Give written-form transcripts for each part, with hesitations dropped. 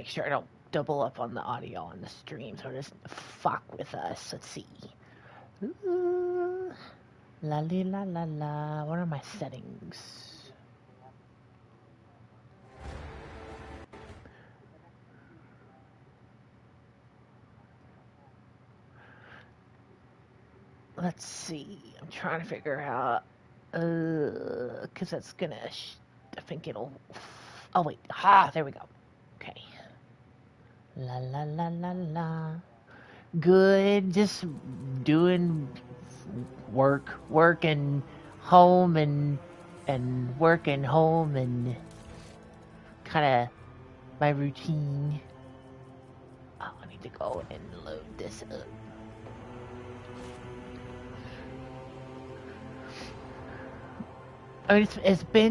make sure I don't double up on the audio on the stream, so it doesn't fuck with us. Let's see. Ooh, la la la la. What are my settings? Let's see. I'm trying to figure out. Because that's gonna. I think it'll. Oh wait. Ha! There we go. Okay. La la la la la. Good. Just doing work and home and work and home and kind of my routine. Oh, I need to go and load this up. I mean,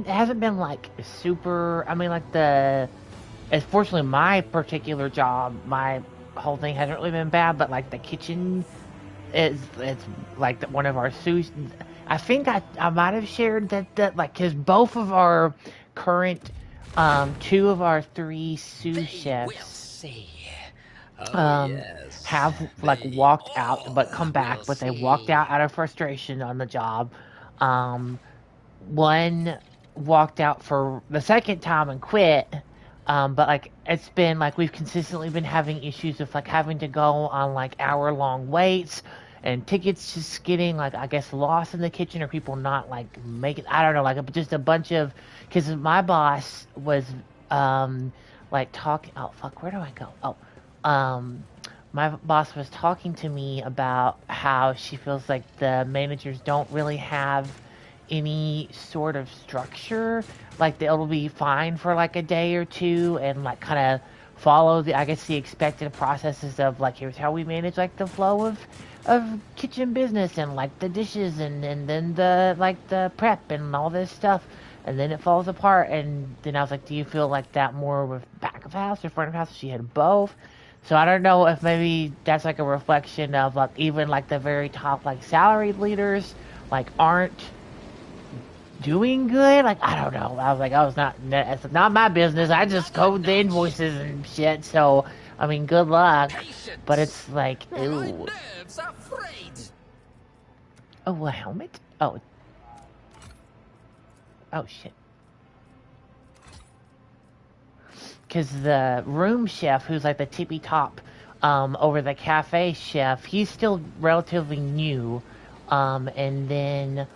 it hasn't been like super. I mean, like fortunately my particular job, my whole thing hasn't really been bad, but like the kitchen it's like one of our sous. I think I might have shared that like because both of our current 2 of our 3 sous chefs have like walked out but come back, but they walked out of frustration on the job. One walked out for the second time and quit. But like it's been like we've consistently been having issues with like having to go on like hour-long waits and tickets just getting like I guess lost in the kitchen or people not like making, I don't know, like just a bunch of, because my boss was like talking, oh fuck, where do I go? My boss was talking to me about how she feels like the managers don't really have any sort of structure. Like they'll be fine for like a day or two and like kind of follow the, I guess, the expected processes of like, here's how we manage like the flow of kitchen business and like the dishes and then the like the prep and all this stuff, and then it falls apart. And then I was like, do you feel like that more with back of house or front of house? She had both. So I don't know if maybe that's like a reflection of like even like the very top like salaried leaders like aren't doing good. Like I don't know. I was like, it's not my business. I just code the invoices and shit. So I mean, good luck. But it's like, ew. Oh, a helmet? Oh shit. Because the room chef, who's like the tippy top over the cafe chef, he's still relatively new. And then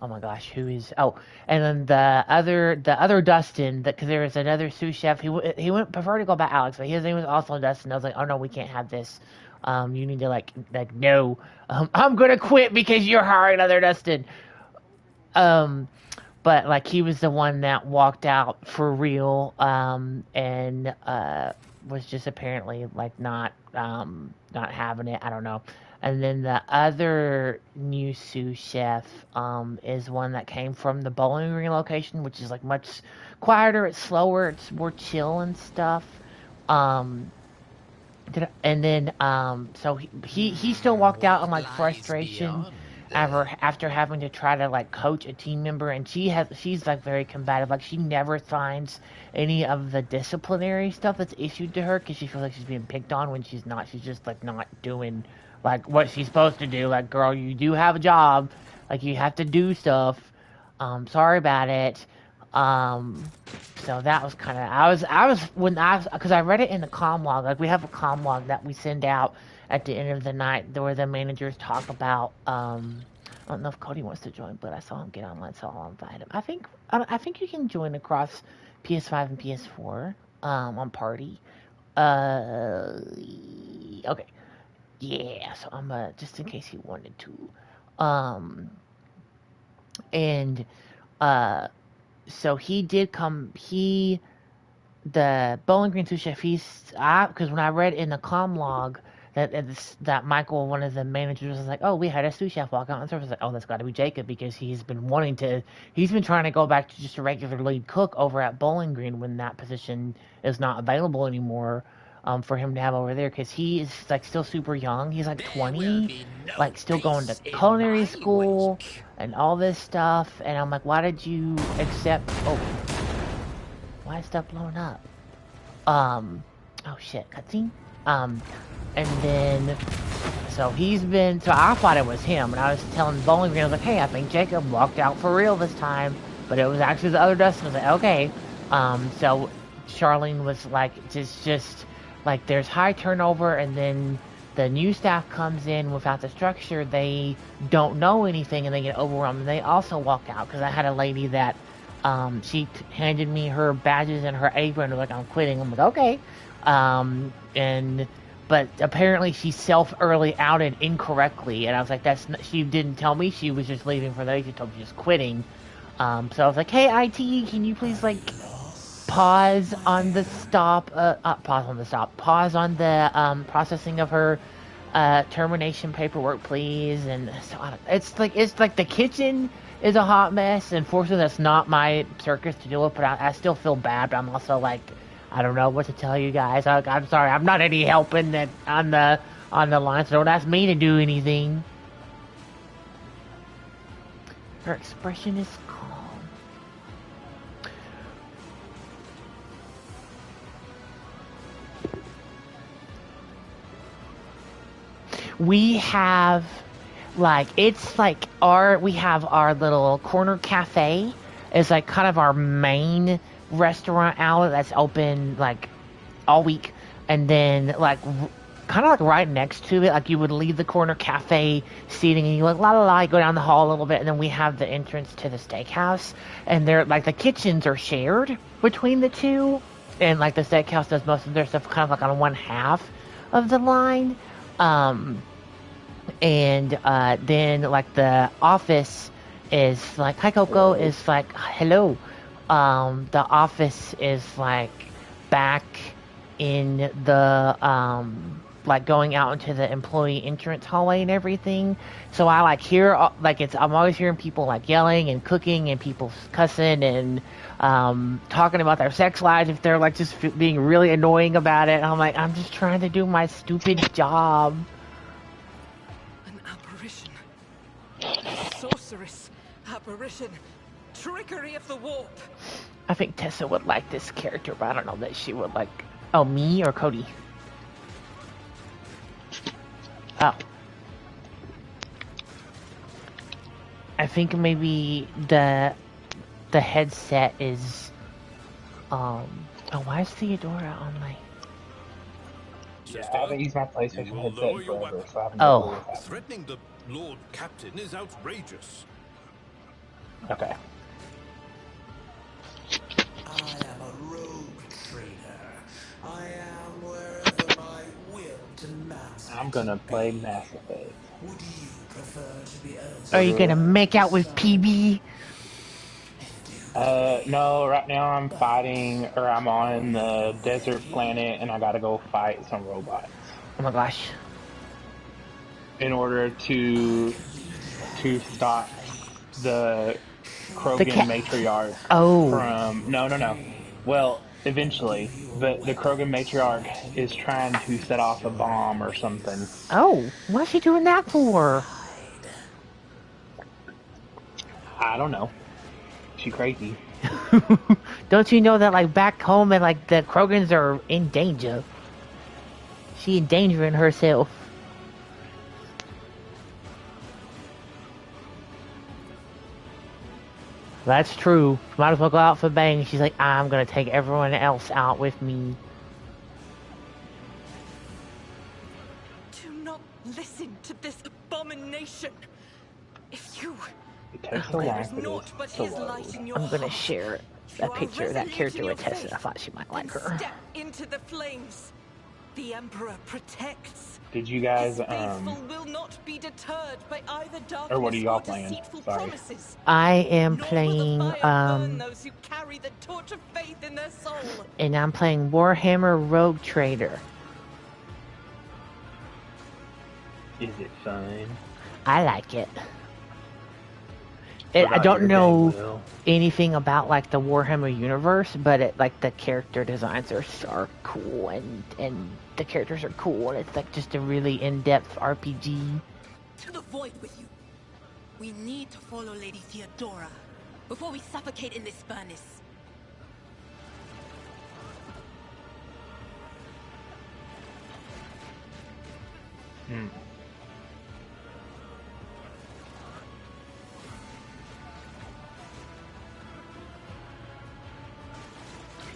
oh my gosh, who is? Oh, and then the other Dustin, because there was another sous chef. He went prefer to go by Alex, but his name was also Dustin. I was like, oh no, we can't have this. You need to like no. I'm gonna quit because you're hiring another Dustin. But like he was the one that walked out for real, and was just apparently like not having it. I don't know. And then the other new sous chef is one that came from the Bowling Green location, which is like much quieter, it's slower, it's more chill and stuff. And then so he still walked out on like frustration after having to try to like coach a team member, and she's like very combative. Like she never signs any of the disciplinary stuff that's issued to her because she feels like she's being picked on when she's not. She's just like not doing like what she's supposed to do. Like, girl, you do have a job. Like you have to do stuff. Sorry about it. So that was kind of, because I read it in the comm log. Like we have a comm log that we send out at the end of the night where the managers talk about, I don't know if Cody wants to join, but I saw him get online, so I'll invite him. I think you can join across PS5 and PS4, on party. Okay. Yeah, so I'm, just in case he wanted to. And, so he did come, the Bowling Green sous chef, because when I read in the comm log that Michael, one of the managers, was like, oh, we had a sous chef walk out on the surface. I was like, oh, that's got to be Jacob, because he's been trying to go back to just a regular lead cook over at Bowling Green when that position is not available anymore. For him to have over there, because he is like still super young. He's like 20, like still going to culinary school and all this stuff. And I'm like, why did you accept? Oh, why is stuff blowing up? Oh shit, cutscene. And then so I thought it was him, and I was telling Bowling Green, I was like, hey, I think Jacob walked out for real this time, but it was actually the other Dustin. I was like, okay. So Charlene was like, just like there's high turnover, and then the new staff comes in without the structure. They don't know anything, and they get overwhelmed. And they also walk out because I had a lady that she handed me her badges and her apron, and was like, I'm quitting. I'm like, okay. But apparently she self-early outed incorrectly, and I was like, she didn't tell me she was just leaving for the day. She told me she was quitting. So I was like, hey, IT, can you please, like, pause on the processing of her, termination paperwork, please? And so it's like the kitchen is a hot mess, and fortunately that's not my circus to deal with, but I still feel bad, but I'm also like, I don't know what to tell you guys. I'm sorry, I'm not any helping that on the line, so don't ask me to do anything. Her expression is calm. We have we have our little corner cafe. It's like kind of our main restaurant outlet that's open like all week, and then like kind of like right next to it, like you would leave the corner cafe seating and you like you go down the hall a little bit, and then we have the entrance to the steakhouse, and they're like the kitchens are shared between the two, and like the steakhouse does most of their stuff kind of like on one half of the line, and then like the office is like, hi Coco, is like, hello. The office is like back in the like going out into the employee entrance hallway and everything. So I like hear I'm always hearing people like yelling and cooking and people cussing and talking about their sex lives if they're like just being really annoying about it. And I'm like, I'm just trying to do my stupid job. An apparition. Sorceress. Apparition. Trickery of the warp. I think Tessa would like this character, but I don't know that she would like... Oh, me or Cody? Oh. I think maybe the headset is... Oh, why is Theodora on my... Yeah, I haven't used my PlayStation headset in forever, so I have no clue what's happening. Threatening the Lord Captain is outrageous. Okay. I am a rogue trader. I am wherever my will demands. I'm gonna play Mass Effect. Would you prefer to be Are you gonna make out with PB? No, right now I'm fighting, or I'm on the desert planet, and I gotta go fight some robots. Oh my gosh. In order to stop the Krogan matriarch from... No. Well, eventually. But the Krogan matriarch is trying to set off a bomb or something. Oh, what's she doing that for? I don't know. She crazy. Don't you know that like back home and like the Krogans are in danger? She endangering herself. That's true. Might as well go out for bang. She's like, I'm gonna take everyone else out with me. Do not listen to this abomination. If you... It takes there is naught but his light in your I'm gonna heart. share a picture of that character with Tessa. I thought she might like her. Step into the flames. The Emperor protects. Did you guys, His faithful will not be deterred by either darkness or what are y'all or playing? deceitful Sorry. promises. I am Nor will playing, the fire burn those who carry the torch of faith in their soul. and I'm playing Warhammer Rogue Trader. Is it fun? I like it. I don't know anything about like the Warhammer universe, but it like the character designs are cool and the characters are cool, and it's like just a really in-depth RPG. To the void with you. We need to follow Lady Theodora before we suffocate in this furnace.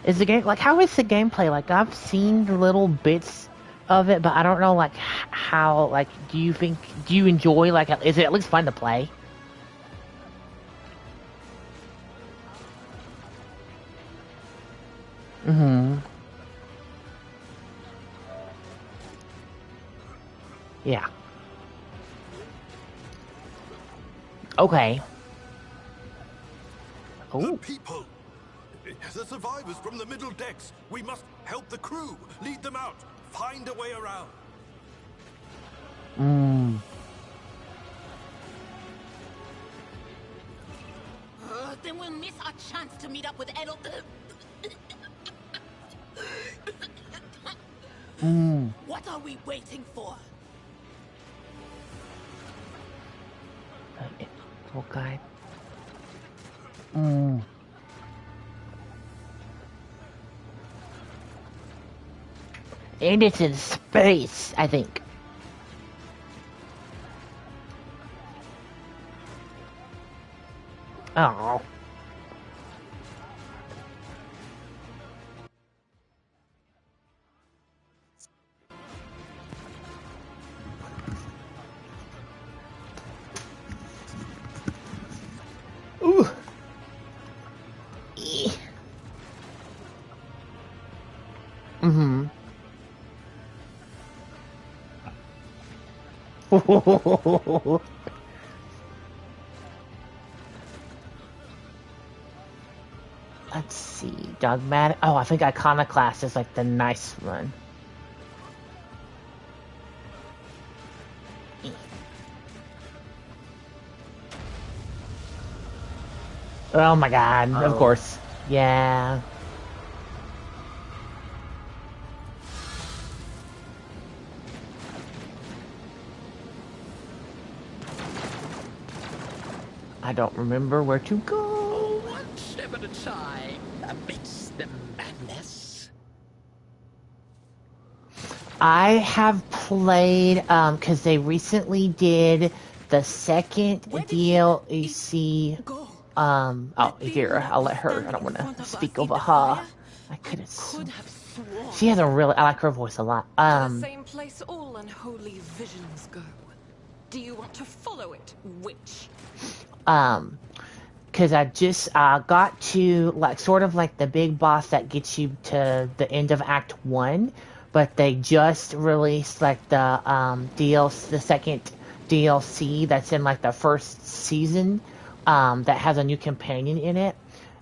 Is the game like, how is the gameplay? Like, I've seen little bits of it, but I don't know like how, like, do you enjoy, like, is it at least fun to play? Yeah. Okay. The people! The survivors from the middle decks! We must help the crew! Lead them out! Find a way around! Then we'll miss our chance to meet up with Edel. What are we waiting for? Okay. And it's in space, I think. Oh. Ooh. Let's see, Dogmatic. Oh, I think Iconoclast is like the nice one. Oh my god, of course. Yeah. I don't remember where to go. One step at a time amidst the madness. I have played, because they recently did the second DLC. Oh, here, I'll let her. I don't want to speak over her. I could have sworn. She has a really, I like her voice a lot. To the same place all unholy visions go. Do you want to follow it, witch? Because I just got to, like, sort of like the big boss that gets you to the end of Act 1, but they just released, like, the DLC, the second DLC that's in, like, the first season, that has a new companion in it,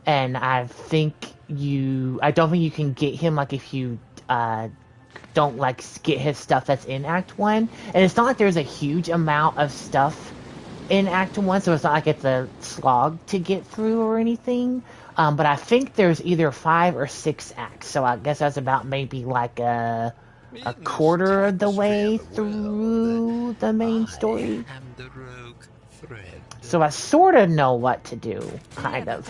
and I don't think you can get him, like, if you, don't, like, get his stuff that's in Act 1, and it's not like there's a huge amount of stuff in Act 1, so it's not like it's a slog to get through or anything, but I think there's either 5 or 6 acts, so I guess that's about maybe like a quarter of the way through the main story. So I sort of know what to do, kind of.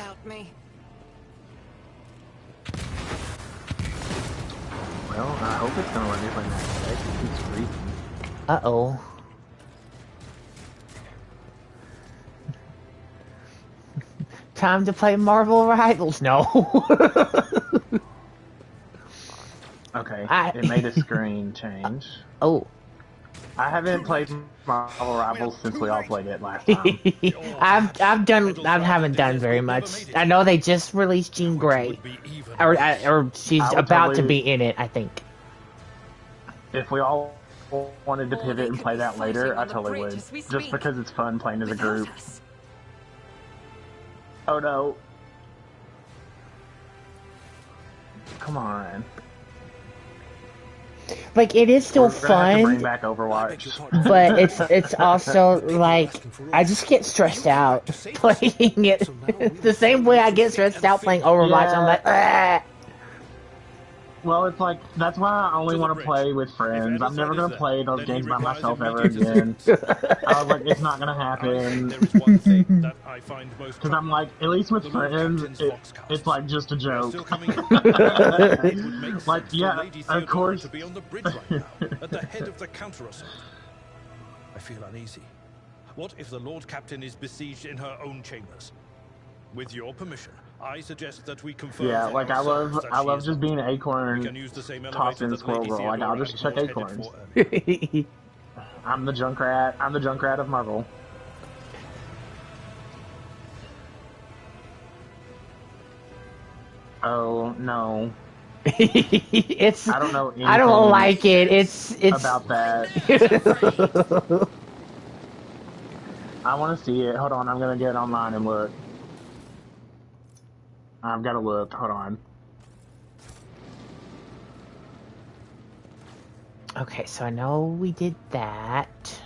Well, I hope it's gonna let me play that. It keeps freezing. Uh-oh. Time to play Marvel Rivals? No. Okay, it made a screen change. Oh. I haven't played Marvel Rivals since we all played it last time. I haven't done very much. I know they just released Jean Grey, or she's about to be in it, I think. If we all wanted to pivot and play that later, I totally would. Just because it's fun playing as a group. Oh no. Come on. Like, it is still fun, bring back Overwatch. But it's also, like, I just get stressed out playing it. The same way I get stressed out playing Overwatch, yeah. I'm like, ah. Well, it's like, that's why I only want to play with friends. I'm never going to play those games by myself ever again. I was like, it's not going to happen. Because I'm like, at least with friends, it's like just a joke. Like, yeah, of course. To be on the bridge right now, at the head of the counter-assault. I feel uneasy. What if the Lord Captain is besieged in her own chambers? With your permission, I suggest that we confirm Yeah, for like I ourselves that she love is just not. being an We acorn can use the same tossed elevator in that Squirrel Lady Girl. Like I'll Theodora just and check Mort headed acorns. for earlier. I'm the Junkrat. I'm the Junkrat of Marvel. Oh no. It's. I don't know anything. I don't like it. It's about that. I want to see it. Hold on, I'm gonna get online and look. I've got to look. Hold on. Okay, so I know we did that.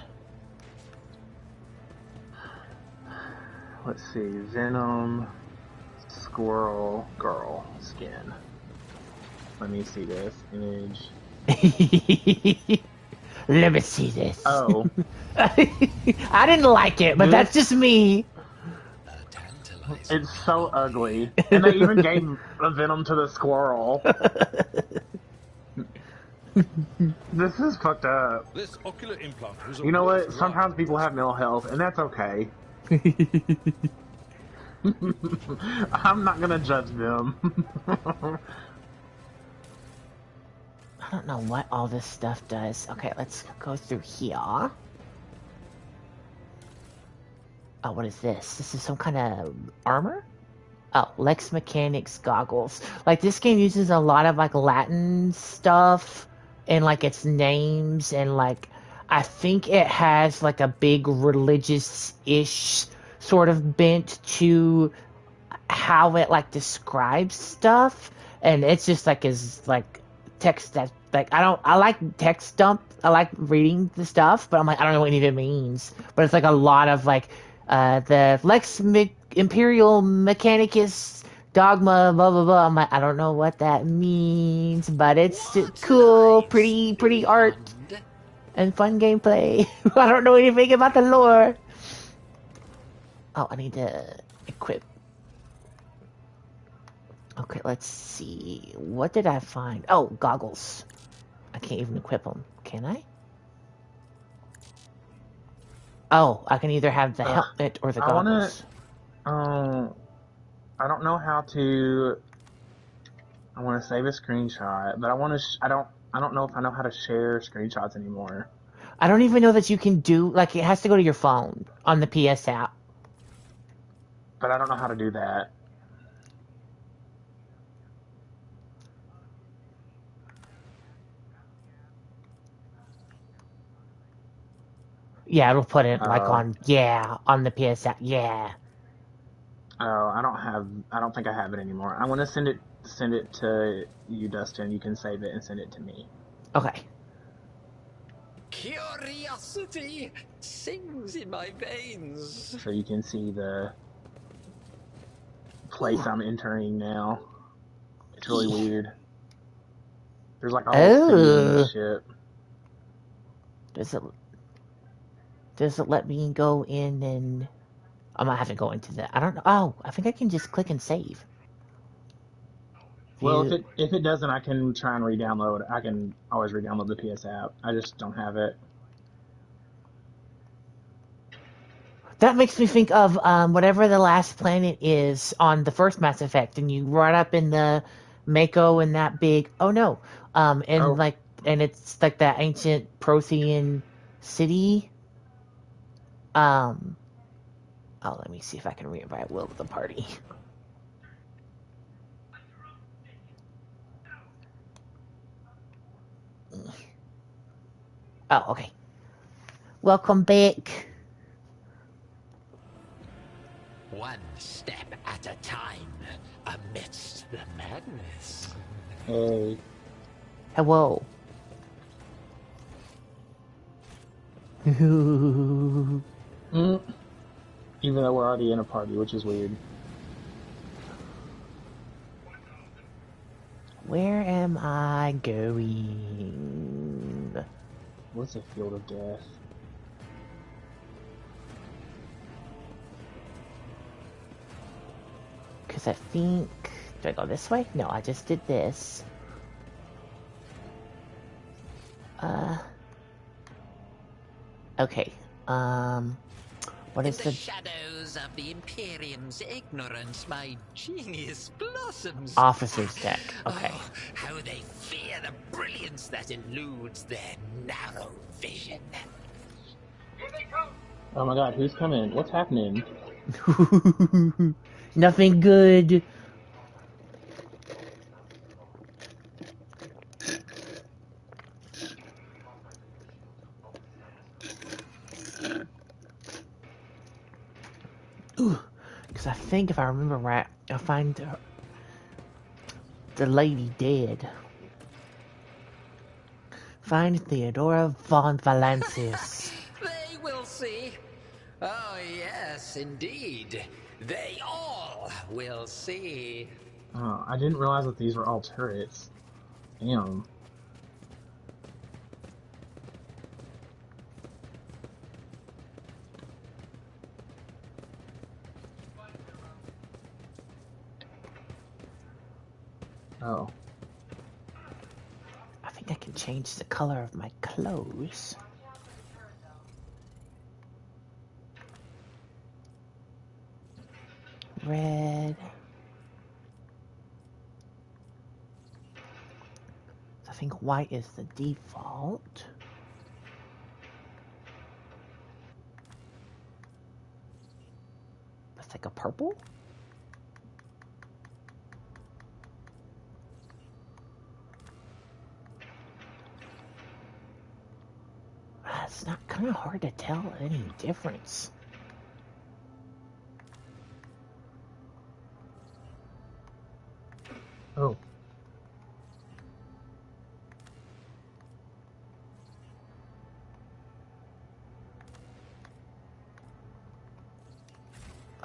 Let's see. Venom, Squirrel Girl skin. Let me see this image. Let me see this. Oh. I didn't like it, but that's just me. It's so ugly. And they even gave a Venom to the squirrel. This is fucked up. This ocular implant was You know what? Sometimes people have mental health, and that's okay. I'm not gonna judge them. I don't know what all this stuff does. Okay, let's go through here. Oh, what is this? This is some kind of armor? Oh, Lex Mechanics goggles. Like, this game uses a lot of, like, Latin stuff and, like, its names. And, like, I think it has, like, a big religious-ish sort of bent to how it, like, describes stuff. And it's just, like, is, like, text that, like, I like text dump. I like reading the stuff, but I'm like, I don't know what any of it means. But it's, like, a lot of, like, the Lex Imperial Mechanicus Dogma, blah, blah, blah. I'm like, I don't know what that means, but it's cool, pretty art, and fun gameplay. I don't know anything about the lore. Oh, I need to equip. Okay, let's see. What did I find? Oh, goggles. I can't even equip them. Can I? Oh, I can either have the helmet or the goggles. I don't know how to. I want to save a screenshot, but I want to. I don't know if I know how to share screenshots anymore. I don't even know that you can do. Like, it has to go to your phone on the PS app. But I don't know how to do that. Yeah, it'll put it like on the PS app. Yeah. Oh, I don't think I have it anymore. I want to send it to you, Dustin. You can save it and send it to me. Okay. Curiosity sings in my veins. So you can see the place I'm entering now. It's really weird. There's like a whole city on this ship. Does it let me go in and... I might have to go into that. I don't know. Oh, I think I can just click and save. Well, if it doesn't, I can try and re-download. I can always re-download the PS app. I just don't have it. That makes me think of whatever the last planet is on the first Mass Effect, and you run up in the Mako and that big... Oh, no. And it's like that ancient Prothean city. Oh, let me see if I can reinvite Will to the party. Oh, okay. Welcome back. One step at a time amidst the madness. Hey. Hello. Even though we're already in a party, which is weird. Where am I going? What's a field of death? Because I think... Do I go this way? No, I just did this. Okay. What is the shadows of the Imperium's ignorance, my genius blossoms. Officer's deck. Okay. Oh, how they fear the brilliance that eludes their narrow vision. Oh my god, who's coming? What's happening? Nothing good. Because I think if I remember right, I'll find the lady dead. Find Theodora von Valancius. They will see. Oh, yes, indeed. They all will see. Oh, I didn't realize that these were all turrets. Damn. Oh. I think I can change the color of my clothes. Red. I think white is the default. That's like a purple? It's not kind of hard to tell any difference. Oh.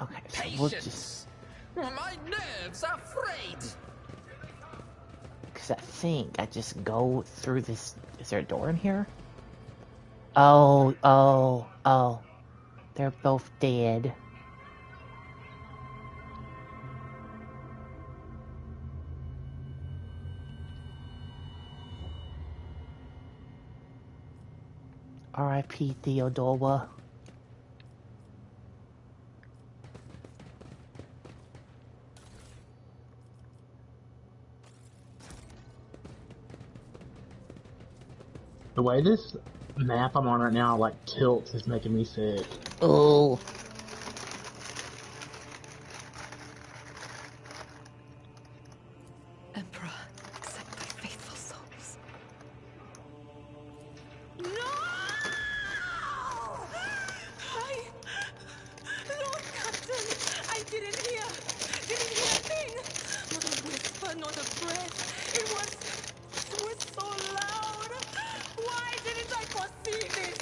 Okay, so we'll just... My nerves are frayed. Because I think I just go through this... Is there a door in here? Oh. They're both dead. R.I.P. Theodora. The way this map I'm on right now, like, tilts is making me sick. Oh. Emperor, accept my faithful souls. No! Lord Captain, I didn't hear a thing. Not a whisper, not a breath. It was so loud. Why didn't I foresee this?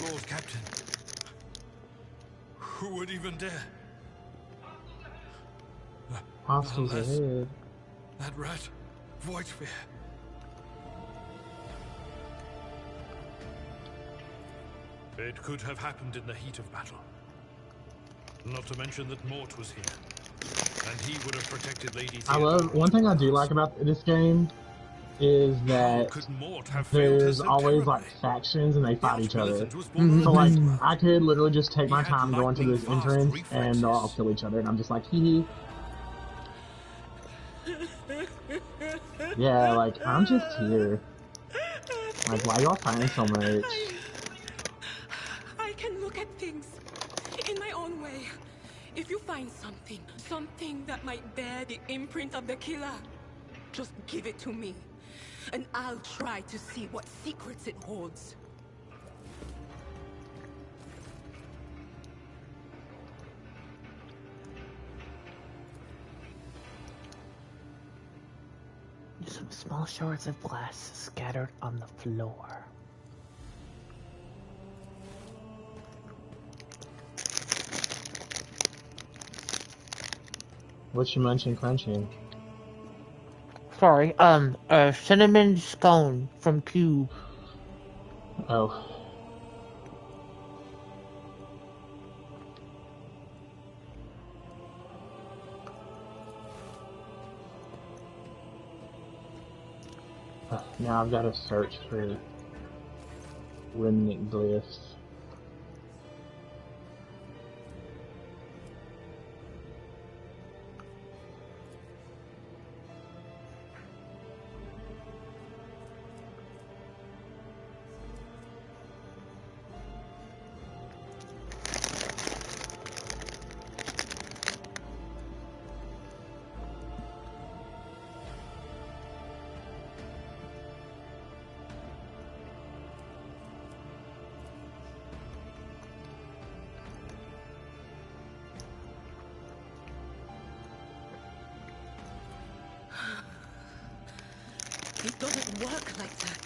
Lord Captain. Who would even dare? Hostiles ahead. That rat, Voidsphere. It could have happened in the heat of battle. Not to mention that Mort was here. And he would have protected Lady Theodora. One thing I do like about this game is that there's always like factions and they fight each other. So like I could literally just take my time going to this entrance and they'll all kill each other and I'm just like hee hee. Yeah, like I'm just here. Like why y'all fighting so much? I can look at things in my own way. If you find something that might bear the imprint of the killer, just give it to me. And I'll try to see what secrets it holds. Some small shards of glass scattered on the floor. What you munching crunching? Sorry, a cinnamon scone from Cube. Oh. Now I've got to search for remnant glyphs. It doesn't work like that.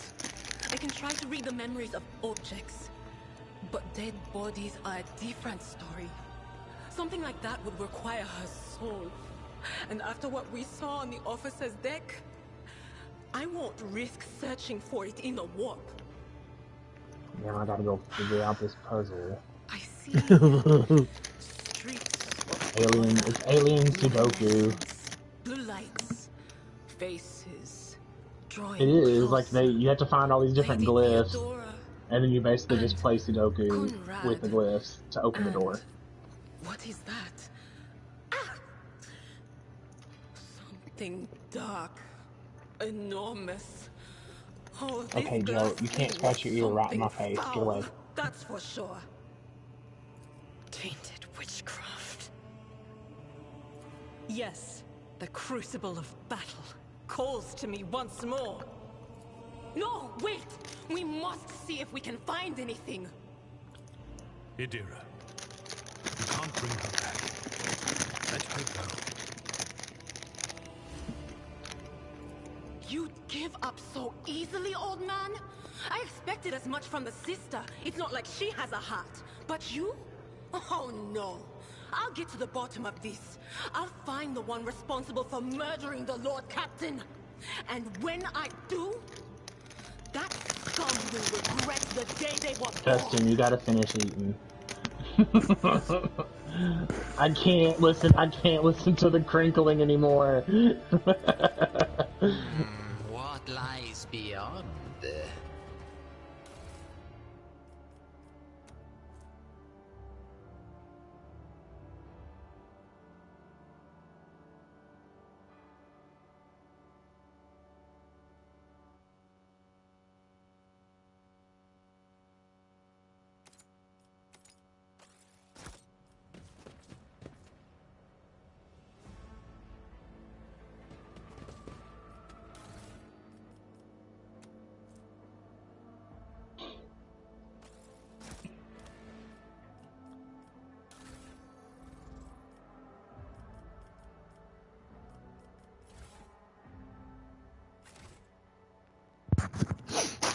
I can try to read the memories of objects, but dead bodies are a different story. Something like that would require her soul. And after what we saw on the officer's deck, I won't risk searching for it in the warp. Now I gotta go figure out this puzzle. I see. Streets. It's alien Sudoku. Blue lights. Faces. Drawing It is closer. like you have to find all these different Lady glyphs, Theodora, and then you basically just play Sudoku Conrad, with the glyphs to open the door. What is that? Ah! Something dark, enormous. Oh, this Okay, Joe, you can't scratch your ear right in my face. foul, Get away. That's for sure. Tainted witchcraft. Yes, the crucible of battle calls to me once more. No, wait! We must see if we can find anything. Idira, you can't bring her back. Let her go. You'd give up so easily, old man? I expected as much from the sister. It's not like she has a heart. But you? Oh no. I'll get to the bottom of this. I'll find the one responsible for murdering the Lord Captain. And when I do, that scum will regret the day they were born. Justin, you gotta finish eating. I can't listen to the crinkling anymore. What lies beyond?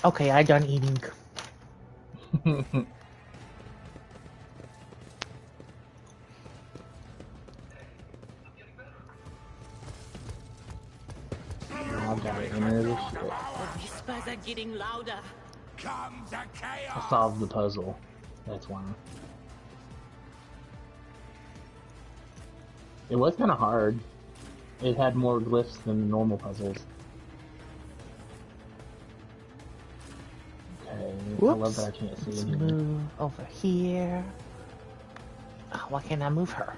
Okay, I done eating. I gotta enter this shit. The whispers are getting louder. Come to chaos. I solved the puzzle. That's why. It was kind of hard. It had more glyphs than the normal puzzles. Okay, Whoops. I love that I can't see Let's anything. move over here. Oh, why can't I move her?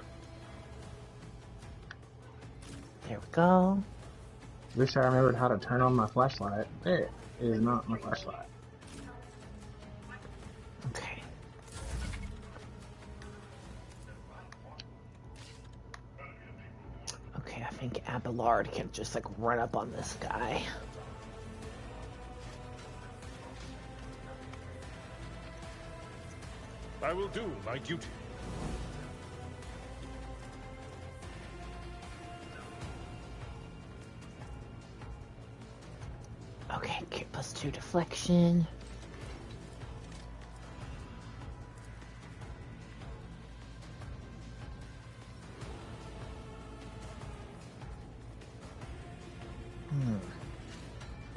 There we go. Wish I remembered how to turn on my flashlight. There is not my flashlight. Okay. Okay, I think Abelard can just like run up on this guy. I will do my duty. Okay, get +2 deflection.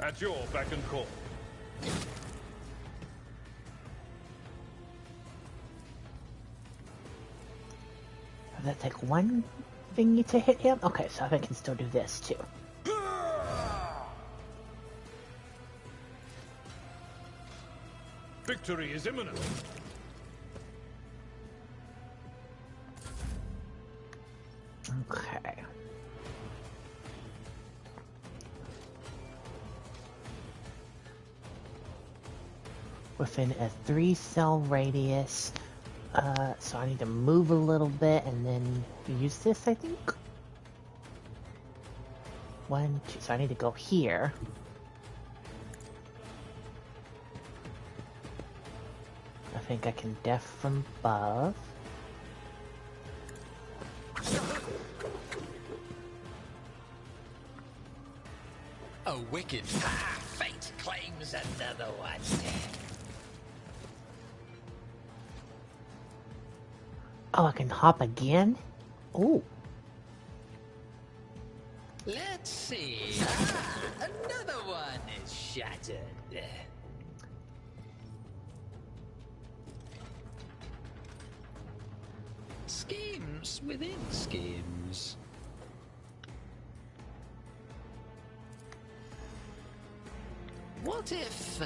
At your beck and call. Does that take one thingy to hit him? Okay, so I think I can still do this too. Victory is imminent. Okay. Within a 3-cell radius. So I need to move a little bit and then use this, I think. 1, 2. So I need to go here. I think I can def from above. A wicked fate claims another one. Oh, I can hop again? Oh. Let's see. Another one is shattered. Schemes within schemes. What if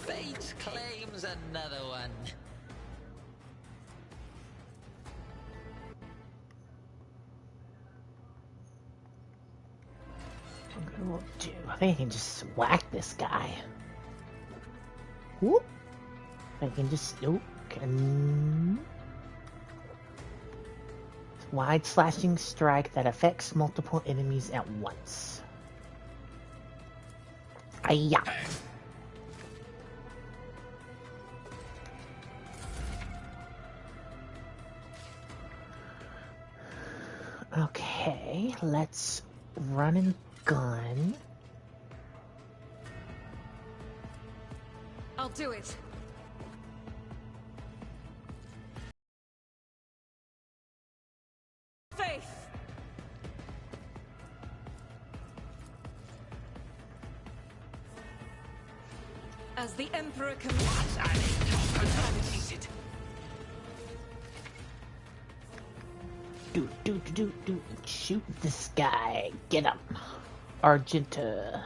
fate claims another one? I think I can just whack this guy. Whoop. I can just... Nope. Wide slashing strike that affects multiple enemies at once. Ayya. Okay, let's run and gun. I'll do it. Faith. As the Emperor commands, I contaminated. Do. Shoot this guy. Get him. Argenta.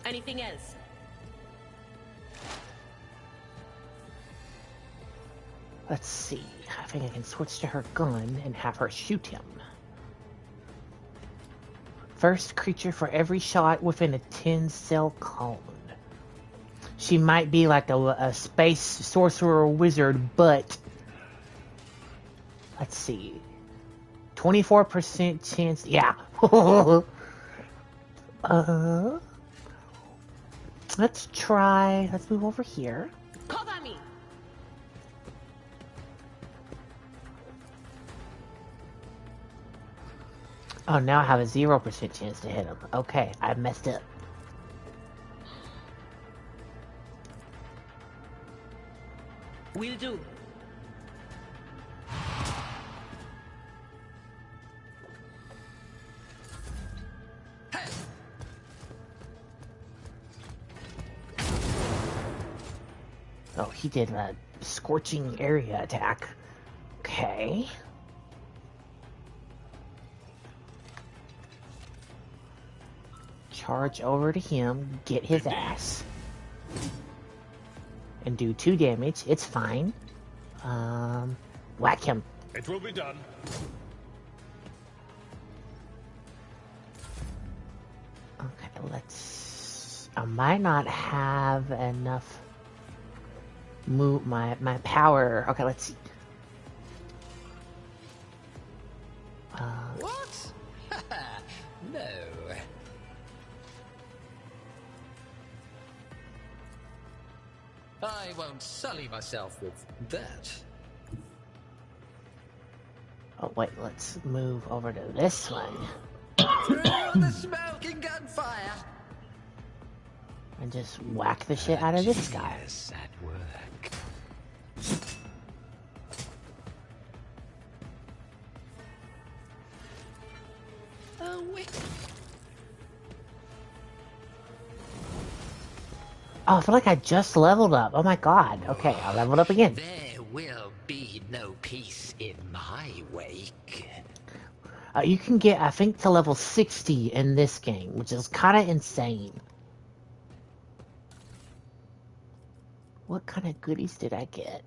Anything else? Let's see. I think I can switch to her gun and have her shoot him. First creature for every shot within a 10-cell cone. She might be like a space sorcerer or wizard, but... Let's see. 24% chance... Yeah. Let's try... Let's move over here. Cover me! Oh, now I have a 0% chance to hit him. Okay, I messed up. Will do. Oh, he did a scorching area attack. Okay. Charge over to him, get his ass. And do 2 damage. It's fine. Whack him. It will be done. Okay, let's... I might not have enough... Move my power. Okay, let's see. What? No. I won't sully myself with that. Oh wait, let's move over to this one. Through the smoke and gunfire. And just whack the shit out of this guy. Yes, at work. Oh, I feel like I just leveled up. Oh my god. Okay, I leveled up again. There will be no peace in my wake. You can get, I think, to level 60 in this game, which is kind of insane. What kind of goodies did I get?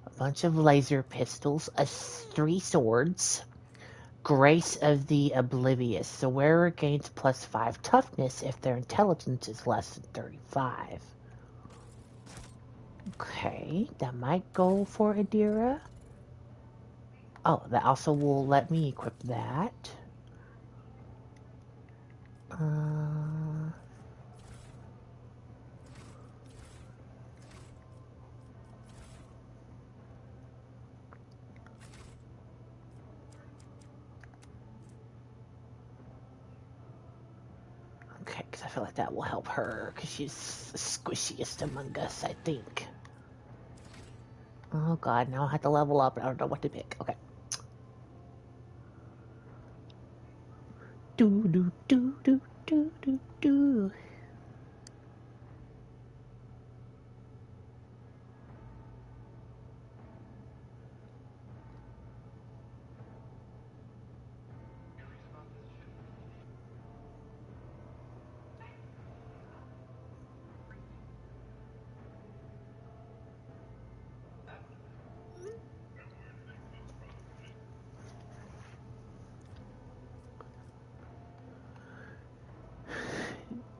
A bunch of laser pistols, 3 swords, Grace of the Oblivious. The wearer gains +5 toughness if their intelligence is less than 35. Okay, that might go for Adira. Oh, that also will let me equip that. Okay, because I feel like that will help her, because she's the squishiest among us, I think. Oh god, now I have to level up, and I don't know what to pick. Okay. Do do do do do do do.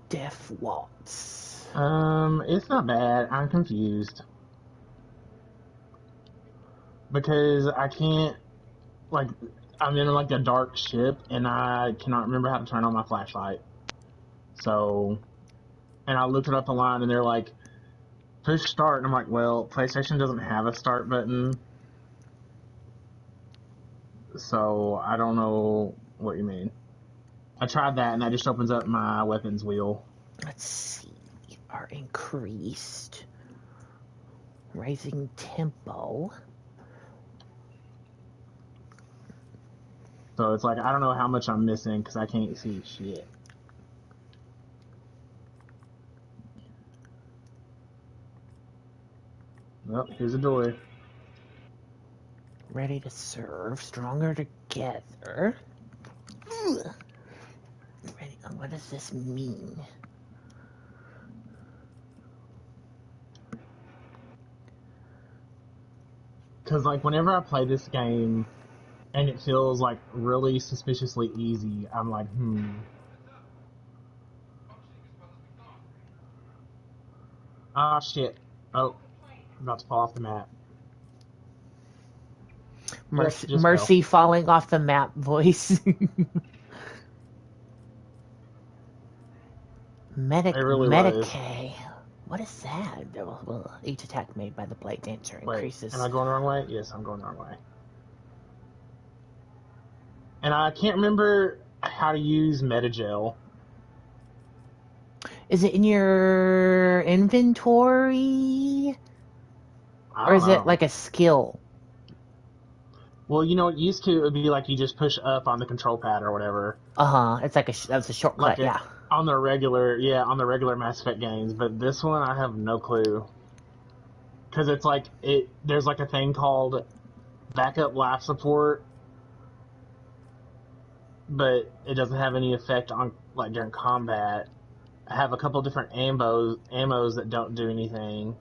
Death Waltz. It's not bad. I'm confused. Because I can't, like, I'm in, like, a dark ship, and I cannot remember how to turn on my flashlight. So, and I looked it up online, and they're like, push start, and I'm like, well, PlayStation doesn't have a start button. So, I don't know what you mean. I tried that, and that just opens up my weapons wheel. Let's see. Are increased. Raising tempo. So it's like, I don't know how much I'm missing because I can't see shit. Well, here's a door. Ready to serve. Stronger together. Ugh. Ready. What does this mean? Because, like, whenever I play this game and it feels, like, really suspiciously easy, I'm like, Ah, shit. Oh, I'm about to fall off the map. Mercy falling off the map voice. Medicaid. What is that? Well, each attack made by the blade dancer increases. Wait, am I going the wrong way? Yes, I'm going the wrong way. And I can't remember how to use Metagel. Is it in your inventory? Or is it like a skill? Well, you know, it used to, it would be like you just push up on the control pad or whatever. It's like that's a shortcut, yeah. On the regular Mass Effect games, but this one I have no clue. Because it's like, there's like a thing called backup life support, but it doesn't have any effect on, like, during combat. I have a couple different ammos that don't do anything.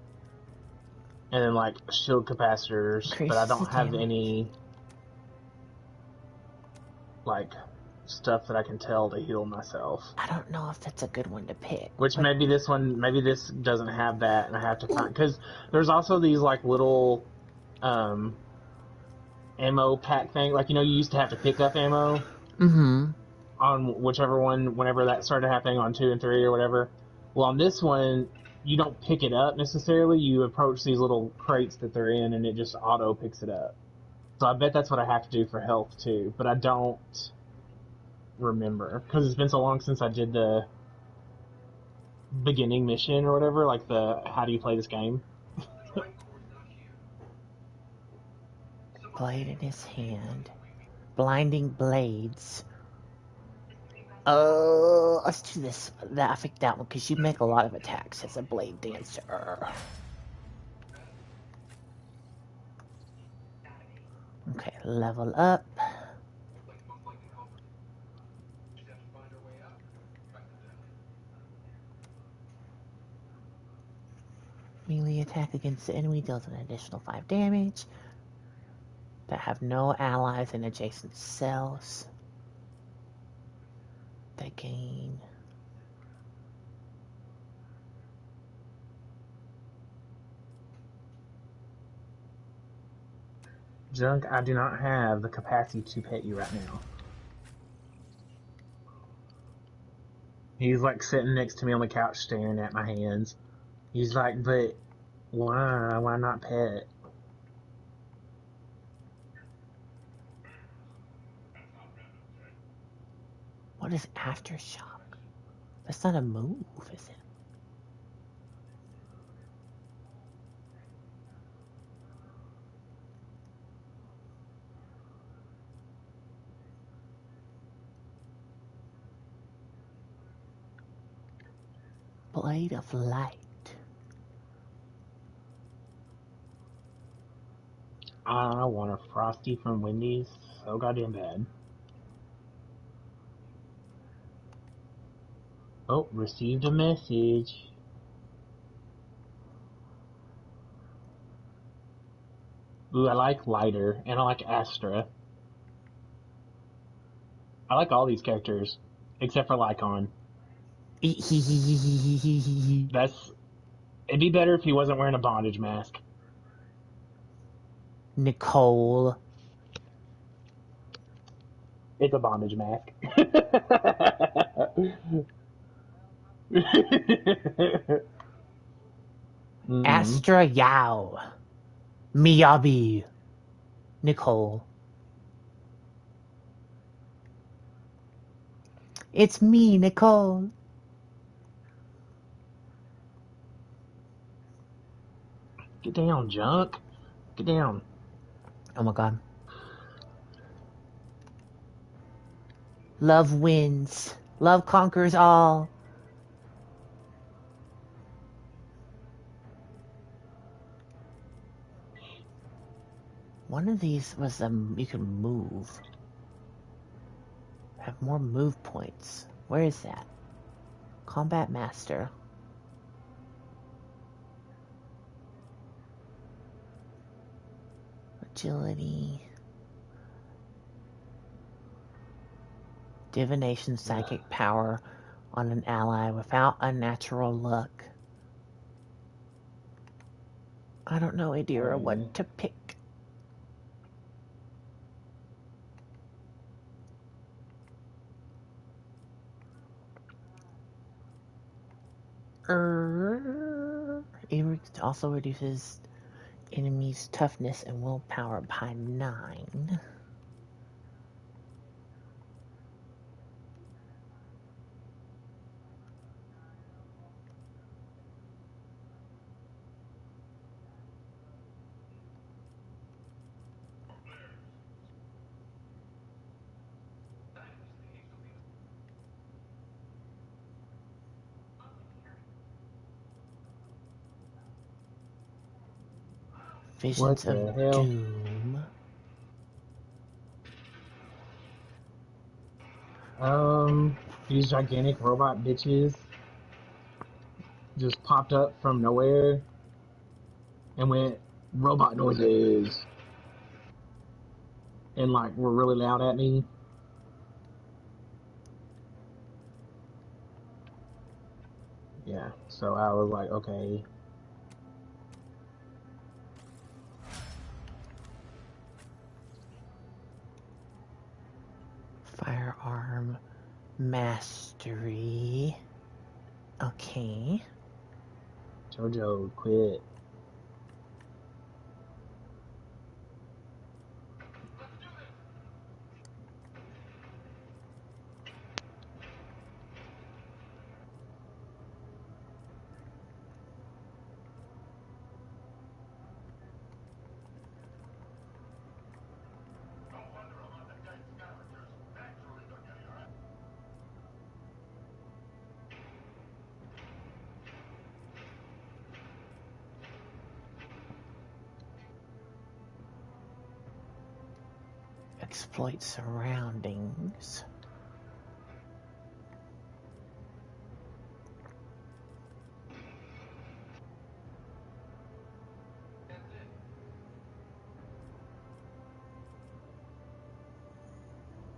And then, like, shield capacitors, but I don't have any, like, stuff that I can tell to heal myself. I don't know if that's a good one to pick. Which maybe this doesn't have that, and I have to find, because there's also these, like, little ammo pack thing. Like, you know, you used to have to pick up ammo. Mm-hmm. On whichever one, whenever that started happening on 2 and 3 or whatever. Well, on this one, you don't pick it up necessarily. You approach these little crates that they're in, and it just auto picks it up. So I bet that's what I have to do for health too, but I don't remember because it's been so long since I did the beginning mission or whatever, like the how do you play this game. Blade in his hand. Blinding blades. Let's do this. I think that one, because you make a lot of attacks as a blade dancer. Okay, level up. Melee attack against the enemy deals an additional 5 damage. That have no allies in adjacent cells. They gain. Junk, I do not have the capacity to pet you right now. He's like sitting next to me on the couch staring at my hands. He's like, but why? Why not pet? What is Aftershock? That's not a move, is it? Blade of Light. I want a Frosty from Wendy's so goddamn bad. Oh, received a message. Ooh, I like Lighter, and I like Astra. I like all these characters, except for Lycon. It'd be better if he wasn't wearing a bondage mask. Nicole. It's a bondage mask. Astra Yao. Miyabi. Nicole. It's me, Nicole. Get down, Junk. Get down. Oh my god. Love wins. Love conquers all. One of these was you can move. Have more move points. Where is that? Combat Master. Agility. Divination psychic power on an ally without unnatural luck. I don't know, Adira, what to pick. It also reduces enemies' toughness and willpower by 9. Visions of Doom. These gigantic robot bitches just popped up from nowhere and went, robot noises. And like, were really loud at me. Yeah, so I was like, okay. Firearm Mastery. Okay. Jojo, quit. Exploit surroundings.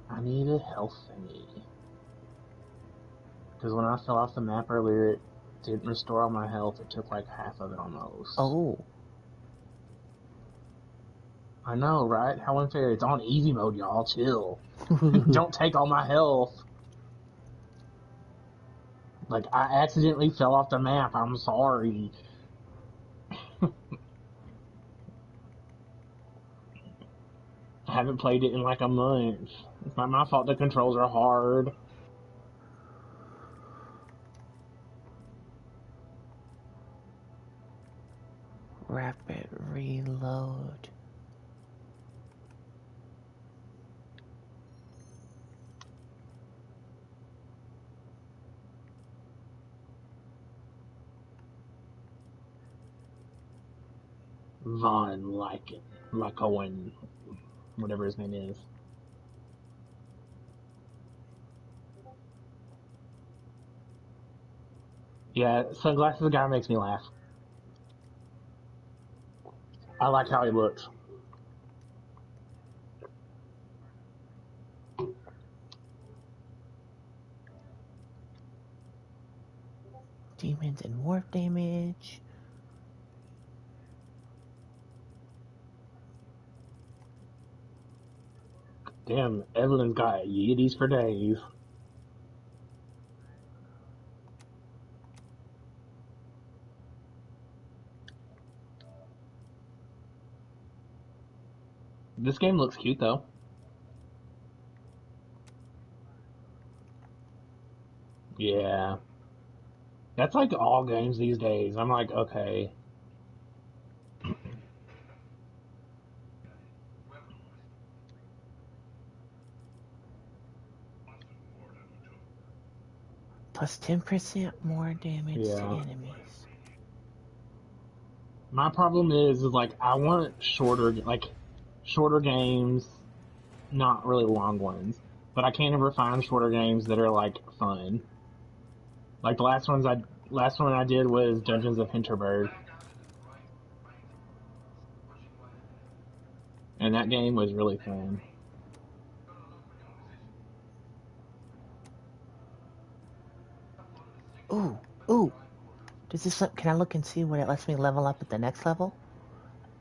I need a health thingy. Because when I fell off the map earlier, it didn't restore all my health. It took like half of it almost. Oh. I know, right? How unfair. It's on easy mode, y'all. Chill. Don't take all my health. Like, I accidentally fell off the map. I'm sorry. I haven't played it in like a month. It's not my fault the controls are hard. Rapid reload. Von Lycoen, whatever his name is. Yeah, Sunglasses guy makes me laugh. I like how he looks. Demons and warp damage. Damn, Evelyn's got Yetis for days. This game looks cute, though. Yeah. That's like all games these days. I'm like, okay. Plus 10% more damage to enemies. My problem is like, I want shorter games, not really long ones. But I can't ever find shorter games that are like fun. Like the last one I did was Dungeons of Hinterberg. And that game was really fun. Ooh. Does this can I look and see what it lets me level up at the next level?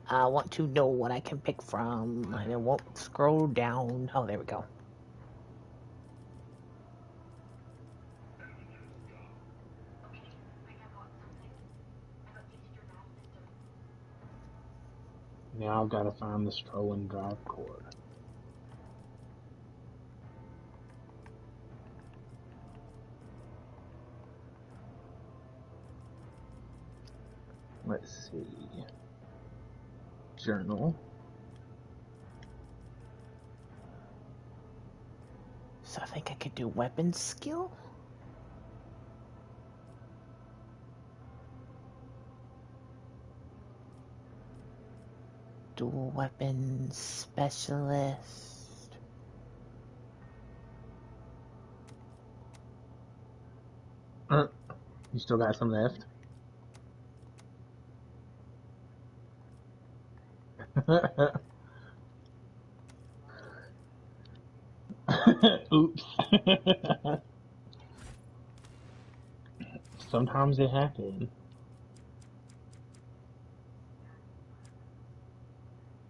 I want to know what I can pick from, and it won't scroll down. Oh, there we go. Now I've got to find the scrolling drive cord. Let's see. Journal. So I think I could do weapon skill? Dual weapon specialist. You still got some left? Oops. Sometimes it happens.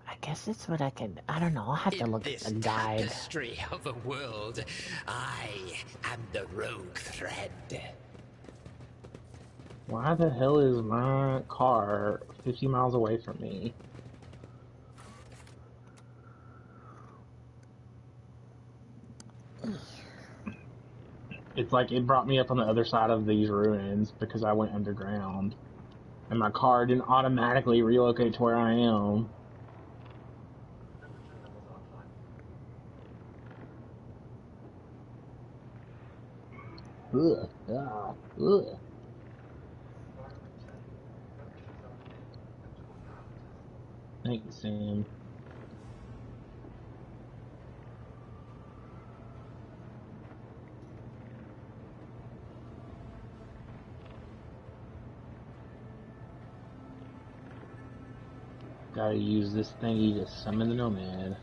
I guess it's what I can. I don't know. I'll have to look at the guide. In this tapestry of a world, I am the rogue thread. Why the hell is my car 50 miles away from me? It's like it brought me up on the other side of these ruins because I went underground. And my car didn't automatically relocate to where I am. Ugh. Ugh. Thank you, Sam. Gotta use this thingy to summon the nomad.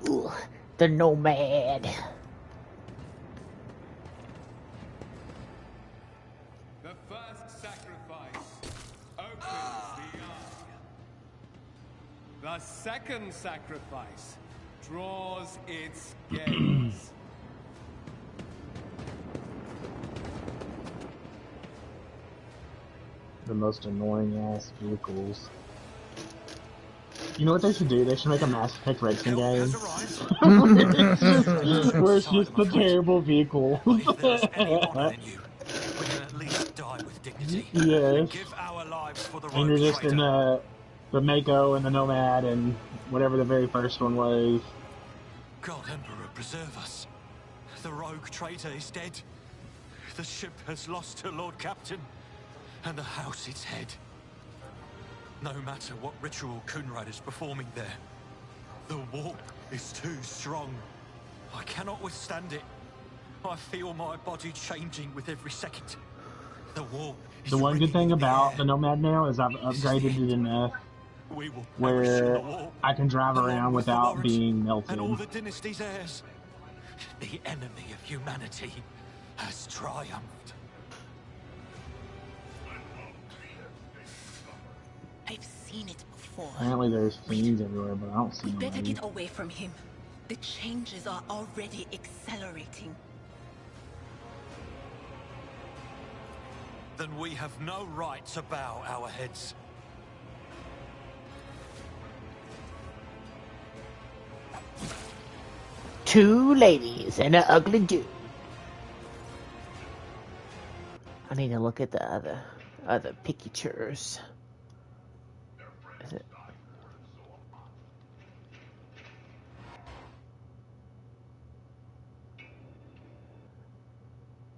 Ooh, the nomad. The first sacrifice opens the eye. The second sacrifice draws its gaze. The most annoying ass vehicles. You know what they should do? They should make a Mass Effect racing game. Where it's just the terrible vehicle. But if there's any honor in you, we can at least die with dignity. Yes. And give our lives for the And you're rogue just in traitor. the Mako and the Nomad and whatever the very first one was. God Emperor preserve us. The rogue traitor is dead. The ship has lost her Lord Captain, and the house its head. No matter what ritual Kunrad is performing there, the warp is too strong. I cannot withstand it. I feel my body changing with every second. The warp is the one good thing about air. the Nomad now is I've upgraded it enough where I can drive around without being melted. And all the dynasty's heirs. The enemy of humanity has triumphed. I've seen it before. Apparently there's fiends everywhere, but I don't see We better any. get away from him. The changes are already accelerating. Then we have no right to bow our heads. Two ladies and an ugly dude. I need to look at the other pictures. Is it?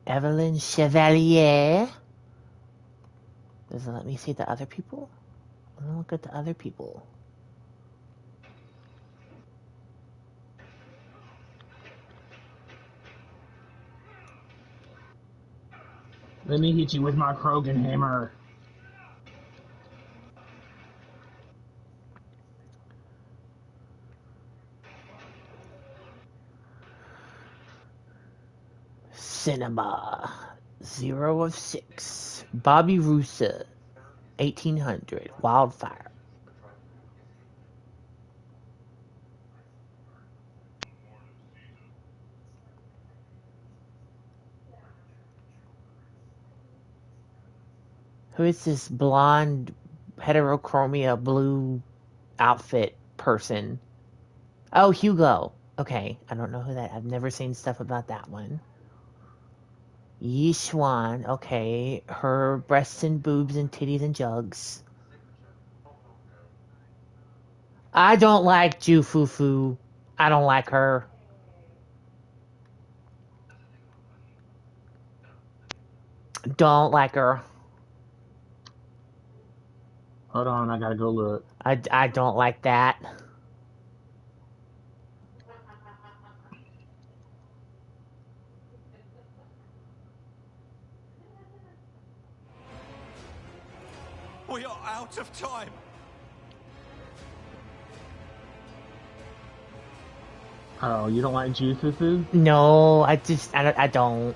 Evelyn Chevalier. Does it let me see the other people? I'm gonna look at the other people. Let me hit you with my Krogan hammer. Cinema. 0 of 6. Bobby Russa. 1800. Wildfire. Who is this blonde heterochromia blue outfit person? Oh, Hugo. Okay, I don't know who that. I've never seen stuff about that one. Yi Xuan. Okay, her breasts and boobs and titties and jugs. I don't like Ju Fufu. I don't like her. Don't like her. Hold on, I gotta go look. I don't like that. We are out of time. Oh, you don't like Jufufu? No, I don't.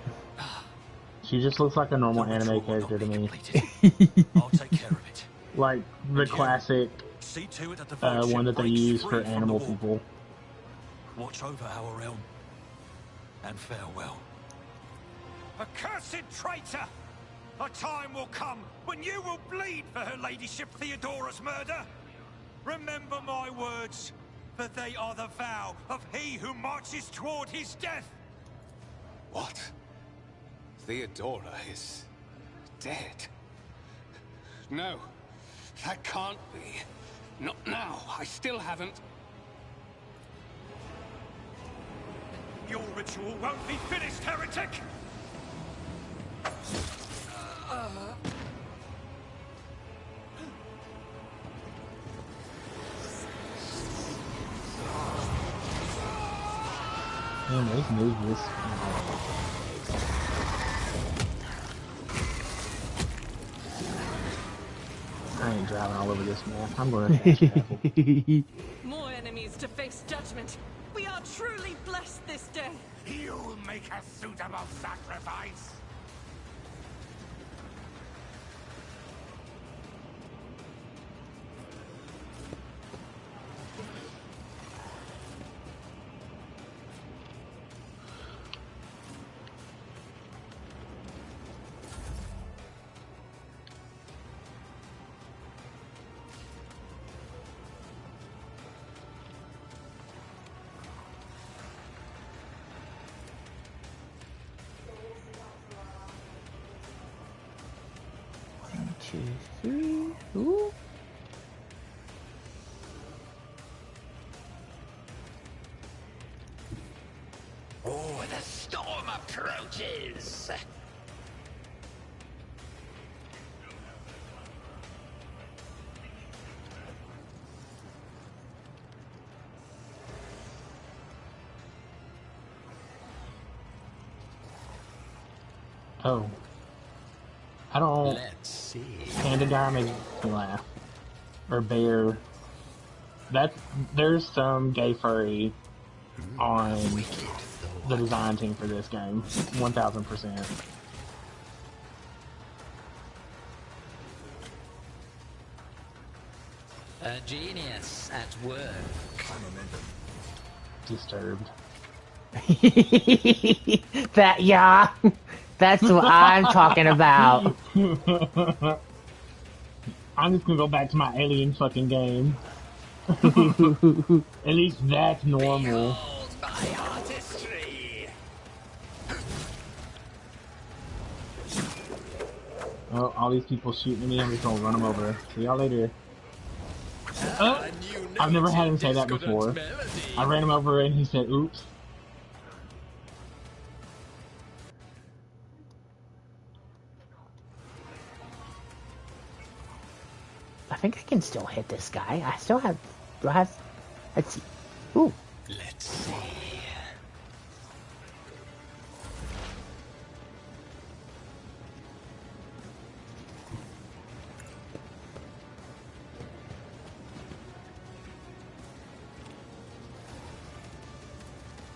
She just looks like a normal anime character to me. I'll take care of it. Like the classic See to it that the one that they breaks use free for from animal the warp. people. Watch over our realm. And farewell. Accursed traitor! A time will come when you will bleed for her ladyship Theodora's murder. Remember my words, for they are the vow of he who marches toward his death. What? Theodora is dead? No, that can't be. Not now. I still haven't. Your ritual won't be finished, heretic! Man, let's move this. I ain't fucking driving all over this map. I'm going to fast travel. More enemies to face judgment. We are truly blessed this day. You make a suitable sacrifice. Two, three. Ooh. Oh, the storm approaches. Oh. I don't. Let's see. Panda guy makes me laugh. Or bear. There's some gay furry on the design team for this game. 1000%. A genius at work. Disturbed. That, yeah. That's what I'm talking about. I'm just gonna go back to my alien fucking game. At least that's normal. Behold my artistry. Oh, all these people shooting at me, I'm just gonna run them over. See y'all later. I've never had him say that before. I ran him over and he said, oops. I think I can still hit this guy. I still have... Do I have... Let's see. Ooh. Let's see.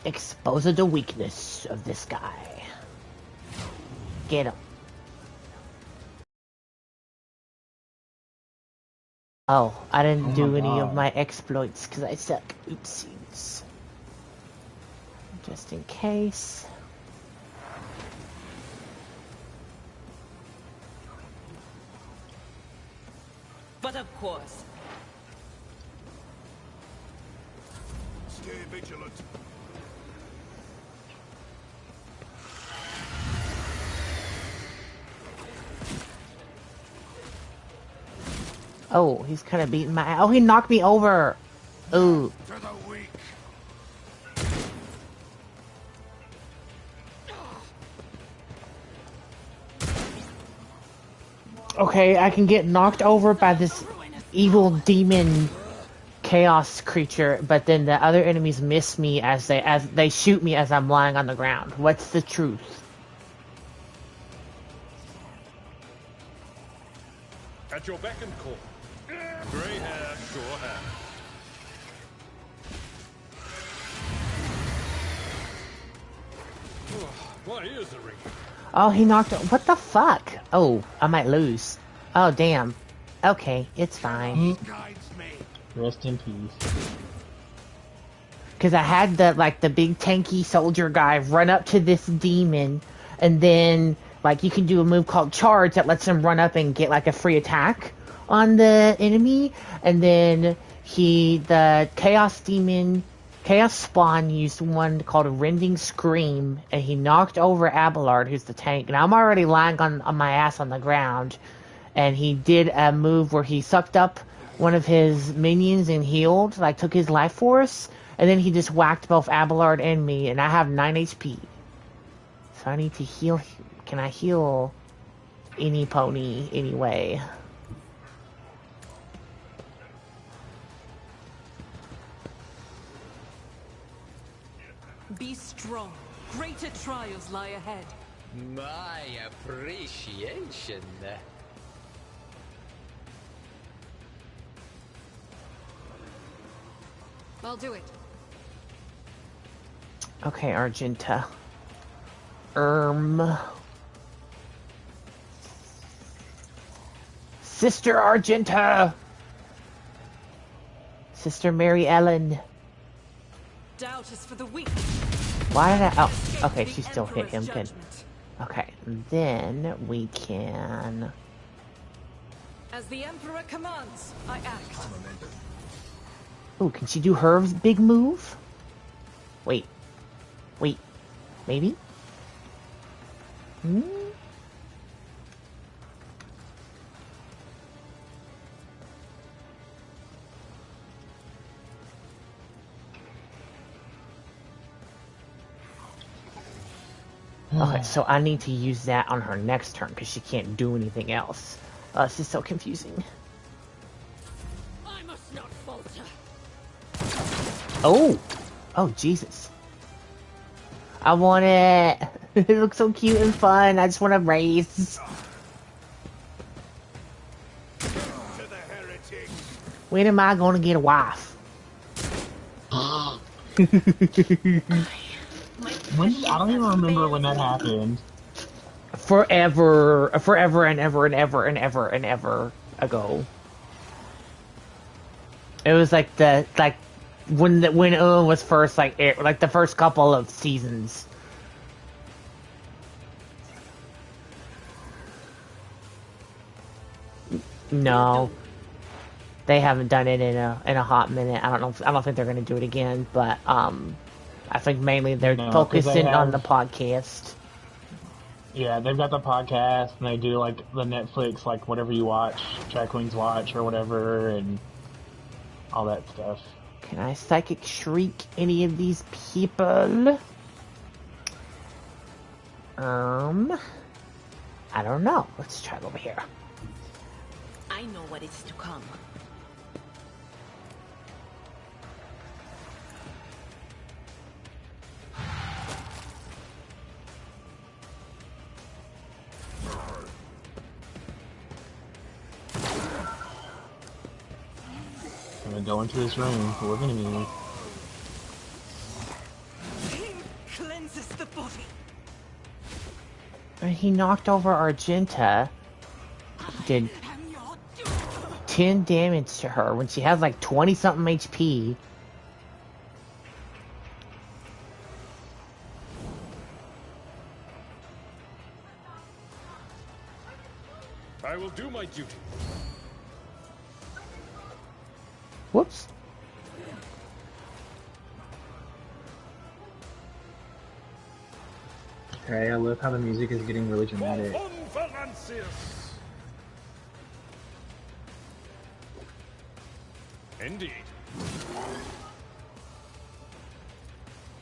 Expose the weakness of this guy. Get him. Oh, I didn't do any of my exploits because I suck. Oopsies. Just in case. But of course. Stay vigilant. Oh, he's kind of beating my... Oh, he knocked me over. Ooh. To the weak. Okay, I can get knocked over by this evil demon chaos creature, but then the other enemies miss me as they shoot me as I'm lying on the ground. What's the truth? At your beck and call. Grey hair, sure hair. My ears are ringing. Oh, he knocked... What the fuck? Oh, I might lose. Oh, damn. Okay, it's fine. Rest in peace. Because I had the big tanky soldier guy run up to this demon, and then, you can do a move called charge that lets him run up and get, a free attack on the enemy, and then the chaos spawn used one called a rending scream, and he knocked over Abelard, who's the tank, and I'm already lying on my ass on the ground, and he did a move where he sucked up one of his minions and healed, took his life force, and then he just whacked both Abelard and me, and I have 9 HP. So I need to heal. Can I heal any pony anyway? Be strong. Greater trials lie ahead. My appreciation. I'll do it. Okay, Argenta. Sister Argenta! Sister Mary Ellen. Doubt is for the weak. Why did I... Oh, okay, she still hit him. Good. Okay, then we can... As the Emperor commands, I act. Ooh, can she do her big move? Wait. Maybe? Okay, so I need to use that on her next turn because she can't do anything else. This is so confusing. I must not falter. Oh, Jesus. I want it. It looks so cute and fun. I just want to race. When am I going to get a wife? When, I don't even remember when that happened. Forever and ever ago. It was like when Owen was first like the first couple of seasons. No, they haven't done it in a hot minute. I don't think they're gonna do it again. But I think mainly they're focusing on the podcast. Yeah, they've got the podcast, and they do, like, the Netflix, like, whatever you watch, Drag Queens Watch, or whatever, and all that stuff. Can I Psychic Shriek any of these people? I don't know. Let's try it over here. I know what is to come. I'm gonna go into this room full of enemies. Cleanses the body. And he knocked over Argenta. Did 10 damage to her when she has like 20 something HP. I will do my duty. Whoops. Okay, I love how the music is getting really dramatic. Indeed.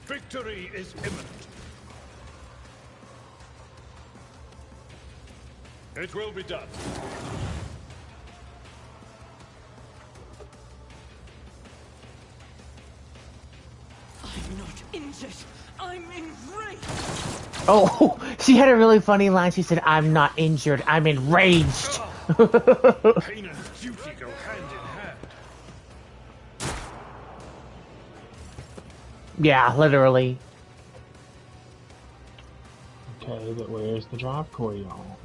Victory is imminent. It will be done. I'm not injured. I'm enraged. Oh, she had a really funny line. She said, "I'm not injured. I'm enraged." Pain and duty go hand in hand. Yeah, literally. Okay, but where's the drop core, y'all?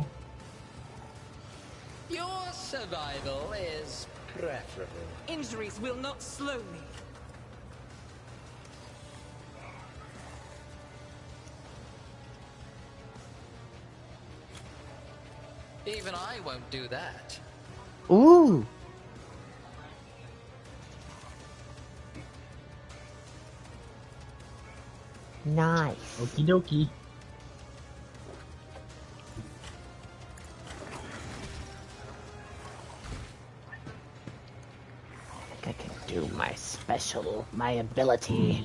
Your survival is preferable. Injuries will not slow me. Even I won't do that. Ooh. Nice. Okie dokie. I think I can do my ability.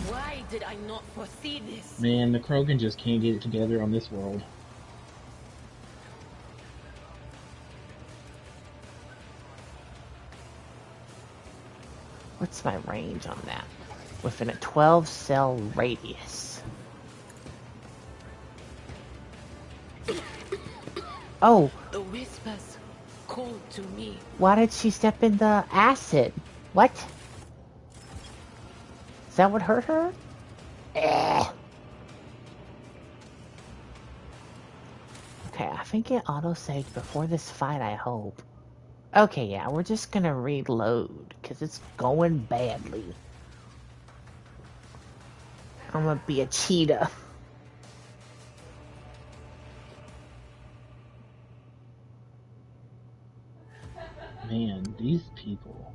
Why did I not foresee this? Man, the Krogan just can't get it together on this world. What's my range on that? Within a 12 cell radius. Oh. The whispers called to me. Why did she step in the acid? What? Is that what hurt her? Eh. Okay, I think it auto-saved before this fight, I hope. Okay, yeah, we're just gonna reload, because it's going badly. I'm gonna be a cheetah. Man, these people.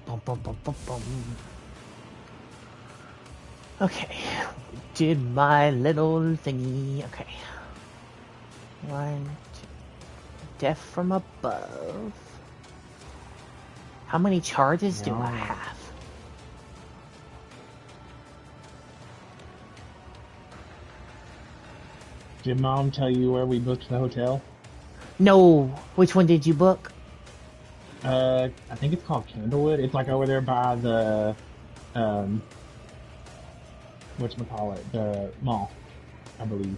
Bum, bum, bum, bum, bum. Okay, did my little thingy. Okay. 1, 2. Death from above. How many charges do I have? Did Mom tell you where we booked the hotel? No. Which one did you book? I think it's called Candlewood. It's like over there by the, whatchamacallit, the mall, I believe.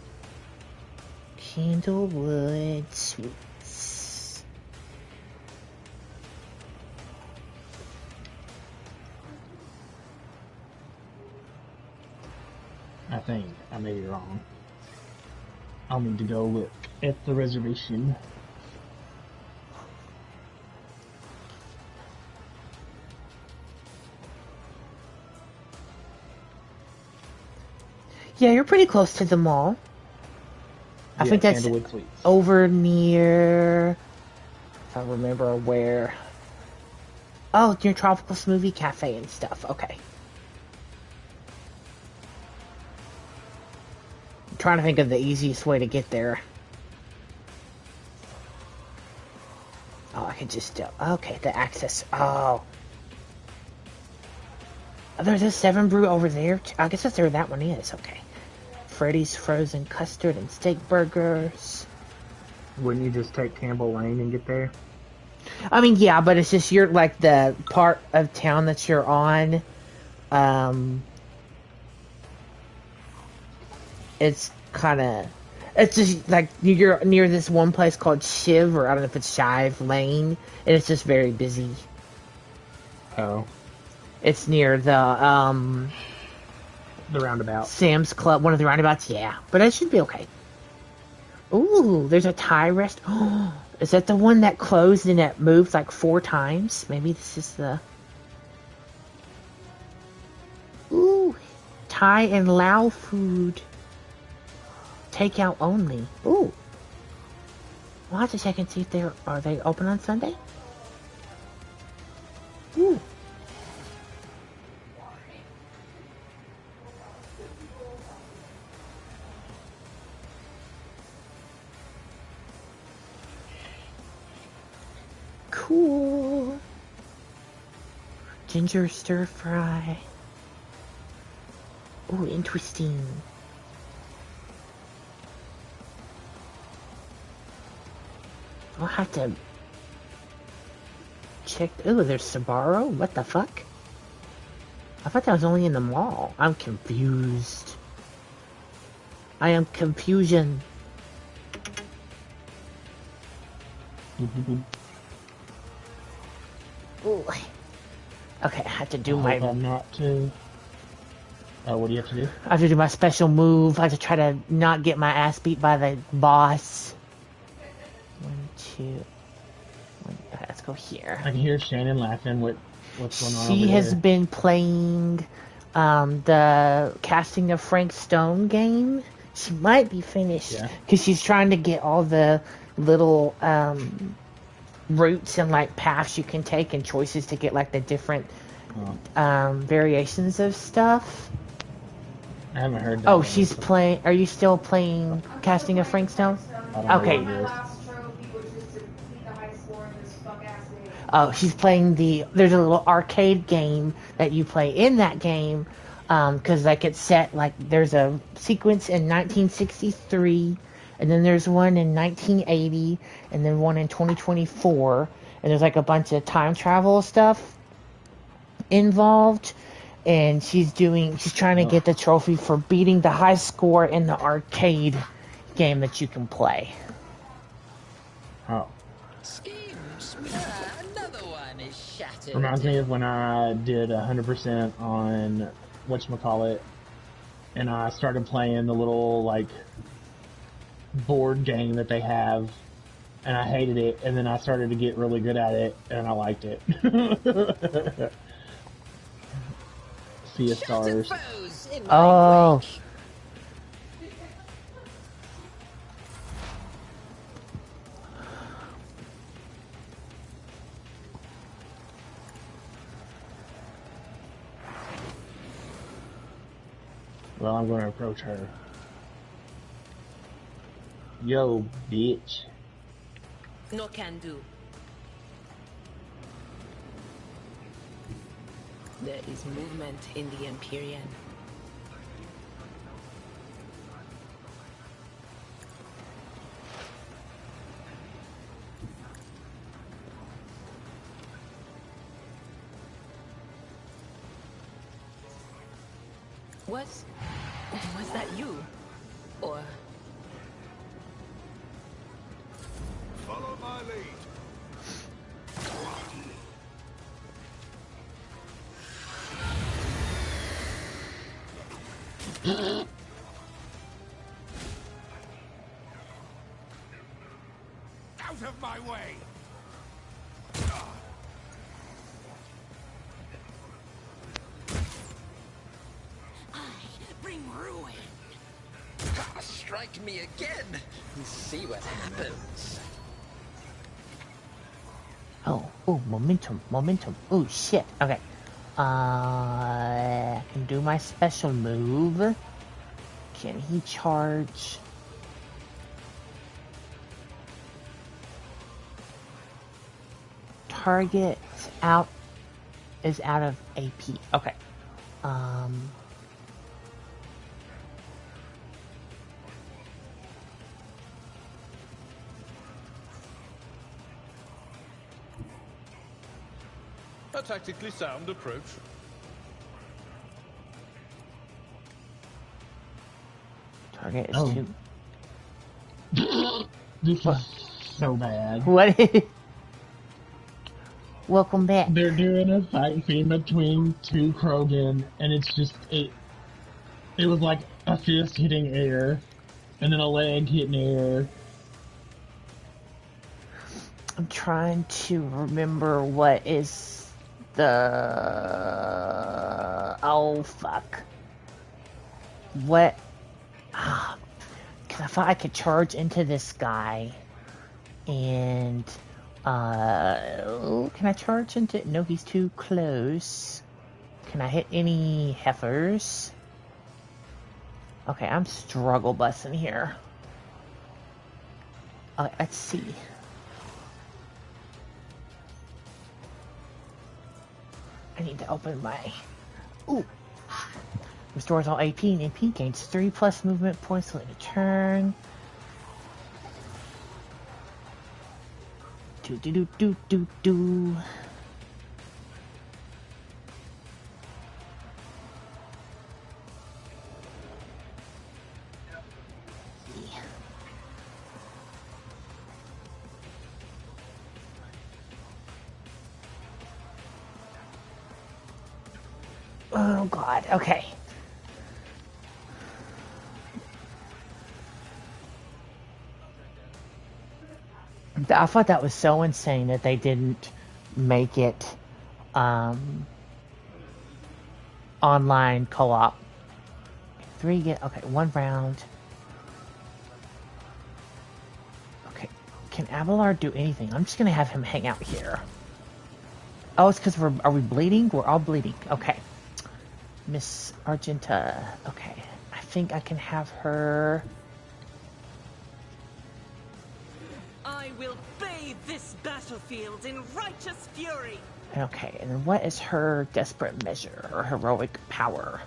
Candlewood Suites. I think. I may be wrong. I'll need to go look at the reservation. Yeah, you're pretty close to the mall. I think that's over near, if I remember where. Oh, near Tropical Smoothie Cafe and stuff. Okay. I'm trying to think of the easiest way to get there. Oh, I can just do. Okay, the access. Oh. There's a 7 Brew over there. I guess that's where that one is. Okay. Freddy's frozen custard and steak burgers. Wouldn't you just take Campbell Lane and get there? I mean, yeah, but it's just you're like the part of town that you're on. It's kind of, it's just like you're near this one place called Shiv, or I don't know if it's Shive Lane, and it's just very busy. Oh. It's near the roundabout. Sam's Club, one of the roundabouts, yeah. But it should be okay. Ooh, there's a Thai rest. Oh, is that the one that closed and it moved like 4 times? Maybe this is the... Ooh, Thai and Lao food. Takeout only. Ooh. I'll have to check and see if are they open on Sunday? Ooh. Cool. Ginger stir fry. Oh, interesting. I'll have to check. Oh, there's Sbarro? What the fuck? I thought that was only in the mall. I'm confused. I am confusion. Ooh. Okay, I have to do my... not to... what do you have to do? I have to do my special move. I have to try to not get my ass beat by the boss. 1, 2... 1, okay, let's go here. I can hear Shannon laughing. What's going on She over has there? been playing the Casting of Frank Stone game. She might be finished. Because she's trying to get all the little... routes and like paths you can take and choices to get like the different variations of stuff. I haven't heard that. Oh, she's playing. Are you still playing Casting of Frank Stone? Okay. Oh, she's playing there's a little arcade game that you play in that game, because like it's set like there's a sequence in 1963. And then there's one in 1980, and then one in 2024, and there's like a bunch of time travel stuff involved, and she's trying to get the trophy for beating the high score in the arcade game that you can play. Oh. Schemes. Another one is shattered. Reminds me of when I did 100% on whatchamacallit, and I started playing the little, like, board game that they have, and I hated it, and then I started to get really good at it, and I liked it. Sea of Stars. Oh. Well, I'm going to approach her. Yo, bitch. No can do. There is movement in the Empyrean. Was that you? Or... Follow my lead. Out of my way! Bring ruin! Strike me again and see what happens. Oh, momentum. Oh, shit. Okay. I can do my special move. Can he charge? Target is out of AP. Okay. A tactically sound approach. Target is two. This is so bad. What? Welcome back. They're doing a fight scene between two Krogan, and it's just it was like a fist hitting air, and then a leg hitting air. I'm trying to remember what is the... Oh, fuck. What... Because I thought I could charge into this guy. And... can I charge into... No, he's too close. Can I hit any heifers? Okay, I'm struggle busing here. Let's see. I need to open my... Ooh. Restores all AP, and AP gains 3+ movement points within a turn. Do. Oh god, okay. I thought that was so insane that they didn't make it online co-op. 3 okay, 1 round. Okay, can Abelard do anything? I'm just gonna have him hang out here. Oh, it's because are we bleeding? We're all bleeding. Okay. Miss Argenta. Okay. I think I can have her... I will bathe this battlefield in righteous fury. Okay, and then what is her desperate measure, or heroic power?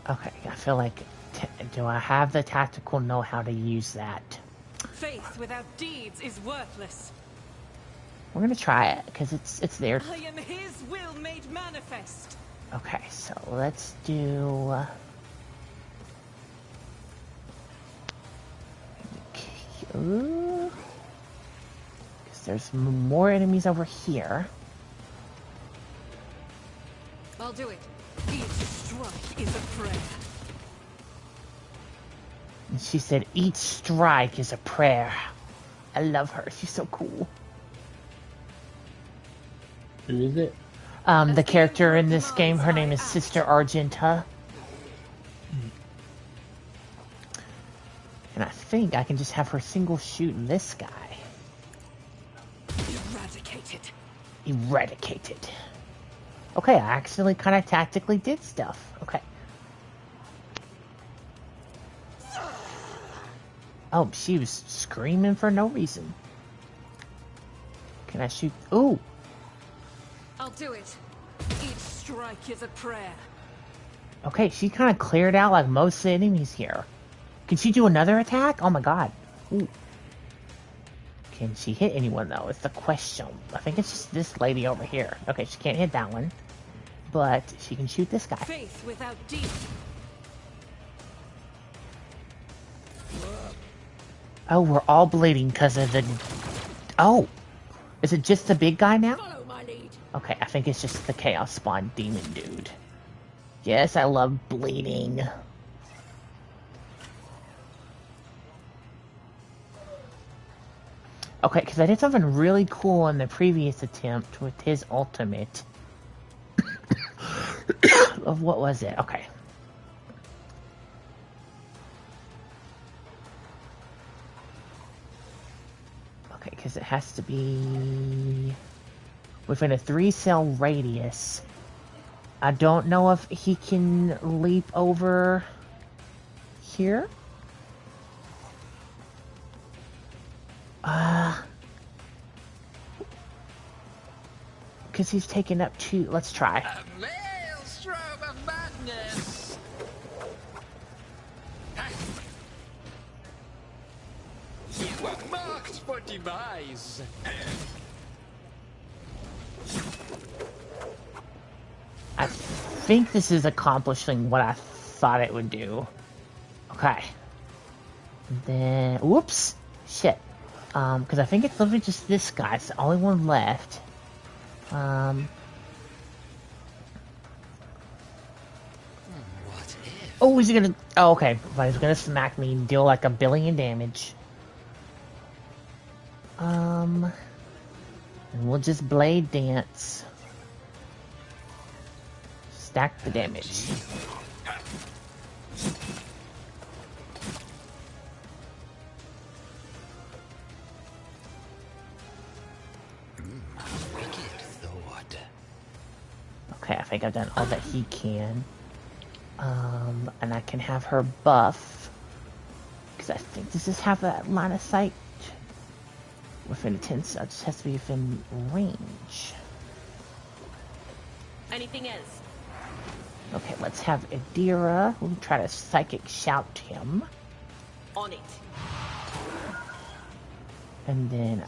Okay, I feel like... do I have the tactical know-how to use that? Faith without deeds is worthless. We're gonna try it, because it's there. I am his will made manifest. Okay, so let's do... because there's more enemies over here. I'll do it. Each strike is a prayer. And she said, each strike is a prayer. I love her. She's so cool. Who is it? The character in this game, her name is Sister Argenta. And I think I can just have her single shoot this guy. Eradicated. Eradicated. Okay, I actually kind of tactically did stuff. Okay. Oh, she was screaming for no reason. Can I shoot? Ooh. I'll do it. Each strike is a prayer. Okay, she kind of cleared out like most of the enemies here. Can she do another attack? Oh my god. Ooh. Can she hit anyone though? It's the question. I think it's just this lady over here. Okay, she can't hit that one. But she can shoot this guy. Faith without deed. Oh, we're all bleeding because of the... Oh! Is it just the big guy now? Follow my lead. Okay, I think it's just the Chaos Spawn demon dude. Yes, I love bleeding. Okay, because I did something really cool in the previous attempt with his ultimate. Of what was it? Okay. Okay, because it has to be within a 3-cell radius. I don't know if he can leap over here. Because he's taken up 2. Let's try. A maelstrom of madness. You are marked for demise. I think this is accomplishing what I thought it would do. Okay. And then, whoops, shit. Because I think it's literally just this guy. It's the only one left. What if? Oh, is he gonna... Oh, okay. But he's gonna smack me and deal like 1 billion damage. And we'll just blade dance. Stack the damage. Wicked thought. Okay, I think I've done all that he can. And I can have her buff. Because I think does this have that line of sight? Within 10, so it just has to be within range. Anything else? Okay, let's have Adira. We'll try to psychic shout him. On it. And then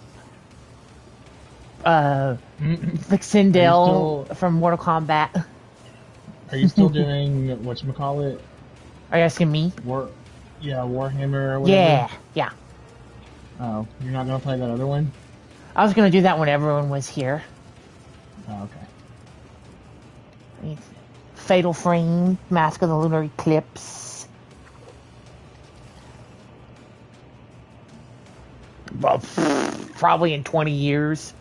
Vixendale from Mortal Kombat. Are you still doing whatchamacallit? Are you asking me? Warhammer or whatever? Yeah. Oh, you're not gonna play that other one? I was gonna do that when everyone was here. Oh, okay. Fatal Frame, Mask of the Lunar Eclipse. Well, probably in 20 years.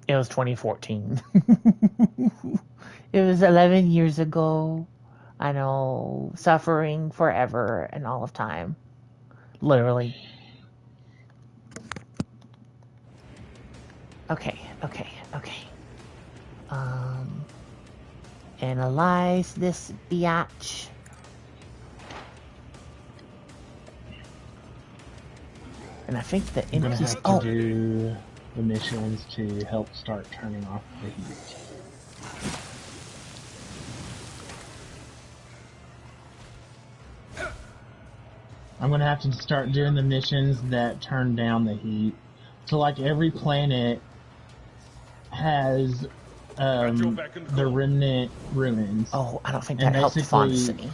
It was 2014. It was 11 years ago. I know, suffering forever and all of time. Literally. Okay. Analyze this biatch. And I think the I'm gonna enemies... have to do the missions to help start turning off the heat. I'm gonna have to start doing the missions that turn down the heat. So, like, every planet has the remnant ruins. Oh, I don't think that helped Fontaine.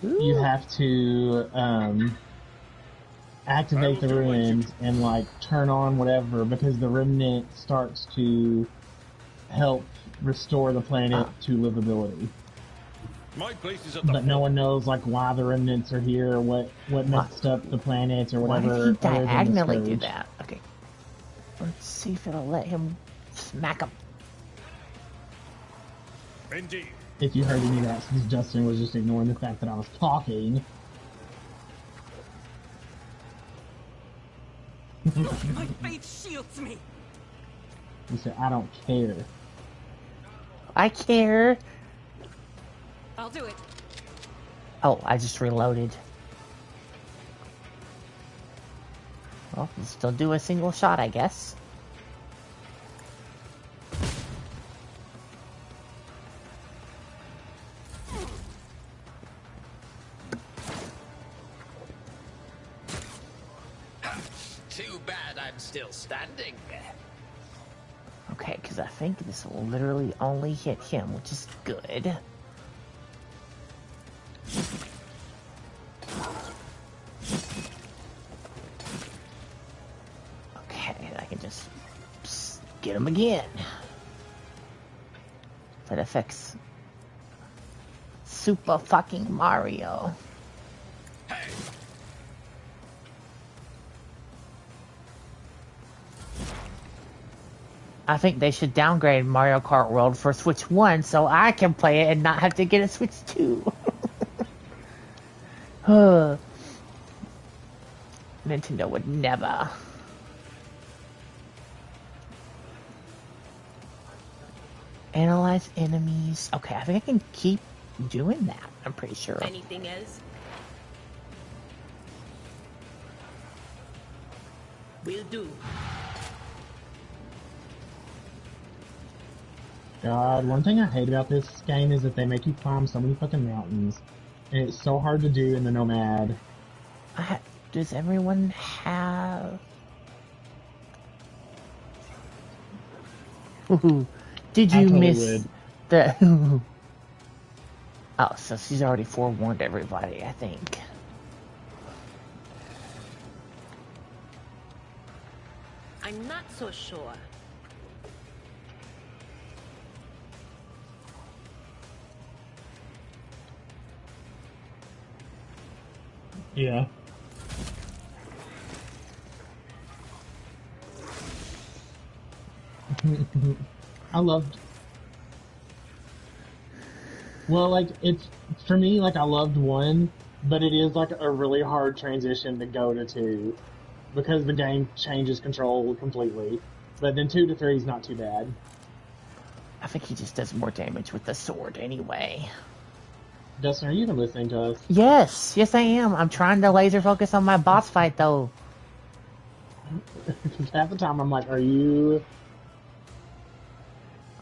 You have to activate the ruins and like turn on whatever, because the remnant starts to help restore the planet to livability. My place is at but no one knows like why the remnants are here, what messed up the planets or whatever. Why did he diagonally do that? Okay, let's see if it'll let him smack him. Indeed. If you heard any of that, since Justin was just ignoring the fact that I was talking. My faith shields me. He said, I don't care. I care. I'll do it. Oh, I just reloaded. Well, we'll still do a single shot, I guess. Too bad I'm still standing. Okay, because I think this will literally only hit him, which is good. Okay, I can just get him again. That affects Super fucking Mario. Hey. I think they should downgrade Mario Kart World for Switch 1 so I can play it and not have to get a Switch 2. Nintendo would never. Analyze enemies. Okay, I think I can keep doing that. I'm pretty sure. Anything else? Will do. God, one thing I hate about this game is that they make you climb so many fucking mountains. And it's so hard to do in the Nomad. Does everyone have... Did you miss the... Oh, so she's already forewarned everybody, I think. I'm not so sure. Yeah. I loved... Well, like, it's... For me, like, I loved 1, but it is, like, a really hard transition to go to 2. Because the game changes control completely. But then 2 to 3 is not too bad. I think he just does more damage with the sword anyway. Dustin, are you even listening to us? Yes, yes I am. I'm trying to laser focus on my boss fight though. Half the time I'm like, are you...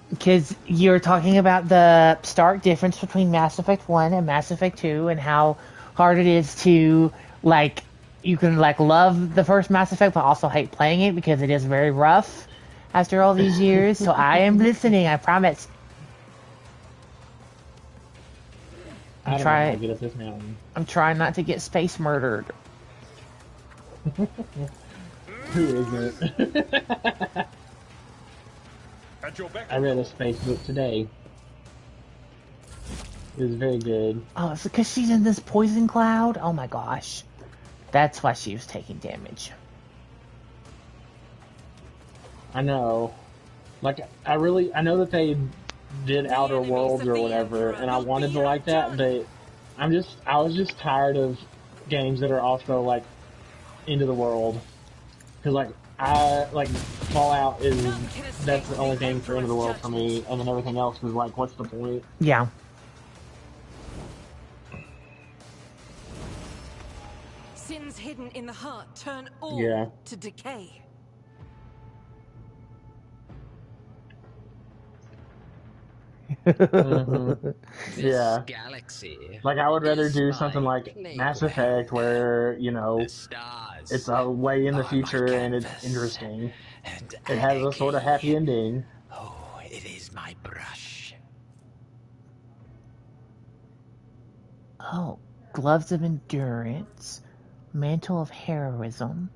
Because you're talking about the stark difference between Mass Effect 1 and Mass Effect 2 and how hard it is to, like, you can, like, love the first Mass Effect but also hate playing it because it is very rough after all these years. So I am listening, I promise. I'm trying not to get space murdered. Who isn't? I read a space book today. It was very good. Oh, it's because she's in this poison cloud? Oh my gosh. That's why she was taking damage. I know. Like, I know that they did Outer Worlds or whatever, and I wanted to like that, but I was just tired of games that are also, like, into the world. Because, like, Fallout that's the only thing for into the world for me, and then everything else is like, what's the point? Yeah. Sins hidden in the heart turn all to decay. Yeah. Galaxy Like, I would rather do something like Mass Effect where, you know, it's a way in the future and it's interesting. It has a sort of happy ending. Oh, it is my brush. Oh, gloves of endurance, mantle of heroism.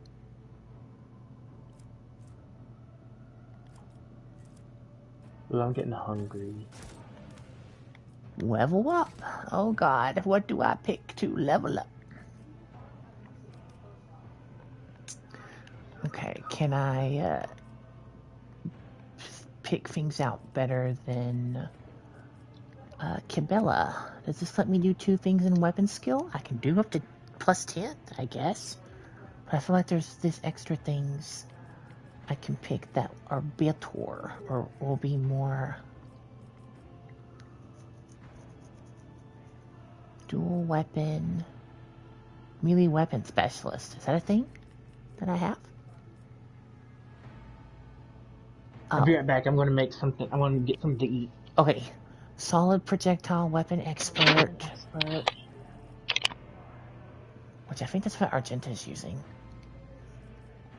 Ooh, I'm getting hungry. Level up. Oh God, what do I pick to level up? Okay, can I pick things out better than Cabela? Does this let me do 2 things in weapon skill? I can do up to plus 10, I guess. But I feel like there's these extra things I can pick that are better or will be more dual weapon, melee weapon specialist. Is that a thing that I have? I'll be right back. I'm going to make something. I want to get something to eat. Okay. Solid projectile weapon expert. Which I think that's what Argenta is using.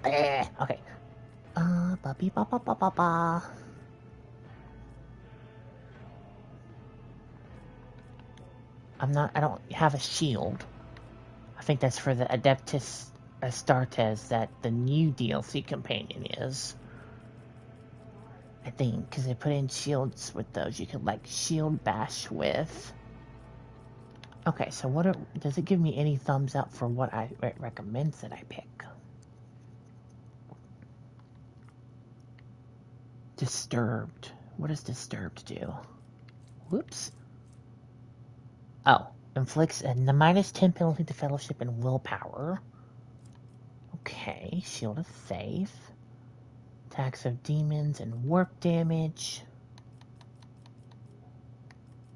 Okay. Ba-ba-ba-ba-ba-ba. I don't have a shield. I think that's for the Adeptus Astartes that the new DLC companion is. I think, because they put in shields with those. You could, like, shield bash with. Okay, so does it give me any thumbs up for what it recommends that I pick? Disturbed. What does Disturbed do? Whoops. Oh, inflicts a -10 penalty to fellowship and willpower. Okay, shield of faith. Attacks of demons and warp damage.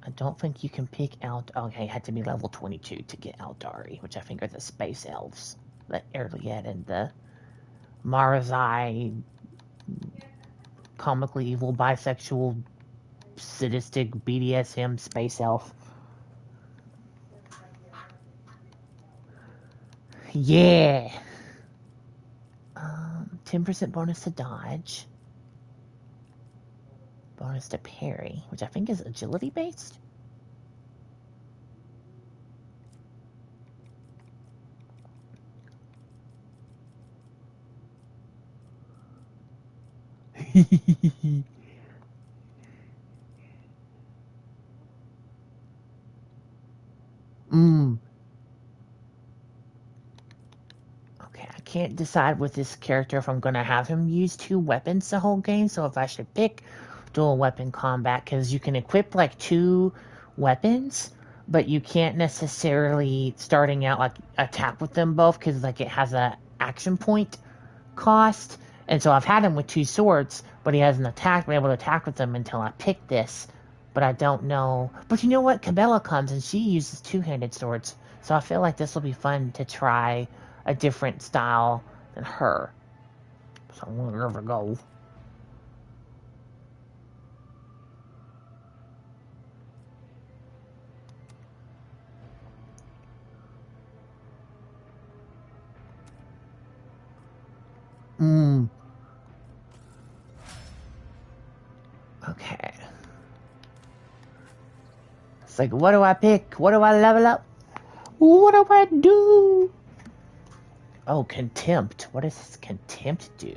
I don't think you can pick out. Okay, had to be level 22 to get Eldari, which I think are the space elves that Erliet and the Marazai, comically evil, bisexual, sadistic BDSM space elf. Yeah. 10% bonus to dodge. Bonus to parry, which I think is agility based. Okay, I can't decide with this character if I'm going to have him use 2 weapons the whole game, so if I should pick dual weapon combat, because you can equip like 2 weapons, but you can't necessarily, starting out, like, attack with them both, because like it has a action point cost, and so I've had him with 2 swords, but he hasn't been able to attack with them until I pick this, but I don't know. But you know what? Cabela comes and she uses 2-handed swords, so I feel like this will be fun to try a different style than her. So I'm gonna give it a go. Okay. It's like, what do I pick? What do I level up? What do I do? Oh, Contempt. What does Contempt do?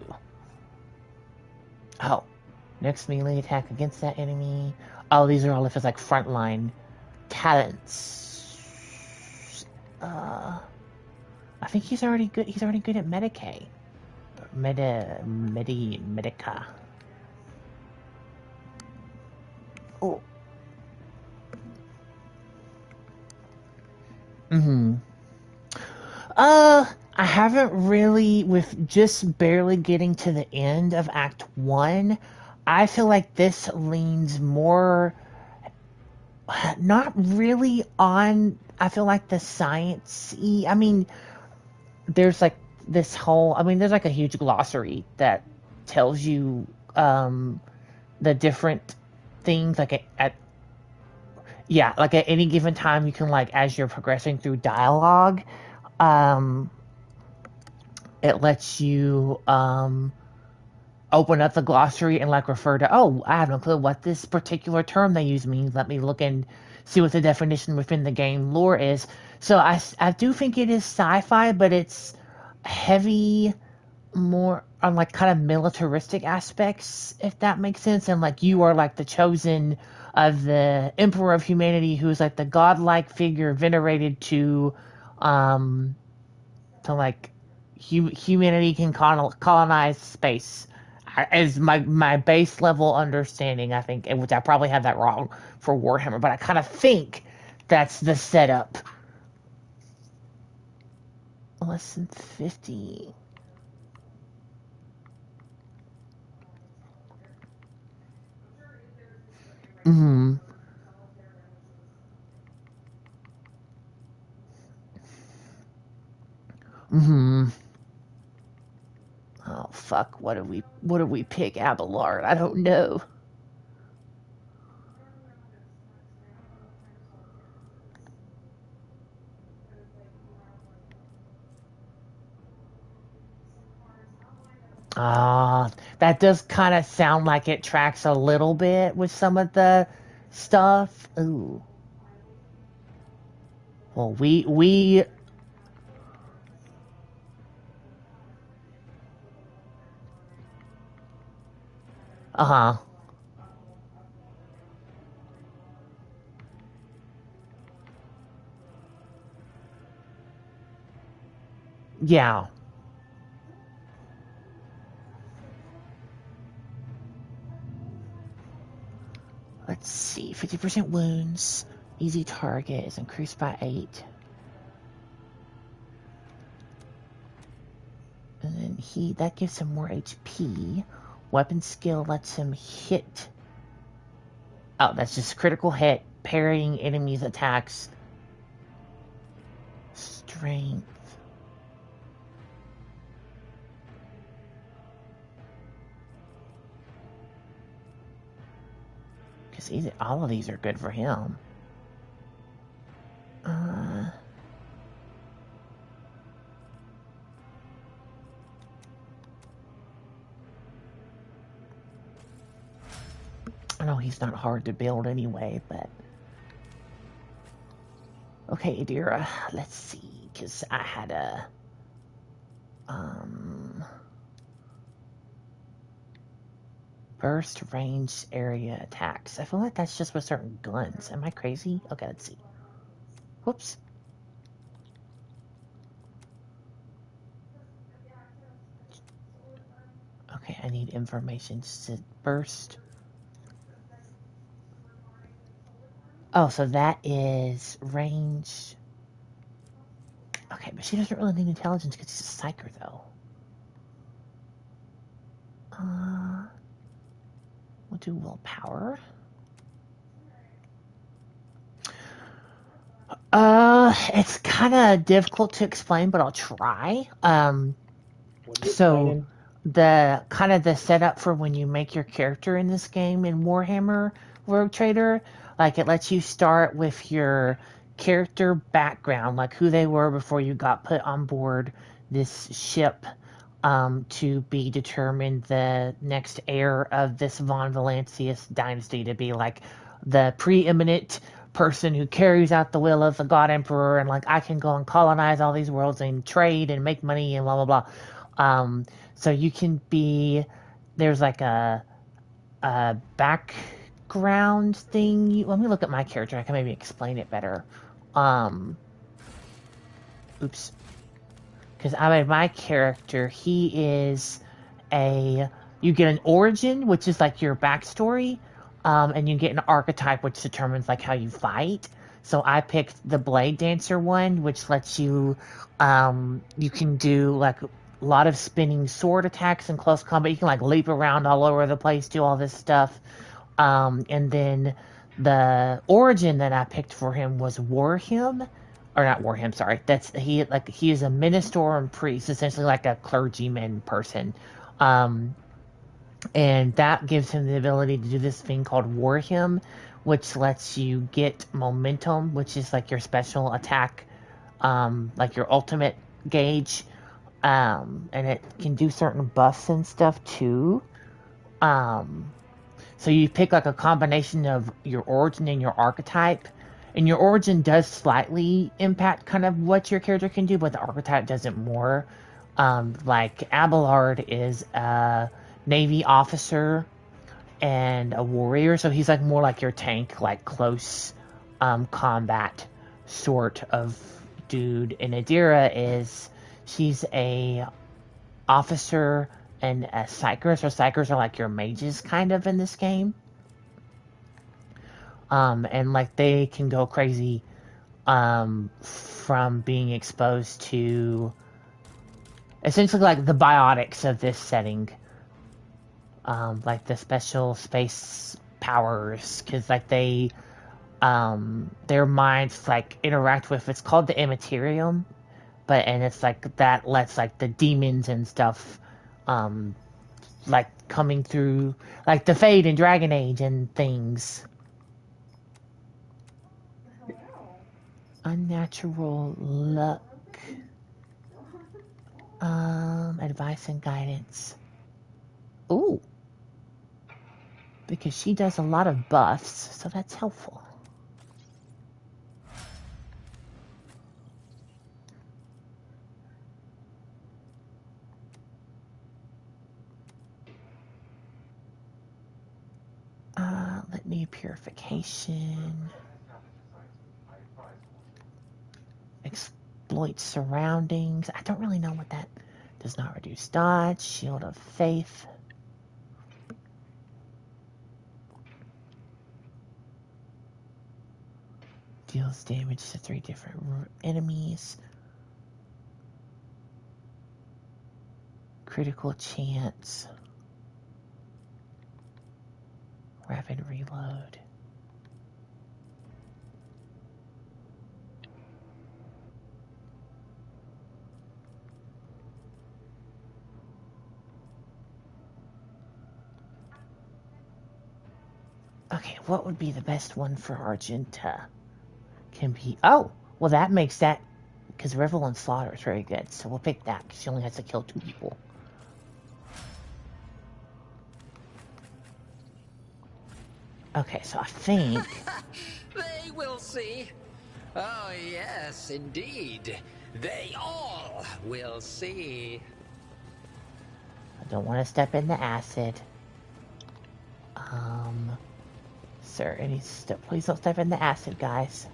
Oh, next melee attack against that enemy. Oh, these are all if it's like frontline talents. I think he's already good. He's already good at Medicae. Medica. Oh. I haven't really, with just barely getting to the end of Act 1, I feel like this leans more, not really on, I feel like the science-y, I mean, there's like this whole, there's like a huge glossary that tells you, the different things, like Yeah, like at any given time, you can like as you're progressing through dialogue, it lets you open up the glossary and like refer to, oh, I have no clue what this particular term they use means. Let me look and see what the definition within the game lore is. So I do think it is sci-fi, but it's heavy more on like kind of militaristic aspects, if that makes sense. And like you are like the chosen of the Emperor of Humanity, who is like the godlike figure venerated to like humanity can colonize space. As my base level understanding, I think, which I probably have that wrong for Warhammer, but I kind of think that's the setup. Less than 50. Mm-hmm. Mm-hmm. Oh fuck! What do we pick, Abelard? I don't know. That does kind of sound like it tracks a little bit with some of the stuff. Ooh. Well, we. Uh-huh. Yeah. Let's see. 50% wounds. Easy target is increased by 8. And then that gives him more HP. Weapon skill lets him hit. Oh, that's just critical hit, parrying enemies' attacks. Strength. Because all of these are good for him. I know he's not hard to build anyway, but... Okay, Adira, let's see, because I had a... Burst range area attacks. I feel like that's just with certain guns. Am I crazy? Okay, let's see. Whoops. Okay, I need information. Burst. Oh, so that is range. Okay, but she doesn't really need intelligence because she's a psyker, though. We'll do willpower. It's kind of difficult to explain, but I'll try. So the setup for when you make your character in this game in Warhammer Rogue Trader, like it lets you start with your character background, like who they were before you got put on board this ship, to be determined the next heir of this Von Valancius dynasty, to be like the preeminent person who carries out the will of the God Emperor, and like I can go and colonize all these worlds and trade and make money and blah blah blah. So you can be, there's like a background thing. Let me look at my character. I can maybe explain it better. Oops. Because I made my character, he is you get an origin, which is like your backstory, and you get an archetype, which determines like how you fight. So I picked the Blade Dancer one, which lets you, you can do like a lot of spinning sword attacks in close combat. You can like leap around all over the place, do all this stuff. And then the origin that I picked for him was Warhim. Or not Warham, sorry. He is a minister and priest, essentially like a clergyman person. And that gives him the ability to do this thing called Warhim, which lets you get momentum, which is like your special attack, like your ultimate gauge, and it can do certain buffs and stuff too. So you pick like a combination of your origin and your archetype, and your origin does slightly impact kind of what your character can do, but the archetype does it more. Like Abelard is a Navy officer and a warrior, so he's like more like your tank, like close combat sort of dude. And Adira she's a officer and a psyker, so psykers are like your mages kind of in this game. And like they can go crazy from being exposed to essentially like the biotics of this setting, like the special space powers, because like they their minds like interact with, it's called the immaterium, and it's like that lets like the demons and stuff like coming through, like the Fade and Dragon Age and things. Unnatural luck. Advice and guidance. Ooh. Because she does a lot of buffs, so that's helpful. Litany purification. Exploit surroundings. I don't really know what that does. Not reduce dodge. Shield of faith. Deals damage to 3 different enemies. Critical chance. Rapid reload. Okay, what would be the best one for Argenta? Can be... Oh! Well, that makes that... Because Revel and Slaughter is very good, so we'll pick that, because she only has to kill 2 people. Okay, so I think... They will see. Oh, yes, indeed. They all will see. I don't want to step in the acid. Sir, please don't step in the acid, guys.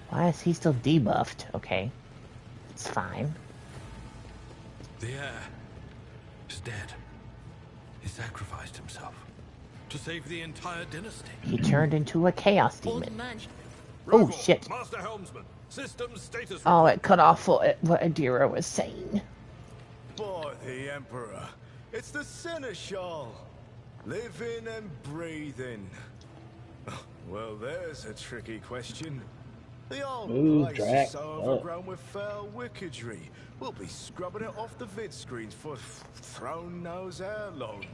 Why is he still debuffed? Okay. It's fine. The heir is dead. He sacrificed himself to save the entire dynasty. He turned into a chaos demon. Oh, shit. Master Helmsman, system status report. Oh, it cut off what Adira was saying. By the Emperor, it's the Seneschal, living and breathing. Well, there's a tricky question. The old place is so overgrown with foul wickedry. We'll be scrubbing it off the vid screens for throne knows how long.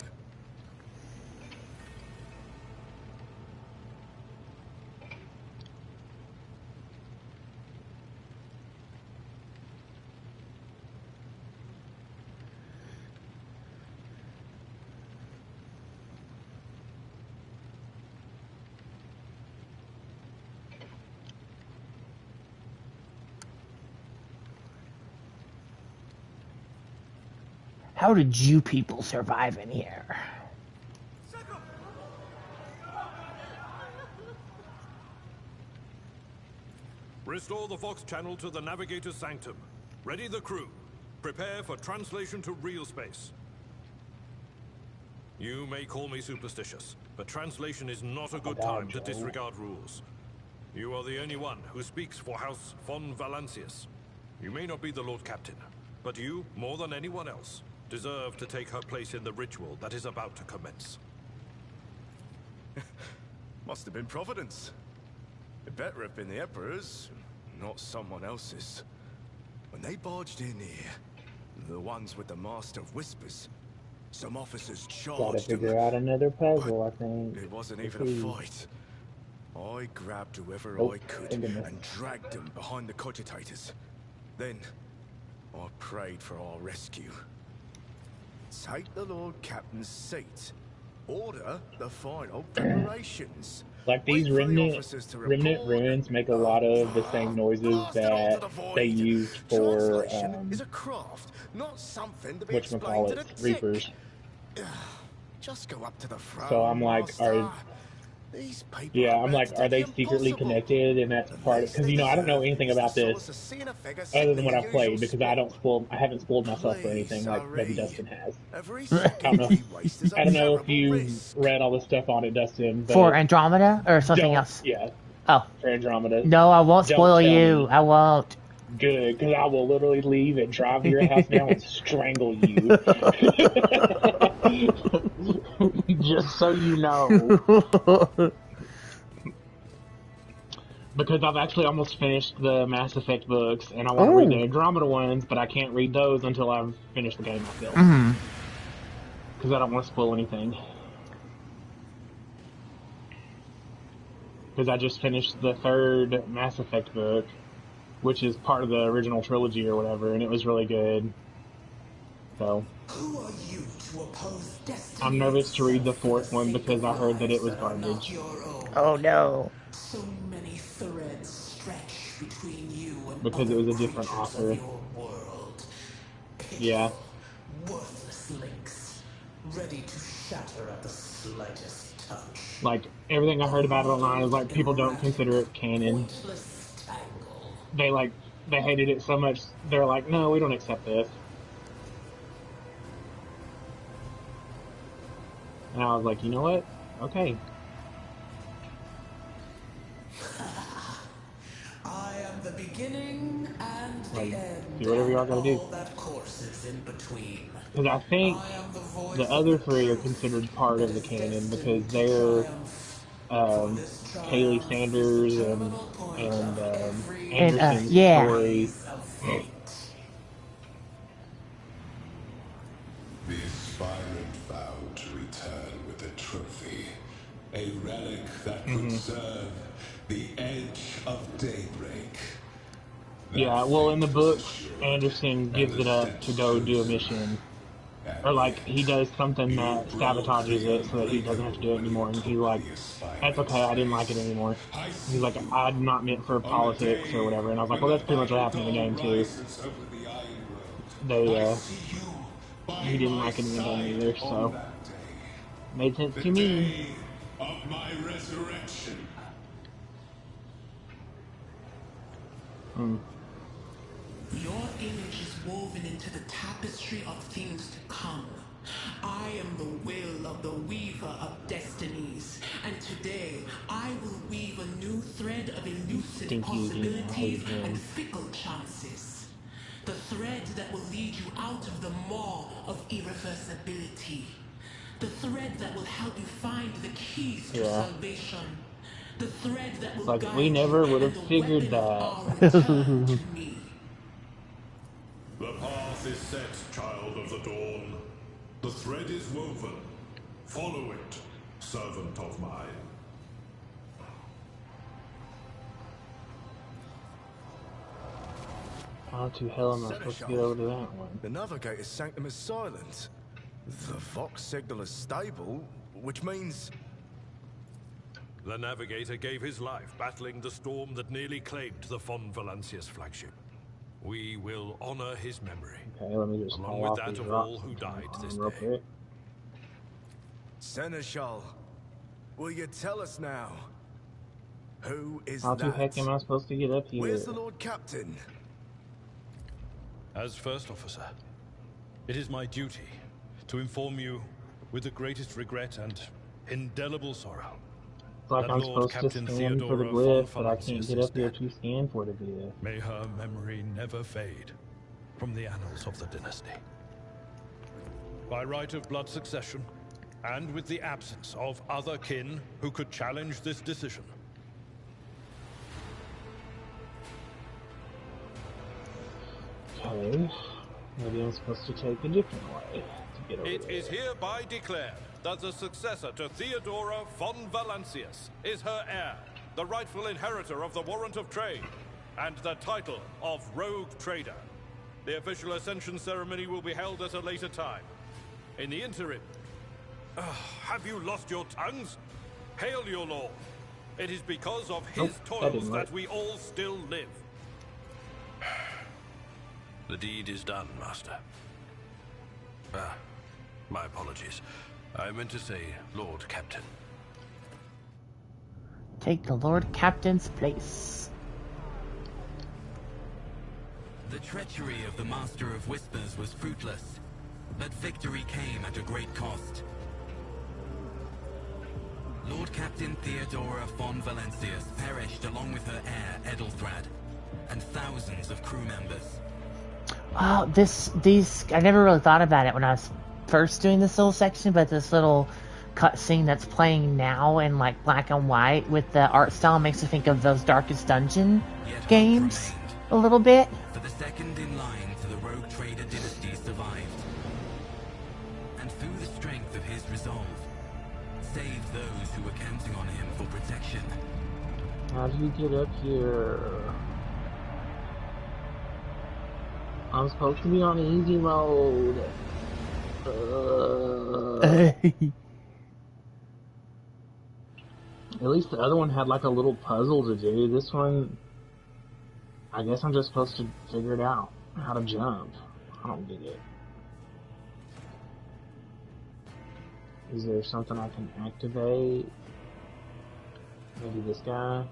How did you people survive in here? Restore the Vox channel to the Navigator's Sanctum. Ready the crew. Prepare for translation to real space. You may call me superstitious, but translation is not a good time to disregard rules. You are the only one who speaks for House von Valancius. You may not be the Lord Captain, but you, more than anyone else, deserve to take her place in the ritual that is about to commence. Must have been Providence. It better have been the Emperor's, not someone else's. When they barged in here, the ones with the Master of Whispers, Some officers charged Gotta figure out another puzzle, I think. It wasn't Let's even see. a fight. I grabbed whoever I could thank goodness. and dragged them behind the cogitators. Then, I prayed for our rescue. Take the Lord Captain's seat. Order the final preparations. Like these remnant ruins make a lot of the same noises that they used for is a craft, not something to be whatchamacallit, Reapers. Just go up to the front. So I'm like, are they secretly connected? And that's part of, because you know, I don't know anything about this other than what I've played, because I haven't spoiled myself for anything like maybe Dustin has. I don't know if you read all the stuff on it, Dustin. But for Andromeda or something else? Yeah. Oh. For Andromeda. No, I won't spoil you. I won't. Good, because I will literally leave and drive to your house now and strangle you. Just so you know. Because I've actually almost finished the Mass Effect books, and I want to read the Andromeda ones, but I can't read those until I've finished the game myself. Because I don't want to spoil anything. Because I just finished the 3rd Mass Effect book, which is part of the original trilogy or whatever, and it was really good. So who are you to oppose destiny? I'm nervous to read the 4th one because I heard that it was garbage. Oh no. So many threads stretch between you and because it was a different author. Yeah. Worthless links, ready to shatter at the slightest touch. Like everything I heard about it online is like people don't consider it canon. They hated it so much they're like, no, we don't accept this. And I was like, you know what? Okay. I am the beginning and the end. Do whatever y'all gotta do. That courses in between. Because I think the other 3 are considered part of the canon because they're Kaylee Sanders and Anderson's story. The aspirant vowed to return with a trophy, a relic that would serve the edge of daybreak. Yeah, well, in the books, Anderson gives it up to go do a mission. Or, like, he does something that sabotages it so that he doesn't have to do it anymore. And he's like, that's okay, I didn't like it anymore. He's like, I'm not meant for politics or whatever. And I was like, well, that's pretty much what happened in the game, too. He didn't like it in the game either, so. Made sense to me. Of my resurrection. Your image is woven into the tapestry of things to come. I am the will of the weaver of destinies, and today I will weave a new thread of elusive possibilities and fickle chances. The thread that will lead you out of the maw of irreversibility. The thread that will help you find the keys to salvation. The thread that will guide we never would have figured that. The path is set, child of the dawn. The thread is woven. Follow it, servant of mine. How to hell am I supposed to get over to that one? The navigator's sanctum is silent. The Vox signal is stable, which means... The navigator gave his life battling the storm that nearly claimed the Von Valancius flagship. We will honor his memory, along with that of all who died this day. Seneschal, will you tell us now? Who is How that? the heck am I supposed to get up here? Where's the Lord Captain? As First Officer, it is my duty to inform you with the greatest regret and indelible sorrow. It's like I'm supposed to scan for the glyph, but I can't get up here to scan for the glyph. May her memory never fade from the annals of the dynasty. By right of blood succession, and with the absence of other kin who could challenge this decision. Okay, maybe I'm supposed to take a different way get over It there. is hereby declared that the successor to Theodora von Valancius is her heir, the rightful inheritor of the Warrant of Trade, and the title of Rogue Trader. The official ascension ceremony will be held at a later time. In the interim... have you lost your tongues? Hail your lord. It is because of his toils that we all still live. The deed is done, Master. My apologies. I meant to say Lord Captain. Take the Lord Captain's place. The treachery of the Master of Whispers was fruitless, but victory came at a great cost. Lord Captain Theodora von Valancius perished along with her heir, Edelthrad, and thousands of crew members. Oh, these, I never really thought about it when I was first doing this little section, but this little cutscene that's playing now in like black and white with the art style makes me think of those Darkest Dungeon games a little bit. For the second in line to the Rogue Trader dynasty survived, and through the strength of his resolve, saved those who were counting on him for protection. How do you get up here? I'm supposed to be on easy mode. At least the other one had like a little puzzle to do. This one, I guess I'm just supposed to figure it out. How to jump. I don't get it. Is there something I can activate? Maybe this guy?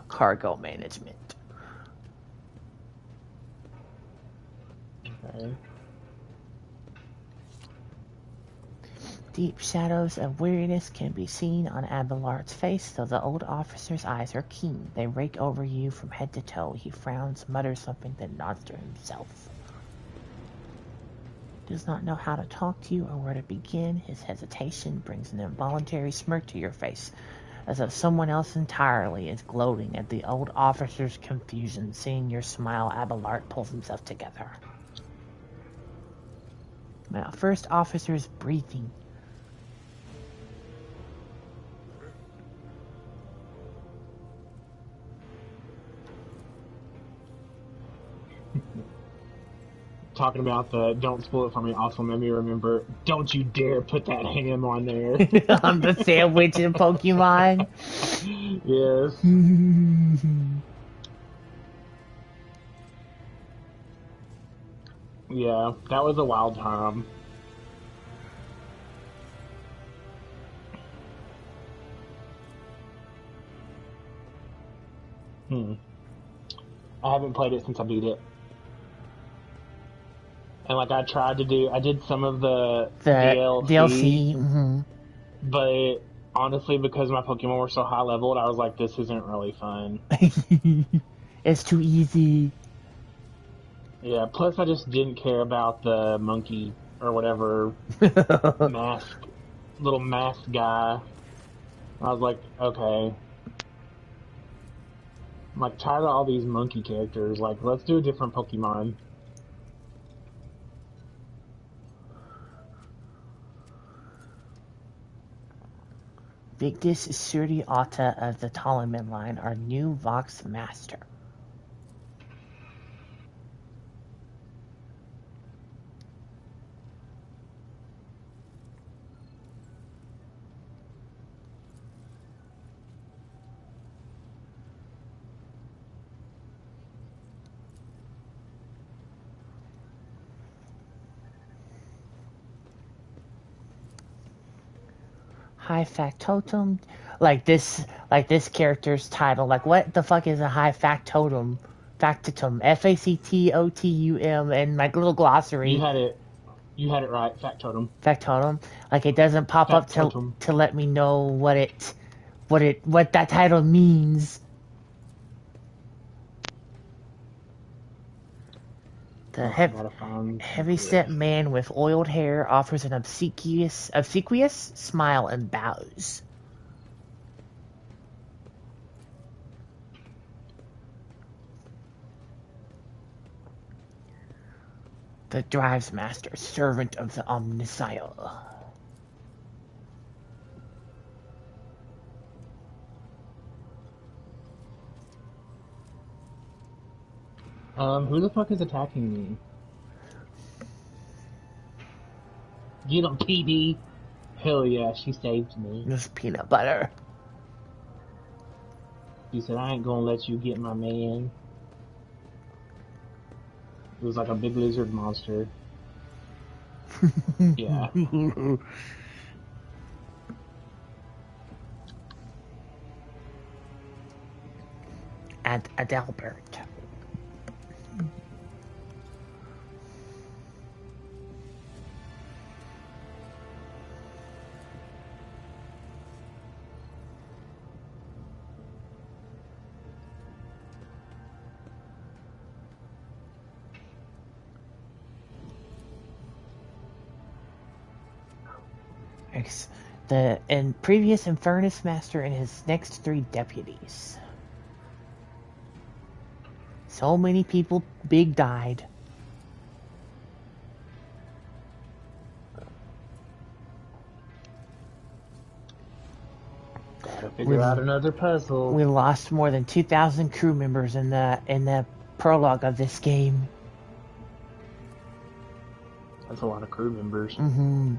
Cargo management. Okay. Deep shadows of weariness can be seen on Abelard's face, though the old officer's eyes are keen. They rake over you from head to toe. He frowns, mutters something, then nods to himself. Does not know how to talk to you or where to begin. His hesitation brings an involuntary smirk to your face, as if someone else entirely is gloating at the old officer's confusion. Seeing your smile, Abelard pulls himself together. Now, first officer's breathing. Talking about the don't spoil it for me also made me remember, don't you dare put that ham on there. On the sandwich in Pokemon? Yes. Yeah, that was a wild time. I haven't played it since I beat it. And like I did some of the DLC. But honestly, because my Pokemon were so high leveled, I was like, this isn't really fun. It's too easy. Yeah, plus I just didn't care about the monkey or whatever little mask guy. I was like, okay. I'm like tired of all these monkey characters. Like, let's do a different Pokemon. Victus Suriata of the Ptolemy line, our new Vox Master. High factotum, like this character's title. Like, what the fuck is a high factotum? Factotum, F-A-C-T-O-T-U-M, and like little glossary. You had it right. Factotum. Factotum. Like, it doesn't pop up to let me know what that title means. The heavy-set man with oiled hair offers an obsequious smile and bows. The Drives Master, servant of the Omniscient. Who the fuck is attacking me? Get him, PB! Hell yeah, she saved me. Just peanut butter. She said, I ain't gonna let you get my man. It was like a big lizard monster. Yeah. And Adalbert. The previous Infernus Master and his next 3 deputies. So many people big died. Gotta figure out another puzzle. We lost more than 2,000 crew members in the prologue of this game. That's a lot of crew members. Mm-hmm.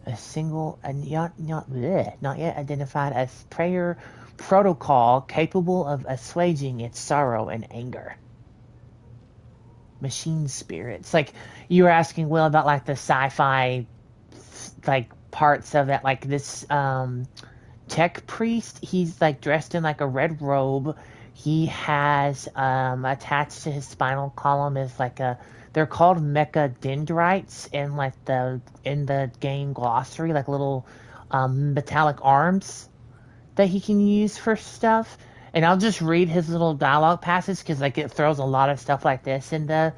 A single not yet identified as prayer protocol capable of assuaging its sorrow and anger. Machine spirits. Like, you were asking Will about like the sci-fi like parts of it, like this tech priest, he's like dressed in like a red robe. He has attached to his spinal column is like they're called mecha dendrites in the game glossary, like little metallic arms that he can use for stuff. And I'll just read his little dialogue passage because like it throws a lot of stuff like this in the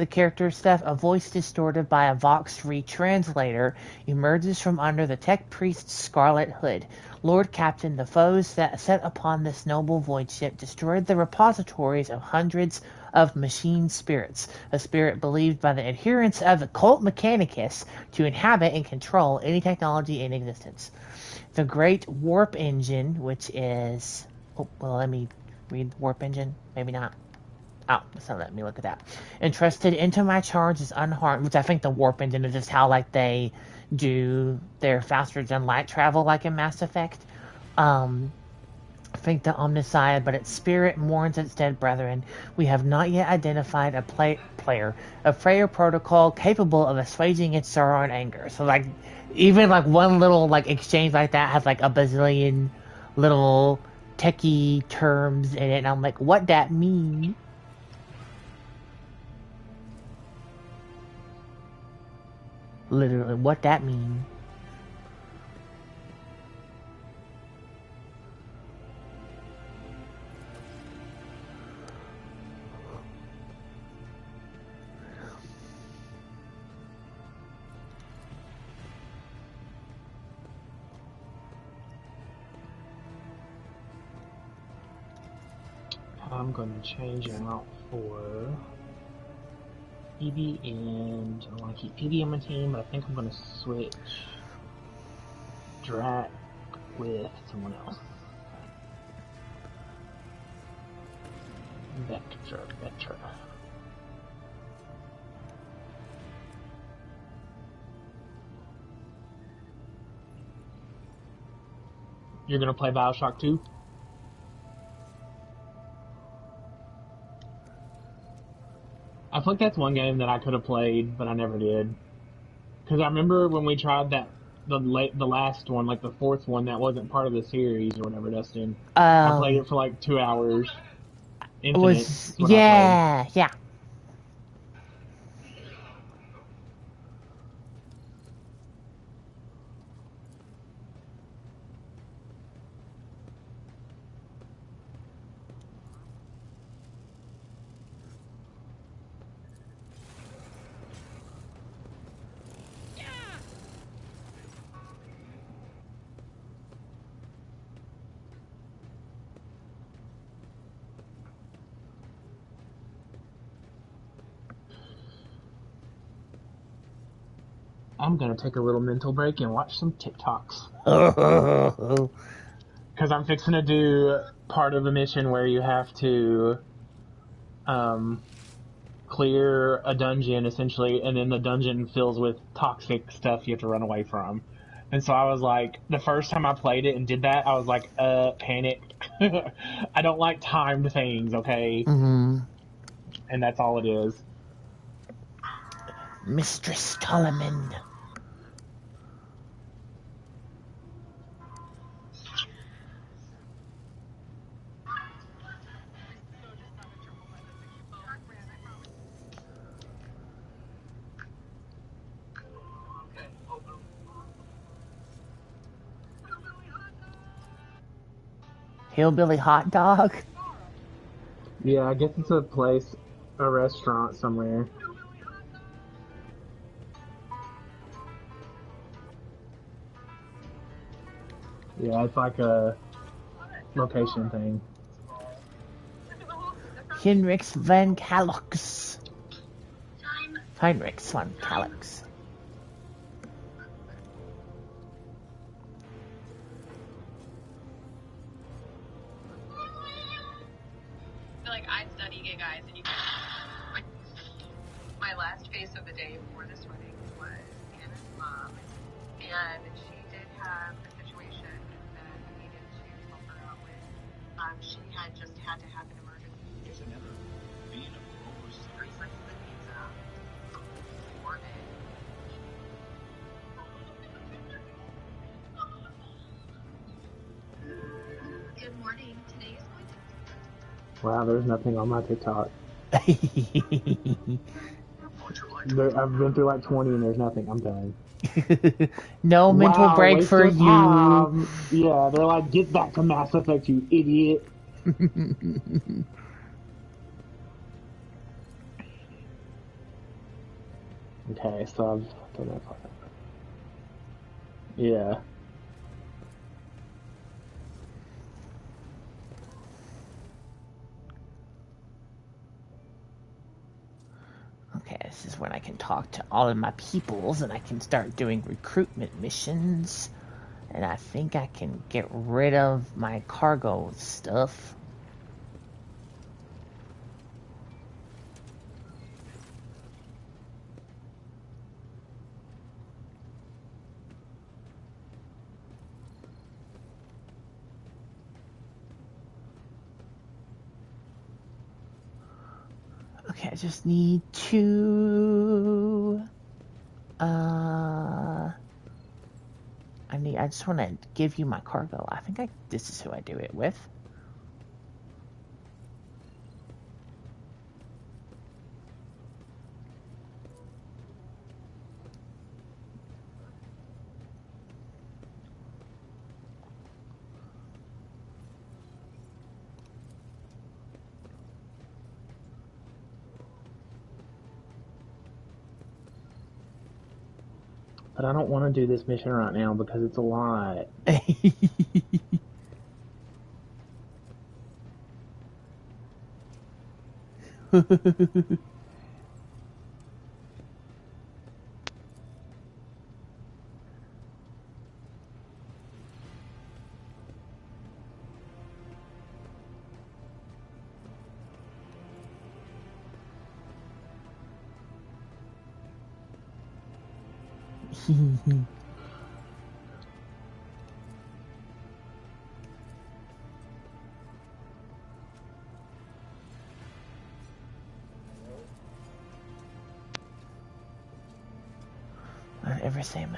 character stuff. A voice distorted by a Vox retranslator emerges from under the tech priest's scarlet hood. Lord Captain, the foes that set upon this noble void ship destroyed the repositories of hundreds of machine spirits, a spirit believed by the adherents of the cult Mechanicus to inhabit and control any technology in existence. The Great Warp Engine, which is... Oh, well, let me read Warp Engine. Maybe not. Oh, so let me look at that. Entrusted into my charge is unharmed, which I think the Warp Engine is just how, like, they do their faster than light travel, like in Mass Effect. I think the Omniscient, but its spirit mourns its dead brethren. We have not yet identified a player, a Freya protocol capable of assuaging its sorrow and anger. So, like, even, like, one little, like, exchange like that has, like, a bazillion little techie terms in it, and I'm like, what that mean? Literally, what that mean? I'm going to change it out for PB, and I want to keep PB on my team, but I think I'm going to switch Drac with someone else. Vectra. You're going to play Bioshock 2? I feel like that's one game that I could have played, but I never did. Because I remember when we tried that, the last one, like the 4th one that wasn't part of the series or whatever, Dustin. I played it for like 2 hours. Infinite. Yeah. I'm gonna take a little mental break and watch some TikToks. Because I'm fixing to do part of the mission where you have to clear a dungeon, essentially, and then the dungeon fills with toxic stuff you have to run away from. And so I was like, the first time I played it and did that, I was like, panicked. I don't like timed things, okay? Mm-hmm. And that's all it is. Mistress Tolliman. Hillbilly hot dog? Yeah, I guess it's a place, a restaurant somewhere. Yeah, it's like a location thing. Heinrichs van Kalux. Heinrichs van Kalux. Like I study gay guys, and you. My last face of the day before this wedding was Anna's mom, and she did have a situation that we needed to help her out with. She had just had to have an emergency. Isn't ever being a rose? Three slices of pizza. Good morning. Today is going to. Wow, there's nothing on my TikTok. I've been through like 20 and there's nothing. I'm done. No mental break for you. Time. Yeah, they're like, get back to Mass Effect, you idiot. Okay, so I've done that part. Yeah. Okay, this is when I can talk to all of my peoples and I can start doing recruitment missions. And I think I can get rid of my cargo stuff. Okay, I just need to I just want to give you my cargo. I think this is who I do it with. But I don't want to do this mission right now because it's a lot. Everything.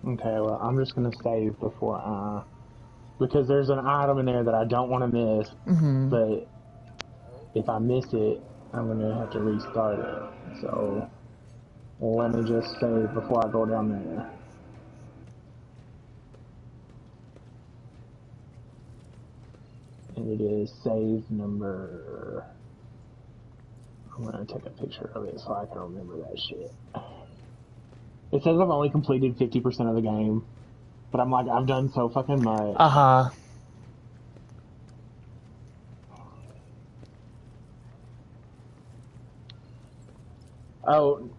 Okay, well, I'm just gonna save before I... Because there's an item in there that I don't want to miss, but if I miss it, I'm gonna have to restart it. So, let me just save before I go down there. And it is save number... I'm gonna take a picture of it so I can remember that shit. It says I've only completed 50% of the game, but I'm like, I've done so fucking much. Oh,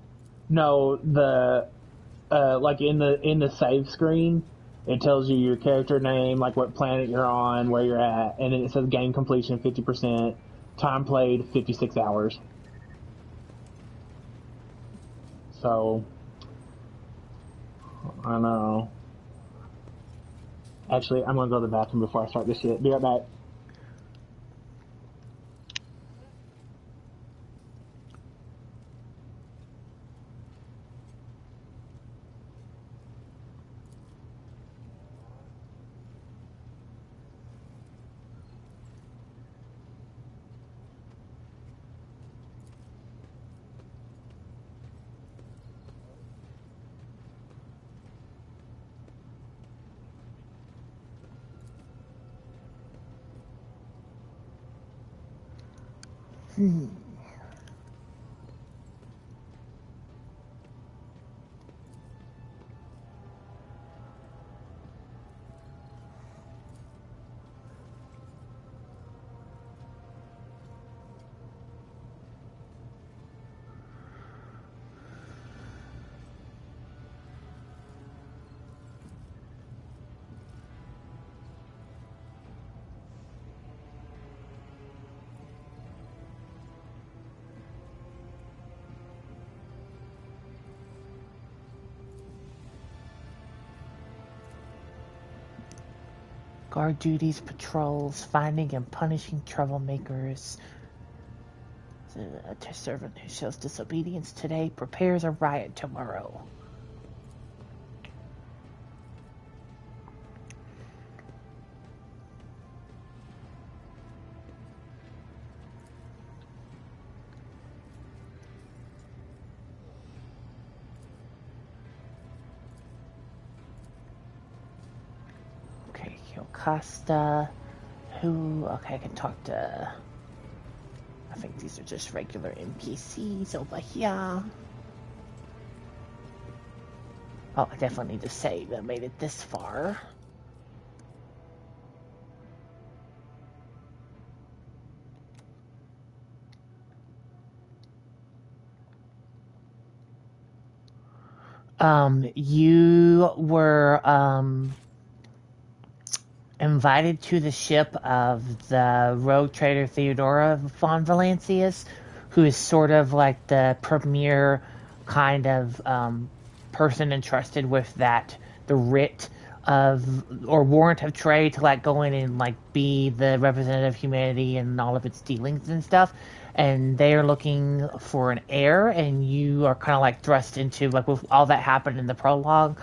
no, the, like in the save screen, it tells you your character name, like what planet you're on, where you're at, and then it says game completion 50%, time played 56 hours. So, I know. Actually, I'm gonna go to the bathroom before I start this shit. Be right back. Guard duties, patrols, finding and punishing troublemakers. A servant who shows disobedience today prepares a riot tomorrow. Okay, Costa. Okay, I can talk to... I think these are just regular NPCs over here. Oh, I definitely need to save. I made it this far. You were, invited to the ship of the rogue trader Theodora von Valancius, who is sort of like the premier kind of person entrusted with the writ of, or warrant of trade to like go in and like be the representative of humanity and all of its dealings and stuff. And they are looking for an heir, and you are kind of like thrust into, like, with all that happened in the prologue,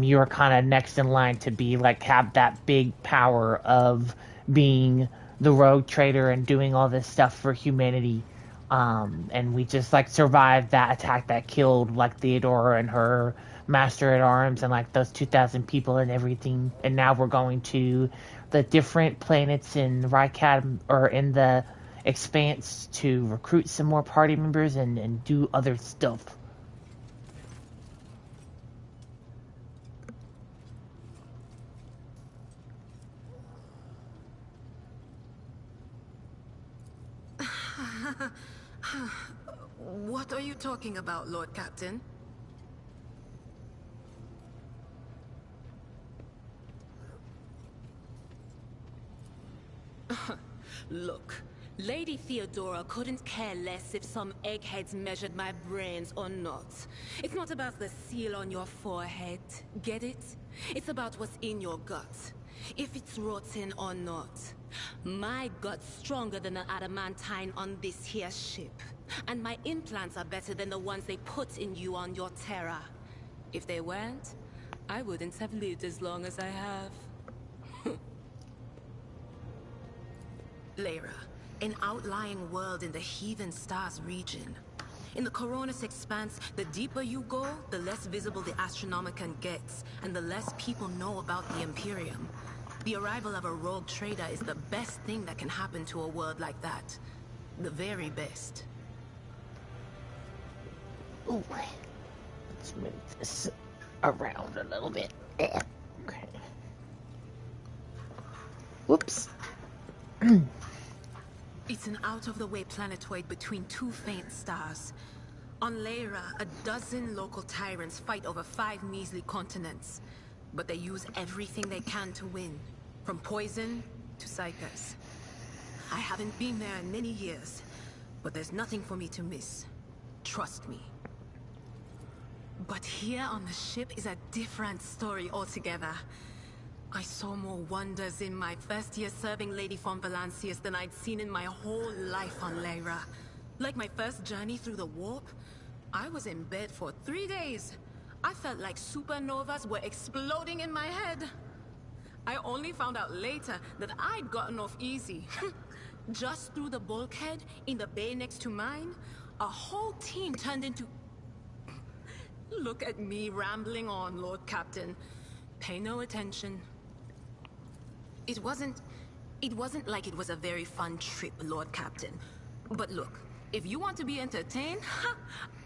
you are kind of next in line to be like, have that big power of being the rogue trader and doing all this stuff for humanity. And we just like survived that attack that killed like Theodora and her master at arms and like those 2,000 people and everything. And now we're going to the different planets in Rycad, or in the Expanse, to recruit some more party members and do other stuff. What are you talking about, Lord Captain? Look, Lady Theodora couldn't care less if some eggheads measured my brains or not. It's not about the seal on your forehead, get it? It's about what's in your gut, if it's rotten or not. My gut's stronger than the adamantine on this here ship. And my implants are better than the ones they put in you on your Terra. If they weren't, I wouldn't have lived as long as I have. Lyra, an outlying world in the Heathen Stars region. In the Coronis expanse, the deeper you go, the less visible the Astronomicon gets, and the less people know about the Imperium. The arrival of a rogue trader is the best thing that can happen to a world like that. The very best. Ooh. Let's move this around a little bit. Okay. Whoops. It's an out-of-the-way planetoid between two faint stars. On Lyra, a dozen local tyrants fight over 5 measly continents. But they use everything they can to win, from poison to psychers. I haven't been there in many years, but there's nothing for me to miss. Trust me. But here on the ship is a different story altogether. I saw more wonders in my first year serving Lady von Valancius than I'd seen in my whole life on Lyra. Like my first journey through the warp, I was in bed for 3 days. I felt like supernovas were exploding in my head. I only found out later that I'd gotten off easy. Just through the bulkhead, in the bay next to mine, a whole team turned into... Look at me rambling on, Lord Captain. Pay no attention. It wasn't like it was a very fun trip, Lord Captain. But look, if you want to be entertained,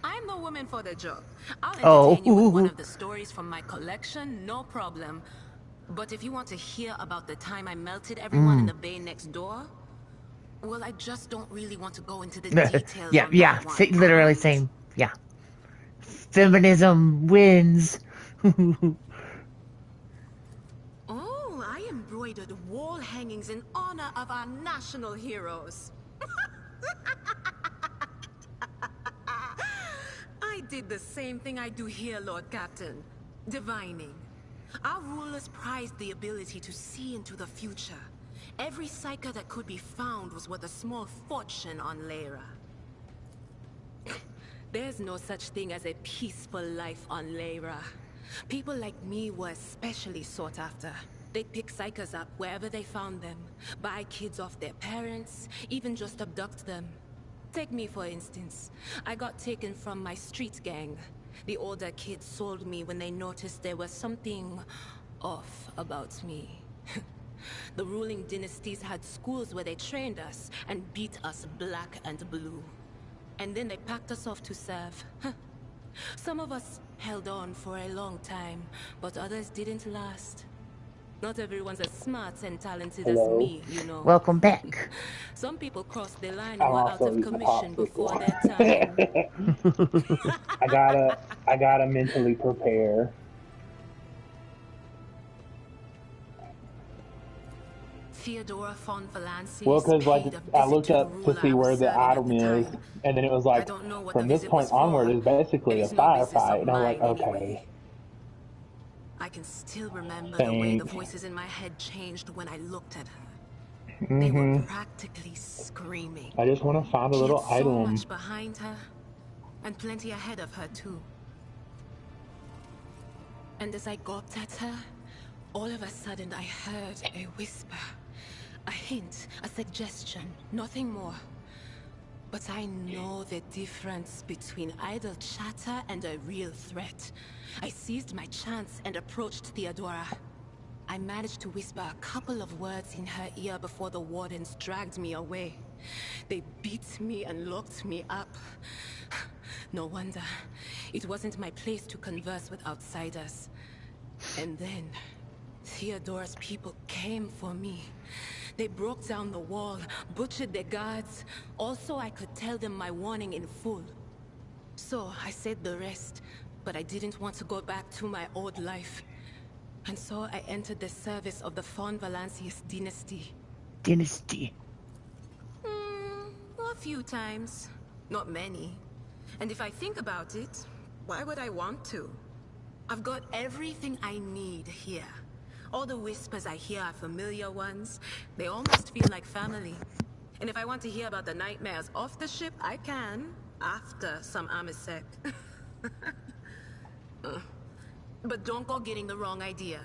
I'm the woman for the job. I'll entertain you with one of the stories from my collection, no problem. But if you want to hear about the time I melted everyone in the bay next door, well, I just don't really want to go into the details. Yeah, literally same. Yeah. Feminism wins. Oh, I embroidered wall hangings in honor of our national heroes. I did the same thing I do here, Lord Captain. Divining. Our rulers prized the ability to see into the future. Every psyker that could be found was worth a small fortune on Lyra. There's no such thing as a peaceful life on Lyra. People like me were especially sought after. They'd pick psychers up wherever they found them, buy kids off their parents, even just abduct them. Take me for instance. I got taken from my street gang. The older kids sold me when they noticed there was something off about me. The ruling dynasties had schools where they trained us and beat us black and blue. And then they packed us off to serve. Some of us held on for a long time, but others didn't last. Not everyone's as smart and talented as me, you know. Welcome back. Some people crossed the line and were out of commission before their time. I gotta mentally prepare. Theodora von Valancius. Well, because like I looked up to see where the item is, and then it was like from this point onward is basically a firefight, and I'm like, okay. I can still remember the way the voices in my head changed when I looked at her. They were practically screaming. I just want to find a little item. So much behind her, and plenty ahead of her too. And as I gawped at her, all of a sudden I heard a whisper. A hint, a suggestion, nothing more. But I know the difference between idle chatter and a real threat. I seized my chance and approached Theodora. I managed to whisper a couple of words in her ear before the wardens dragged me away. They beat me and locked me up. No wonder. It wasn't my place to converse with outsiders. And then, Theodora's people came for me. They broke down the wall, butchered the guards. Also, I could tell them my warning in full. So, I said the rest, but I didn't want to go back to my old life. And so I entered the service of the von Valancius dynasty. Dynasty? A few times. Not many. And if I think about it, why would I want to? I've got everything I need here. All the whispers I hear are familiar ones. They almost feel like family. And if I want to hear about the nightmares off the ship, I can. After some Amisec. But don't go getting the wrong idea.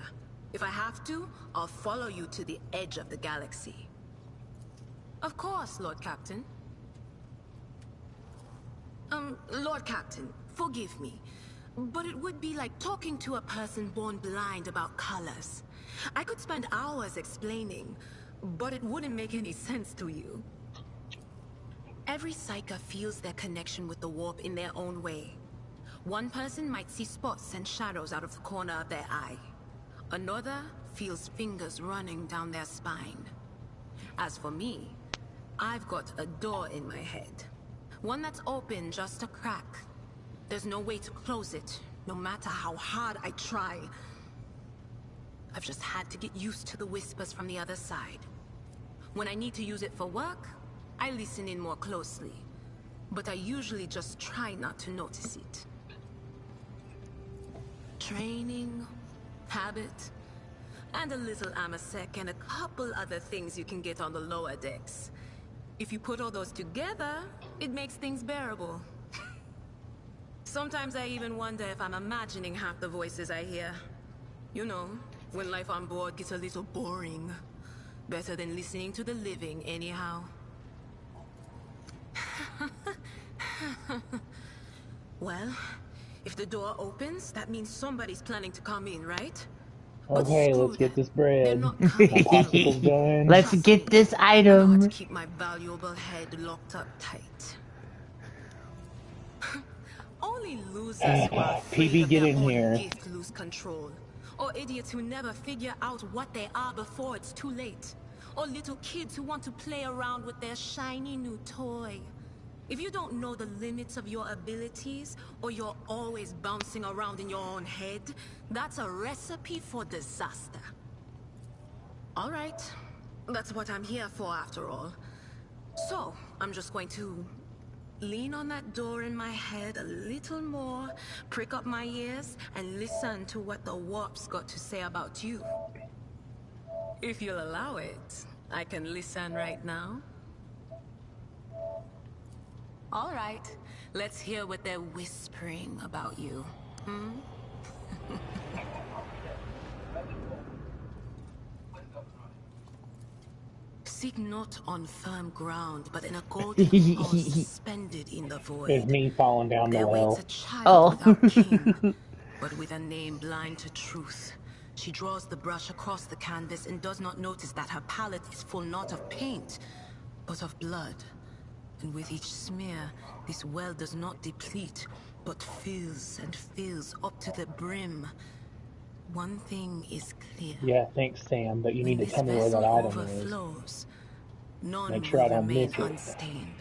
If I have to, I'll follow you to the edge of the galaxy. Of course, Lord Captain. Lord Captain, forgive me, but it would be like talking to a person born blind about colors. I could spend hours explaining, but it wouldn't make any sense to you. Every Psyker feels their connection with the warp in their own way. One person might see spots and shadows out of the corner of their eye. Another feels fingers running down their spine. As for me, I've got a door in my head. One that's open just a crack. There's no way to close it, no matter how hard I try. I've just had to get used to the whispers from the other side. When I need to use it for work, I listen in more closely. But I usually just try not to notice it. Training, habit, and a little amasec and a couple other things you can get on the lower decks. If you put all those together, it makes things bearable. Sometimes I even wonder if I'm imagining half the voices I hear. You know, when life on board gets a little boring. Better than listening to the living, anyhow. Well, if the door opens, that means somebody's planning to come in, right? Okay, let's get this bread. My popsicle's done. Let's get this item. I know how to keep my valuable head locked up tight. Only losers who are afraid PB, of get their in own here. gift lose control. Or idiots who never figure out what they are before it's too late. Or little kids who want to play around with their shiny new toy. If you don't know the limits of your abilities, or you're always bouncing around in your own head, that's a recipe for disaster. Alright, that's what I'm here for after all. So, I'm just going to lean on that door in my head a little more, prick up my ears, and listen to what the warp's got to say about you. If you'll allow it, I can listen right now. All right, let's hear what they're whispering about you. Hmm? Seek not on firm ground, but in a golden hall suspended in the void. There's me falling down the There well. waits a child without king, but with a name blind to truth. She draws the brush across the canvas and does not notice that her palette is full not of paint, but of blood. And with each smear, this well does not deplete, but fills and fills up to the brim. One thing is clear. Yeah, thanks, Sam, but you need to tell me where that item is. Make sure I don't miss it. Unstained.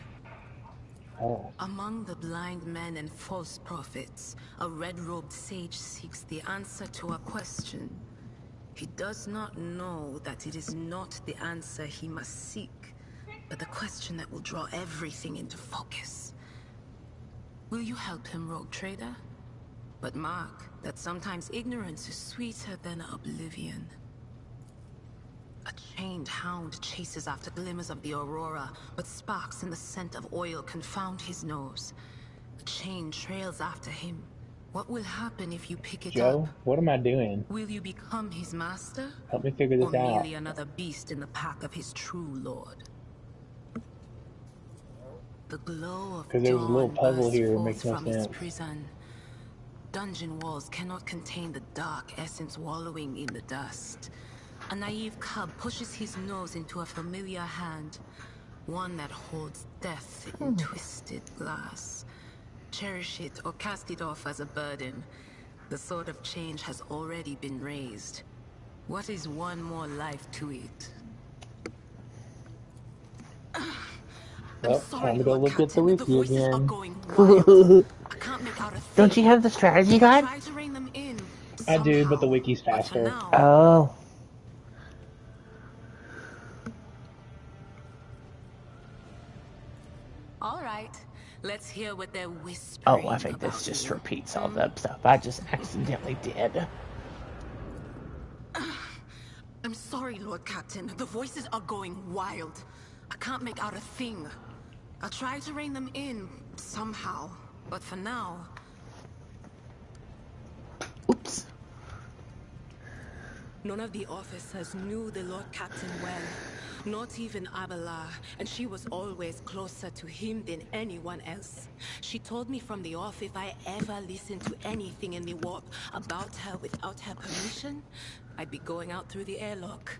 Oh. Among the blind men and false prophets, a red-robed sage seeks the answer to a question. He does not know that it is not the answer he must seek, but the question that will draw everything into focus. Will you help him, rogue trader? But mark that sometimes ignorance is sweeter than oblivion. A chained hound chases after glimmers of the aurora, but sparks in the scent of oil confound his nose. A chain trails after him. What will happen if you pick it up? Joe, what am I doing? Will you become his master? Help me figure this or out. merely another beast in the pack of his true lord? The glow of Because there was a little puzzle here that makes no from his sense. prison. Dungeon walls cannot contain the dark essence wallowing in the dust. A naive cub pushes his nose into a familiar hand, one that holds death in twisted glass. Cherish it or cast it off as a burden. The sword of change has already been raised. What is one more life to it? Well, time to go look at the wiki again. Don't you have the strategy guide? I do, but the wiki's faster. Oh. All right, let's hear what they're whispering. Oh, I think this just repeats all that stuff I just accidentally did. I'm sorry, Lord Captain. The voices are going wild. I can't make out a thing. I'll try to rein them in somehow, but for now... Oops. None of the officers knew the Lord Captain well. Not even Abelard, and she was always closer to him than anyone else. She told me from the off if I ever listened to anything in the warp about her without her permission, I'd be going out through the airlock.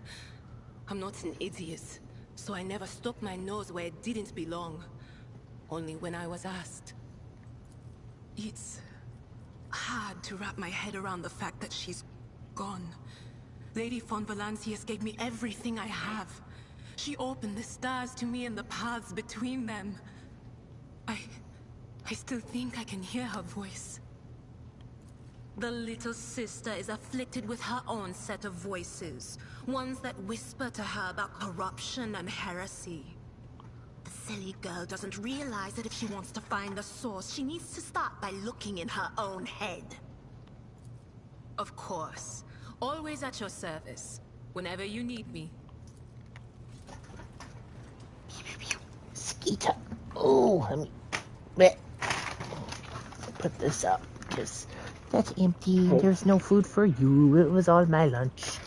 I'm not an idiot, so I never stuck my nose where it didn't belong. Only when I was asked. It's hard to wrap my head around the fact that she's gone. Lady von Valancius gave me everything I have. She opened the stars to me and the paths between them. I still think I can hear her voice. The little sister is afflicted with her own set of voices. Ones that whisper to her about corruption and heresy. The silly girl doesn't realize that if she wants to find the source, she needs to start by looking in her own head. Of course. Always at your service. Whenever you need me. Skeeter. Oh, let me put this up because that's empty. Oh. There's no food for you. It was all my lunch.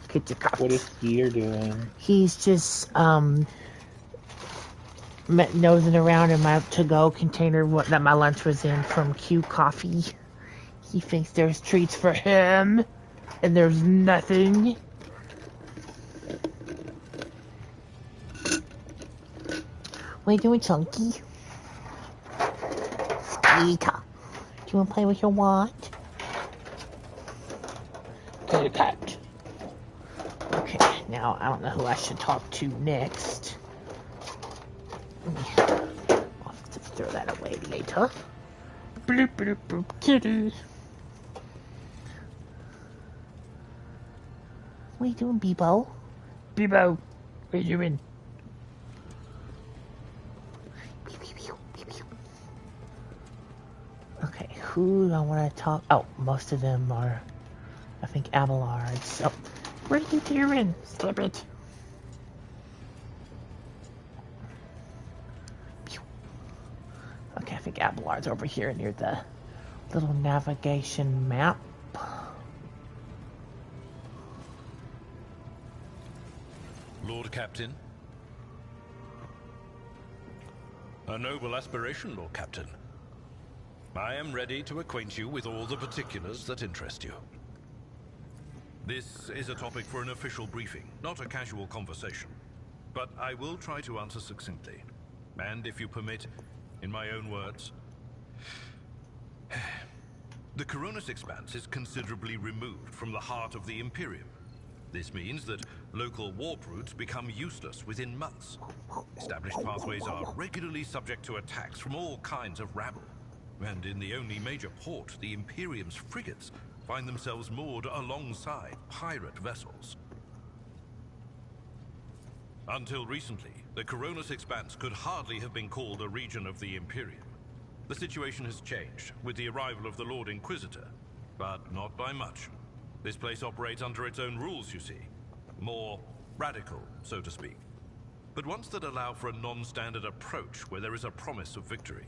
Get your coffee. What is Skeeter doing? He's just nosing around in my to-go container that my lunch was in from Q Coffee. He thinks there's treats for him, and there's nothing. What are you doing, Chunky? Skeeter. Do you want to play with your what? Go to cat. Okay, now I don't know who I should talk to next. I'll have to throw that away later. Bloop, bloop, bloop, kitty. What are you doing, Bebo? Bebo, what are you doing? Okay, who do I want to talk? Oh, most of them are, I think, Abelards. Oh, what are you doing? Stop it. Okay, I think Abelard's over here near the little navigation map. Lord Captain. A noble aspiration, Lord Captain. I am ready to acquaint you with all the particulars that interest you. This is a topic for an official briefing, not a casual conversation. But I will try to answer succinctly. And if you permit, in my own words, the Coronis Expanse is considerably removed from the heart of the Imperium. This means that local warp routes become useless within months. Established pathways are regularly subject to attacks from all kinds of rabble. And in the only major port, the Imperium's frigates find themselves moored alongside pirate vessels. Until recently, the Coronis Expanse could hardly have been called a region of the Imperium. The situation has changed with the arrival of the Lord Inquisitor, but not by much. This place operates under its own rules, you see. More radical, so to speak. But ones that allow for a non-standard approach where there is a promise of victory.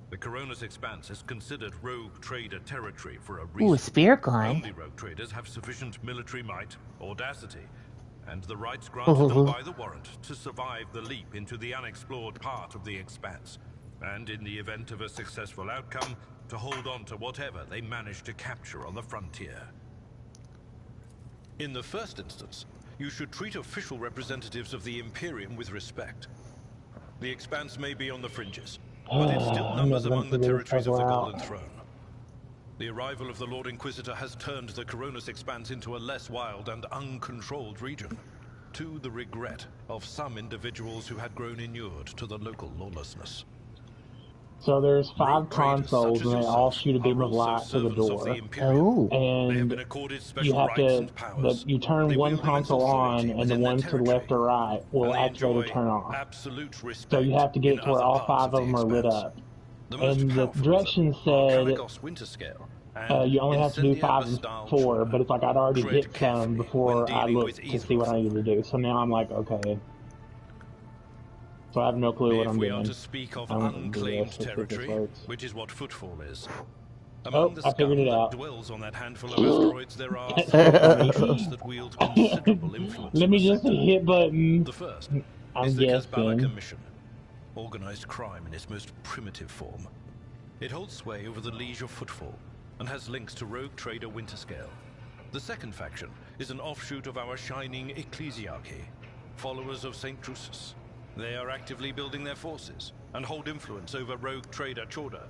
The Coronis Expanse is considered rogue trader territory for a reason. Ooh, a spear glider. Only rogue traders have sufficient military might, audacity, and the rights granted them by the warrant to survive the leap into the unexplored part of the Expanse. And in the event of a successful outcome, to hold on to whatever they manage to capture on the frontier. In the first instance, you should treat official representatives of the Imperium with respect. The Expanse may be on the fringes, but it still numbers among the territories of the Golden Throne. The arrival of the Lord Inquisitor has turned the Coronis Expanse into a less wild and uncontrolled region, to the regret of some individuals who had grown inured to the local lawlessness. So there's 5 consoles, and they all shoot a beam of light to the door. Oh. And you have to, you turn one console on, and the one to the left or right will activate or turn off. So you have to get to where all 5 of them are lit up. And the directions said you only have to do 5 and 4, but it's like I'd already hit some before I looked to see what I needed to do. So now I'm like, okay. So I have no clue what I'm doing. If we are to speak of unclaimed territory, which is what Footfall is, Among the I figured scum it that out. dwells on that handful of asteroids, there are three nations that wield considerable influence Let in the me just sector. hit button. The first I'm is the Kazbala guessing. Commission, organized crime in its most primitive form. It holds sway over the Liege of Footfall and has links to rogue trader Winterscale. The second faction is an offshoot of our shining ecclesiarchy, followers of St. Drusus. They are actively building their forces and hold influence over rogue trader Chorda.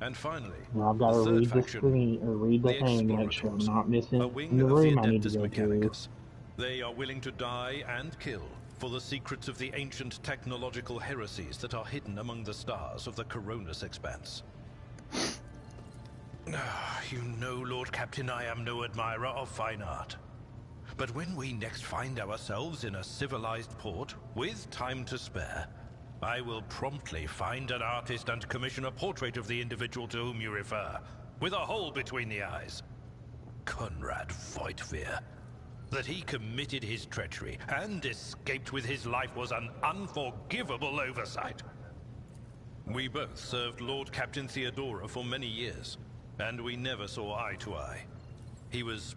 And finally, Now I've got to the third read the faction, screen or read the the thing, make sure I'm Explorators, not missing a in wing the of the room I need to Adeptus go to. Mechanicus. They are willing to die and kill for the secrets of the ancient technological heresies that are hidden among the stars of the Coronis expanse. You know, Lord Captain, I am no admirer of fine art. But when we next find ourselves in a civilized port, with time to spare, I will promptly find an artist and commission a portrait of the individual to whom you refer, with a hole between the eyes. Conrad Voigtveer. That he committed his treachery and escaped with his life was an unforgivable oversight. We both served Lord Captain Theodora for many years, and we never saw eye to eye. He was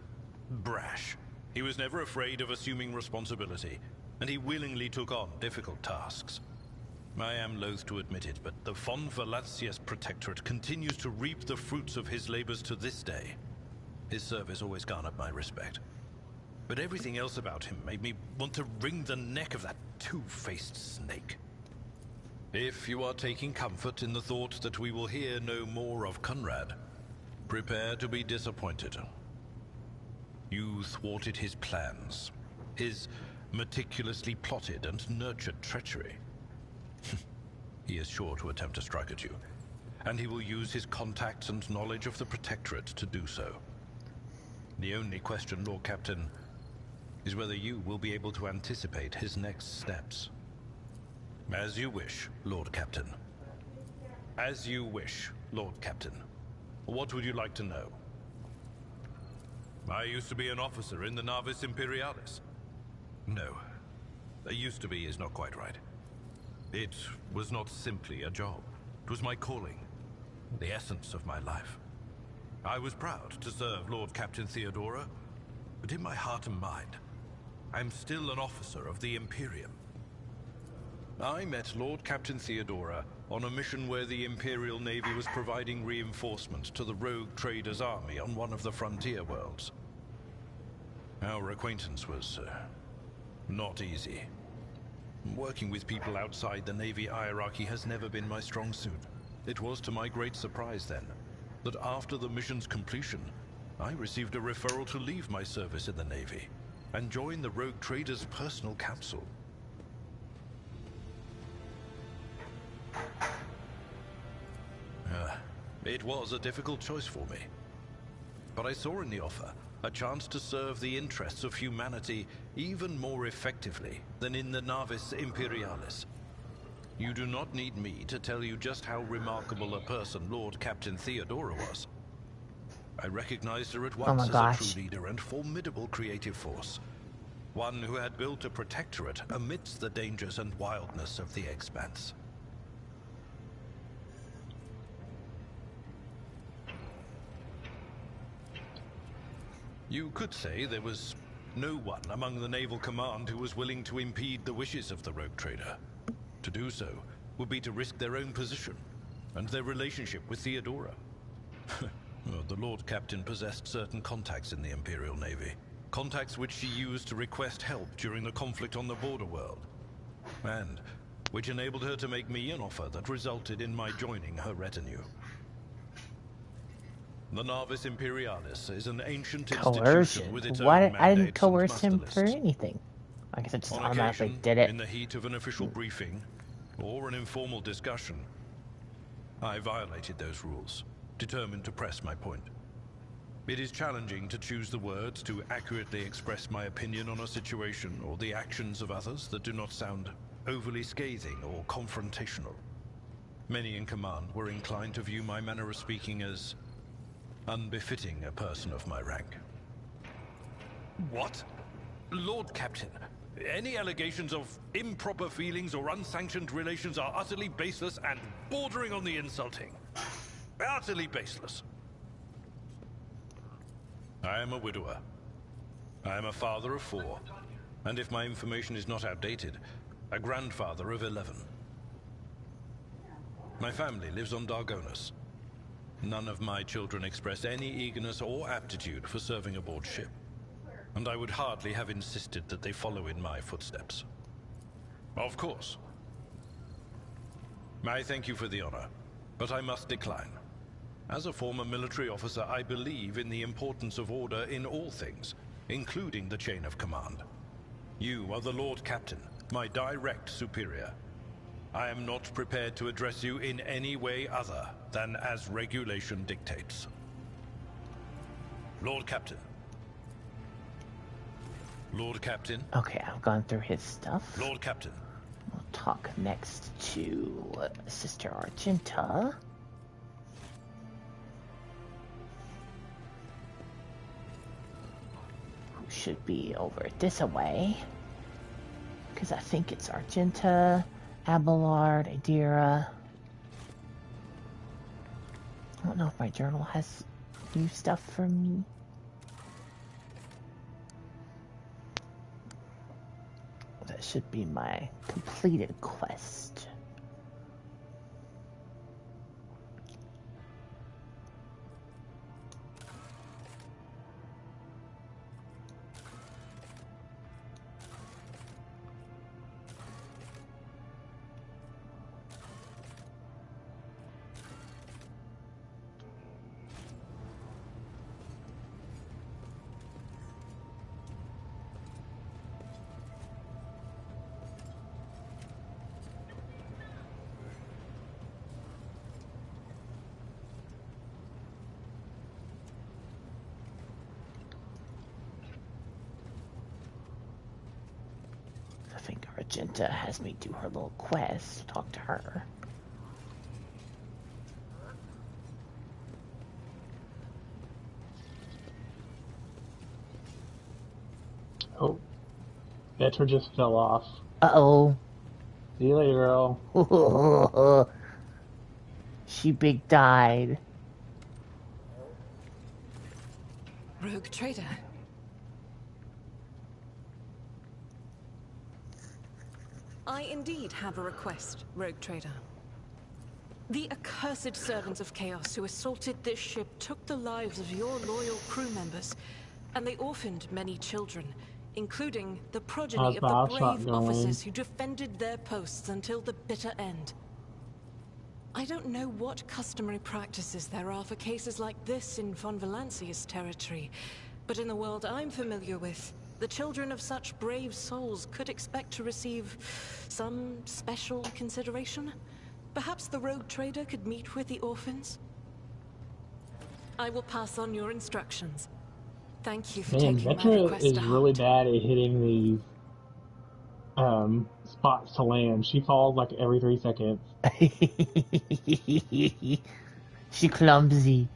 brash. He was never afraid of assuming responsibility, and he willingly took on difficult tasks. I am loath to admit it, but the Von Valancius Protectorate continues to reap the fruits of his labors to this day. His service always garnered my respect. But everything else about him made me want to wring the neck of that two-faced snake. If you are taking comfort in the thought that we will hear no more of Conrad, prepare to be disappointed. You thwarted his plans, his meticulously plotted and nurtured treachery. He is sure to attempt to strike at you, and he will use his contacts and knowledge of the Protectorate to do so. The only question, Lord Captain, is whether you will be able to anticipate his next steps. As you wish, Lord Captain. As you wish, Lord Captain. What would you like to know? I used to be an officer in the Navis Imperialis. No, I used to be is not quite right. It was not simply a job. It was my calling, the essence of my life. I was proud to serve Lord Captain Theodora, but in my heart and mind, I'm still an officer of the Imperium. I met Lord Captain Theodora on a mission where the Imperial Navy was providing reinforcement to the rogue trader's army on one of the frontier worlds. Our acquaintance was not easy. Working with people outside the Navy hierarchy has never been my strong suit. It was to my great surprise then, that after the mission's completion, I received a referral to leave my service in the Navy and join the rogue trader's personal council. It was a difficult choice for me. But I saw in the offer a chance to serve the interests of humanity even more effectively than in the Navis Imperialis. You do not need me to tell you just how remarkable a person Lord Captain Theodora was. I recognized her at once as a true leader and formidable creative force. One who had built a protectorate amidst the dangers and wildness of the expanse. You could say there was no one among the naval command who was willing to impede the wishes of the rogue trader. To do so would be to risk their own position and their relationship with Theodora. The Lord Captain possessed certain contacts in the Imperial Navy. Contacts which she used to request help during the conflict on the border world. And which enabled her to make me an offer that resulted in my joining her retinue. The Navis Imperialis is an ancient institution with its own mandates I didn't coerce and him master for lists. anything. I guess I just On automatically occasion, did it. in the heat of an official briefing or an informal discussion, I violated those rules, determined to press my point. It is challenging to choose the words to accurately express my opinion on a situation or the actions of others that do not sound overly scathing or confrontational. Many in command were inclined to view my manner of speaking as unbefitting a person of my rank. What? Lord Captain, any allegations of improper feelings or unsanctioned relations are utterly baseless and bordering on the insulting. Utterly baseless. I am a widower. I am a father of 4, and if my information is not outdated, a grandfather of 11. My family lives on Dargonus. None of my children express any eagerness or aptitude for serving aboard ship, and I would hardly have insisted that they follow in my footsteps. Of course. I thank you for the honor, but I must decline. As a former military officer, I believe in the importance of order in all things, including the chain of command. You are the Lord Captain, my direct superior. I am not prepared to address you in any way other than as regulation dictates. Lord Captain. Lord Captain. Okay, I've gone through his stuff. Lord Captain. We'll talk next to Sister Argenta. Who should be over this way. Because I think it's Argenta, Abelard, Adira. I don't know if my journal has new stuff for me. That should be my completed quest. Argenta has me do her little quest. Talk to her. Oh, Better just fell off. Uh-oh. See you later, girl. She big died. Rogue trader. I indeed have a request, Rogue Trader. The accursed servants of Chaos who assaulted this ship took the lives of your loyal crew members, and they orphaned many children, including the progeny of the brave officers who defended their posts until the bitter end. I don't know what customary practices there are for cases like this in Von Valancia's territory, but in the world I'm familiar with, the children of such brave souls could expect to receive some special consideration. Perhaps the Rogue Trader could meet with the orphans? I will pass on your instructions. Thank you for taking my request is to really heart. bad at hitting these spots to land. She falls like every 3 seconds. She clumsy.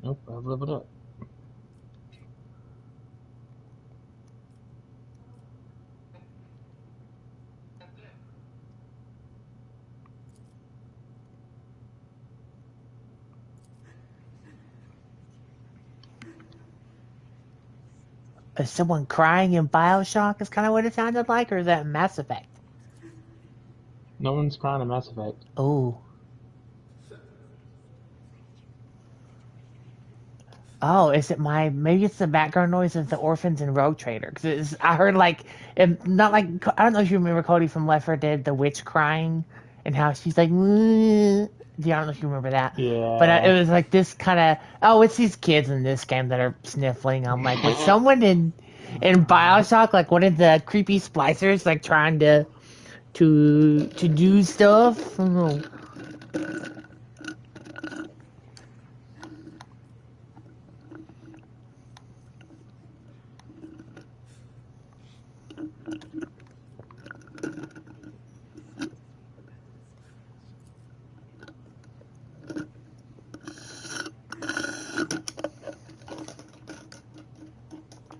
Nope, I've leveled up. Is someone crying in Bioshock? Is kind of what it sounded like, or is that Mass Effect? No one's crying in Mass Effect. Oh. Oh, is it maybe it's the background noise of the orphans and Rogue Trader? Because I heard like, not like, I don't know if you remember Cody from Left 4 Dead, the witch crying, and how she's like, I don't know if you remember that. Yeah. But it was like this kind of, it's these kids in this game that are sniffling. I'm like, was someone in Bioshock, like one of the creepy splicers, like trying to do stuff? I don't know.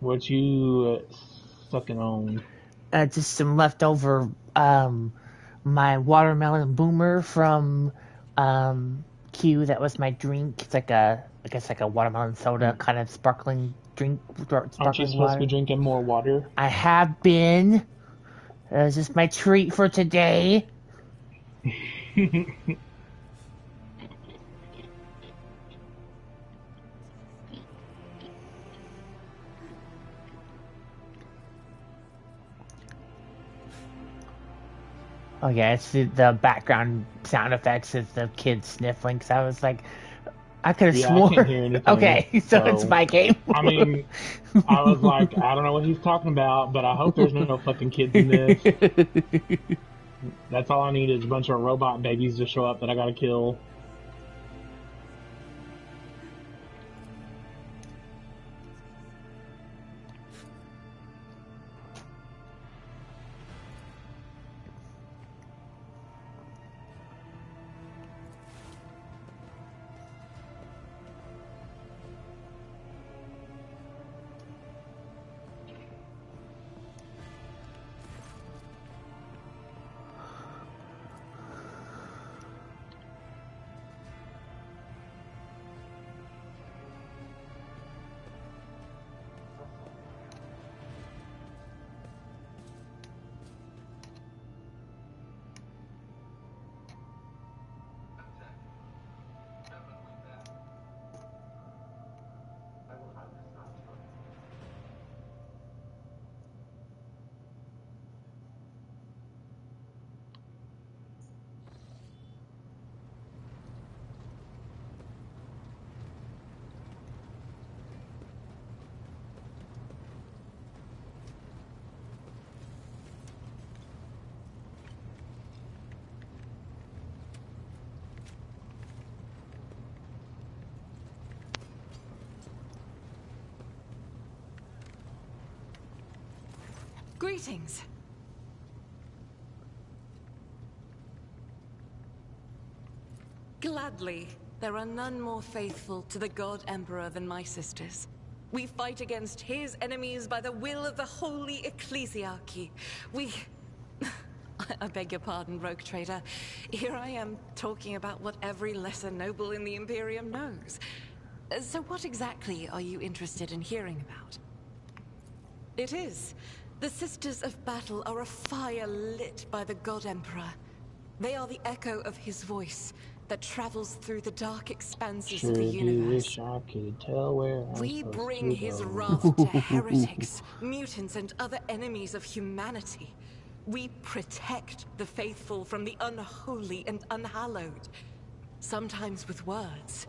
What you sucking on? Just some leftover my watermelon boomer from Q. That was my drink. It's like I guess like a watermelon soda kind of sparkling drink. Aren't you supposed to be drinking more water? I have been. This is my treat for today. Oh yeah, it's the background sound effects is the kids sniffling. Cause I was like, I could have sworn. I can't hear anything. Okay, so it's my game. I mean, I was like, I don't know what he's talking about, but I hope there's no fucking kids in this. That's all I need is a bunch of robot babies to show up that I gotta kill. Greetings. Gladly, there are none more faithful to the God Emperor than my sisters. We fight against his enemies by the will of the Holy Ecclesiarchy. I beg your pardon, Rogue Trader. Here I am talking about what every lesser noble in the Imperium knows. So what exactly are you interested in hearing about? It is. The Sisters of Battle are a fire lit by the God Emperor. They are the echo of his voice that travels through the dark expanses of the universe. Wish I could tell where we bring his wrath to heretics, mutants, and other enemies of humanity. We protect the faithful from the unholy and unhallowed. Sometimes with words.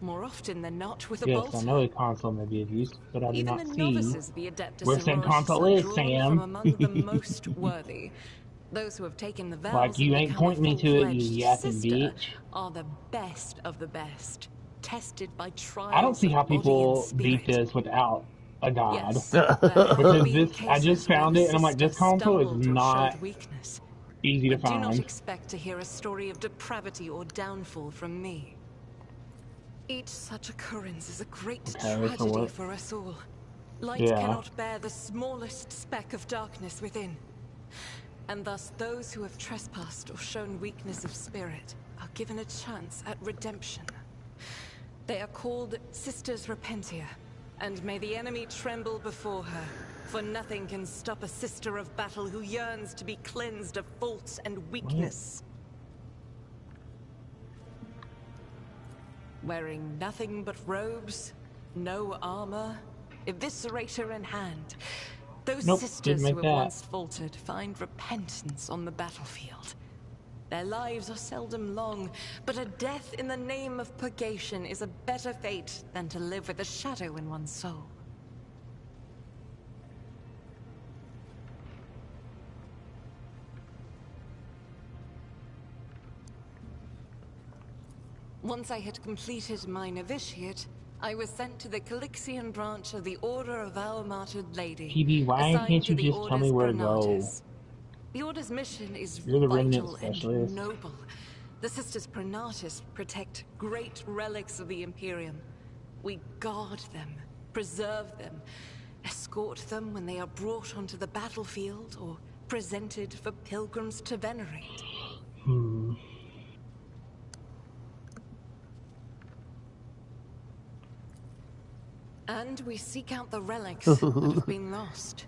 More often than not with a bolt. Yes, I know a console may be of use, but I do Even not the see novices be Adeptus where said console is, Sam. from among the most worthy. Those who have taken the vows like, you ain't pointing me to it, you yapping bitch. Are the best of the best, tested by trials. I don't see how people beat this without a god. Yes, because this, I just found it, and I'm like, this console is not easy to find. Do not expect to hear a story of depravity or downfall from me. Each such occurrence is a great tragedy for us all. Light cannot bear the smallest speck of darkness within. And thus those who have trespassed or shown weakness of spirit are given a chance at redemption. They are called Sisters Repentia, And may the enemy tremble before her, for nothing can stop a sister of battle who yearns to be cleansed of fault and weakness. Wearing nothing but robes, no armor, eviscerator in hand, those sisters who have once faltered find repentance on the battlefield. Their lives are seldom long, but a death in the name of purgation is a better fate than to live with a shadow in one's soul. Once I had completed my novitiate, I was sent to the Calixian branch of the Order of Our Martyred Lady. PB, why can't you just tell me where to go? The Order's mission is vital and noble. The Sisters Pronatus protect great relics of the Imperium. We guard them, preserve them, escort them when they are brought onto the battlefield or presented for pilgrims to venerate. And we seek out the relics that have been lost.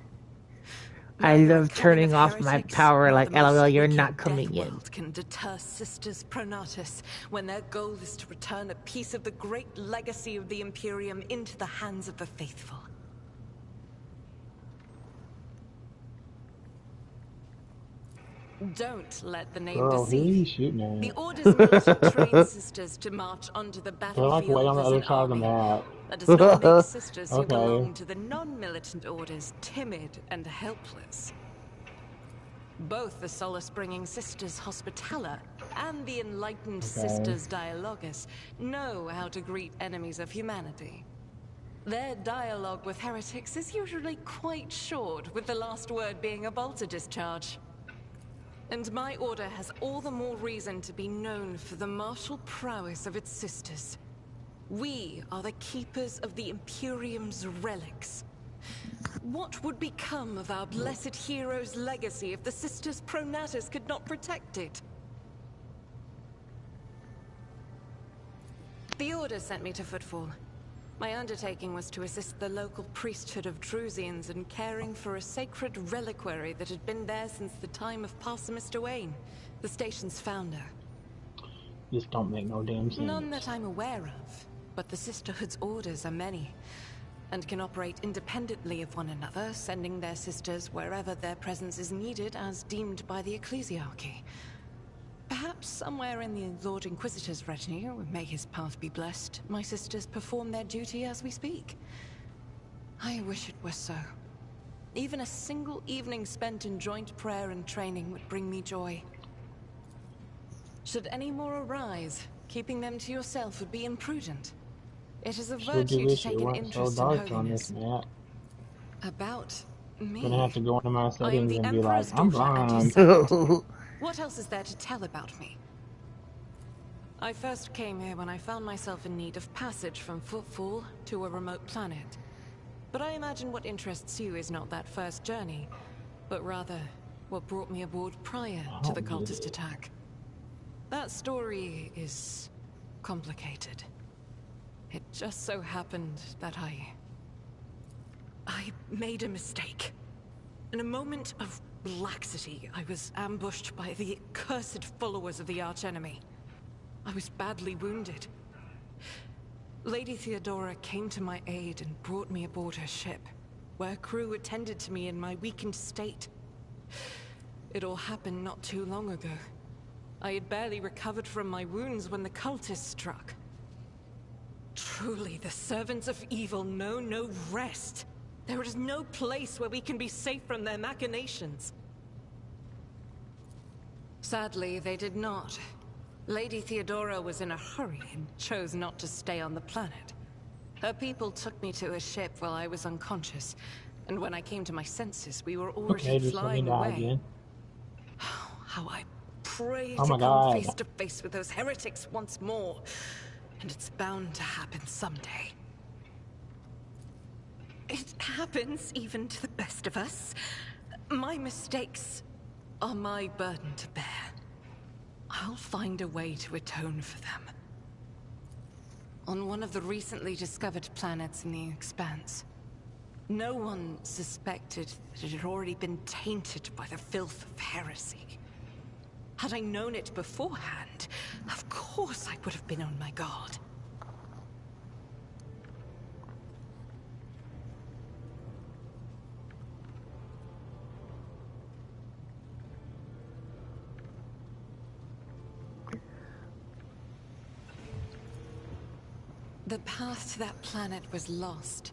I love turning off my power like, LOL, you're not coming in. Can deter Sisters Pronatus when their goal is to return a piece of the great legacy of the Imperium into the hands of the faithful. Don't let the name deceive you. The Order's militia trains sisters to march onto the battlefield. They're like way on the other side of the map. That does not make sisters who belong to the non-militant orders timid and helpless. Both the solace-bringing Sisters Hospitaller and the enlightened Sisters Dialogus know how to greet enemies of humanity. Their dialogue with heretics is usually quite short, with the last word being a bolter discharge. And my order has all the more reason to be known for the martial prowess of its sisters. We are the keepers of the Imperium's relics. What would become of our blessed hero's legacy if the Sisters Pronatus could not protect it? The Order sent me to Footfall. My undertaking was to assist the local priesthood of Drusians in caring for a sacred reliquary that had been there since the time of Parson Mr. Wayne, the station's founder. This don't make no damn sense. None that I'm aware of, but the Sisterhood's orders are many, and can operate independently of one another, sending their sisters wherever their presence is needed as deemed by the ecclesiarchy. Perhaps somewhere in the Lord Inquisitor's retinue, may his path be blessed, my sisters perform their duty as we speak. I wish it were so. Even a single evening spent in joint prayer and training would bring me joy. Should any more arise, keeping them to yourself would be imprudent. It is a virtue to take an interest in holiness. About me? Gonna have to go into my settings and be like, I'm blind. What else is there to tell about me? I first came here when I found myself in need of passage from Footfall to a remote planet. But I imagine what interests you is not that first journey, but rather what brought me aboard prior to the cultist attack. That story is complicated. It just so happened that I made a mistake. In a moment of laxity, I was ambushed by the accursed followers of the archenemy. I was badly wounded. Lady Theodora came to my aid and brought me aboard her ship, where crew attended to me in my weakened state. It all happened not too long ago. I had barely recovered from my wounds when the cultists struck. Truly, the servants of evil know no rest. There is no place where we can be safe from their machinations. Sadly, they did not. Lady Theodora was in a hurry and chose not to stay on the planet. Her people took me to a ship while I was unconscious, and when I came to my senses, we were already flying away. Again. How I pray to come face to face with those heretics once more, and it's bound to happen someday. It happens even to the best of us. My mistakes are my burden to bear. I'll find a way to atone for them. on one of the recently discovered planets in the Expanse. No one suspected that it had already been tainted by the filth of heresy. Had I known it beforehand, of course I would have been on my guard. The path to that planet was lost.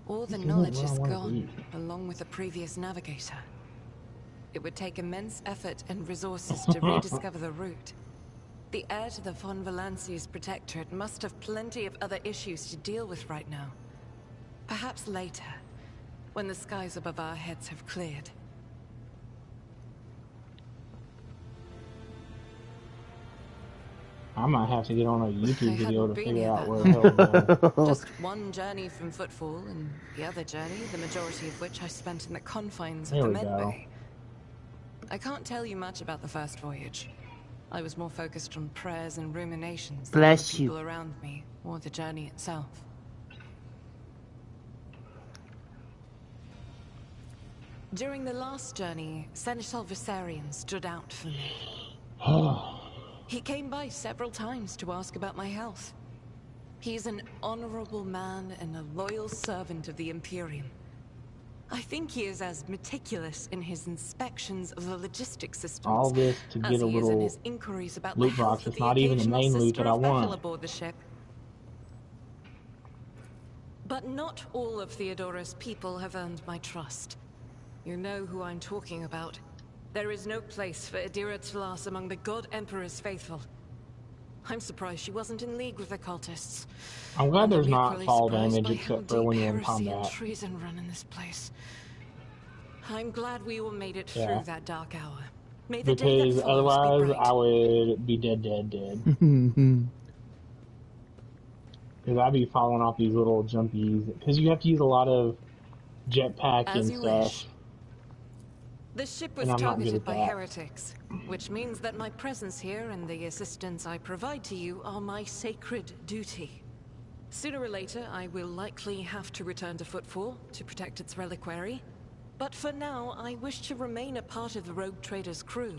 All the knowledge is gone, along with the previous navigator. It would take immense effort and resources to rediscover the route. The heir to the von Valancius Protectorate must have plenty of other issues to deal with right now. Perhaps later, when the skies above our heads have cleared. I might have to get on a YouTube video to figure out where the hell I'm Just one journey from Footfall, and the other journey, the majority of which I spent in the confines of the Medway. I can't tell you much about the first voyage. I was more focused on prayers and ruminations than the people around me, or the journey itself. During the last journey, Seneschal Viserion stood out for me. He came by several times to ask about my health. He's an honorable man and a loyal servant of the Imperium. I think he is as meticulous in his inspections of the logistics systems all this to get a little loot box. It's not even the main loot that I want. Aboard the ship. But not all of Theodora's people have earned my trust. You know who I'm talking about. There is no place for Adira Tlas among the God Emperor's faithful. I'm surprised she wasn't in league with the cultists. I'm glad there's not fall damage except for when you're in combat. Treason run in this place. I'm glad we all made it through that dark hour. May the day that otherwise I would be dead. Because I'd be falling off these little jumpies. Because you have to use a lot of jetpack and stuff. Wish. The ship was targeted by heretics, which means that my presence here and the assistance I provide to you are my sacred duty. Sooner or later, I will likely have to return to Footfall to protect its reliquary. But for now, I wish to remain a part of the Rogue Trader's crew.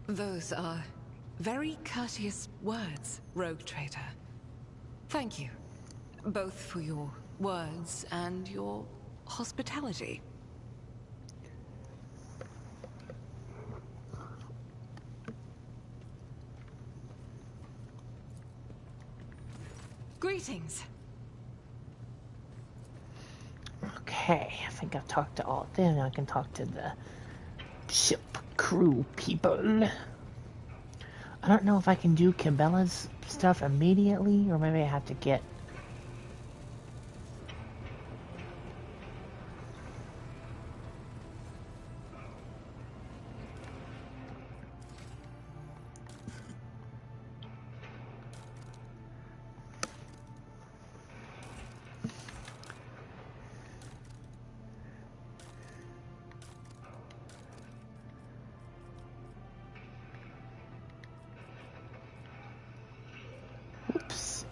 Those are very courteous words, Rogue Trader. Thank you. Both for your words and your hospitality. Greetings. Okay, I think I've talked to all of them. Now I can talk to the ship crew people. I don't know if I can do Kimbella's stuff immediately, or maybe I have to get... Oops.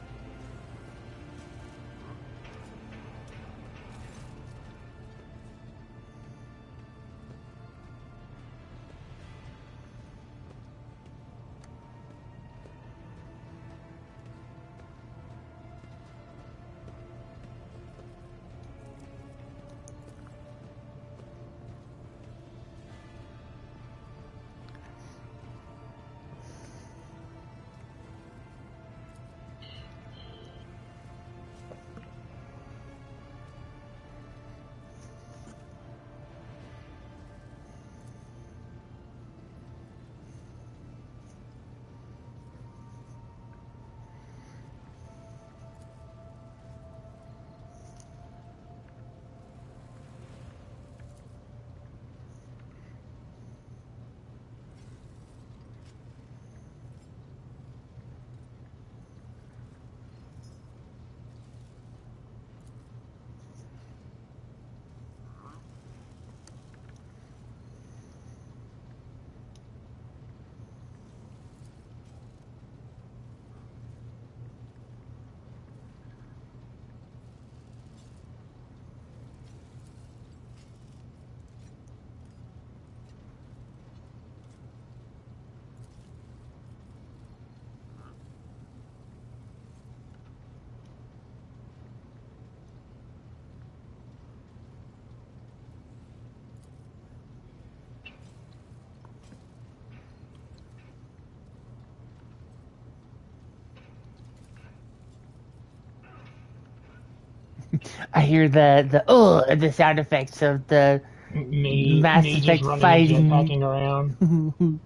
I hear the sound effects of the Mass Effect just fighting. Jetpacking around.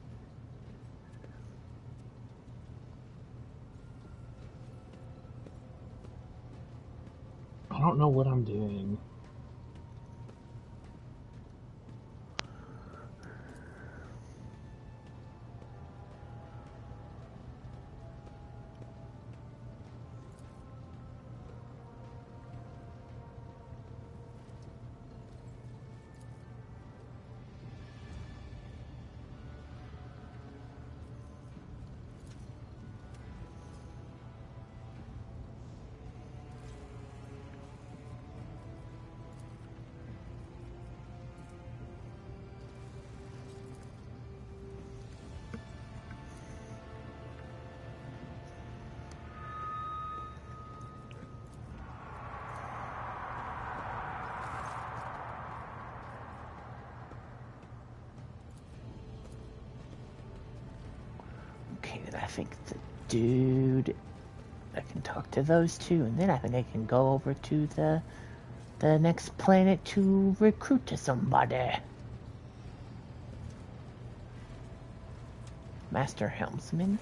I don't know what I'm doing. Okay, then I think the dude, I can talk to those two, and then I think I can go over to the next planet to recruit to somebody. Master Helmsman.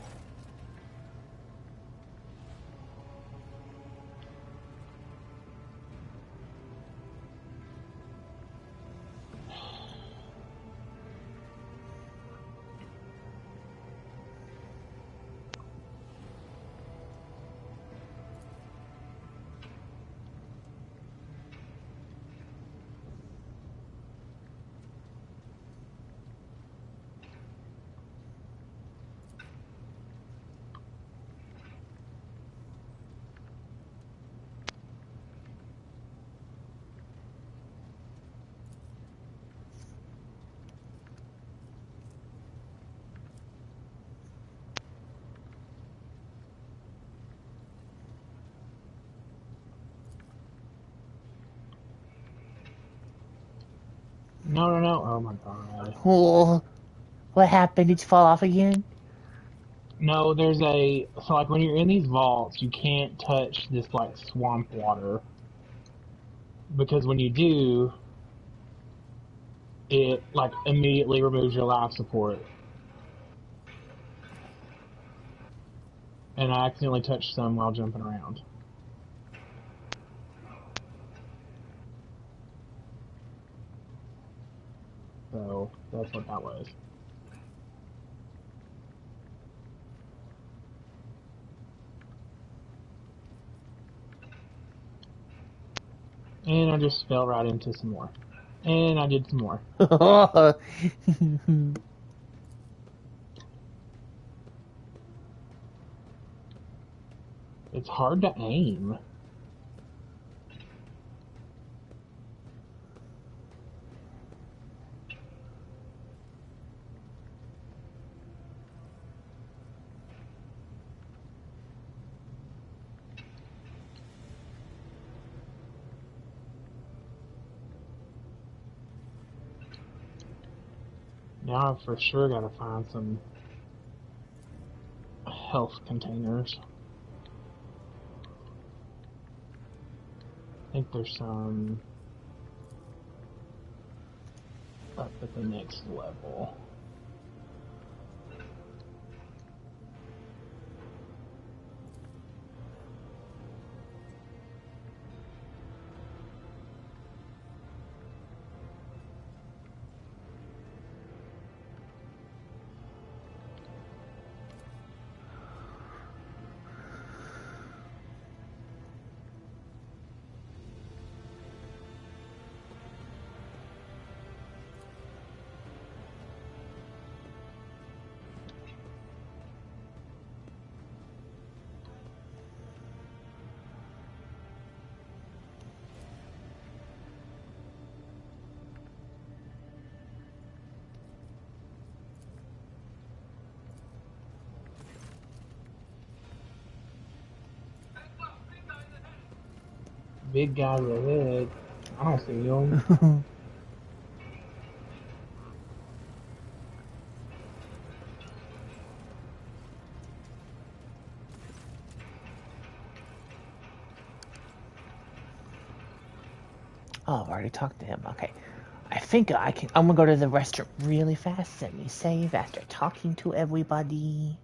No. Oh my god. Oh, what happened? Did you fall off again? No, so like when you're in these vaults, you can't touch this like swamp water. Because when you do, it like immediately removes your life support. And I accidentally touched some while jumping around. So that's what that was. And I just fell right into some more. And I did some more. It's hard to aim. Now I've for sure got to find some health containers. I think there's some up at the next level. Big guys ahead. I don't see them. Oh, I've already talked to him. Okay. I think I can. I'm gonna go to the restroom really fast. Let me save after talking to everybody.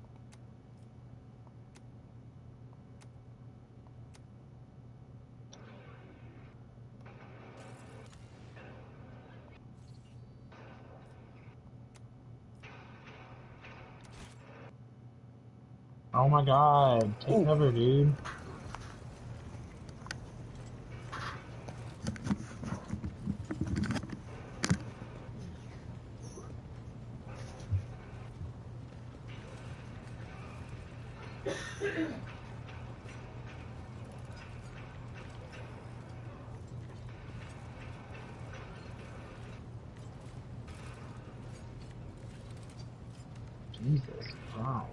Oh my god. Take cover, dude. Jesus Christ.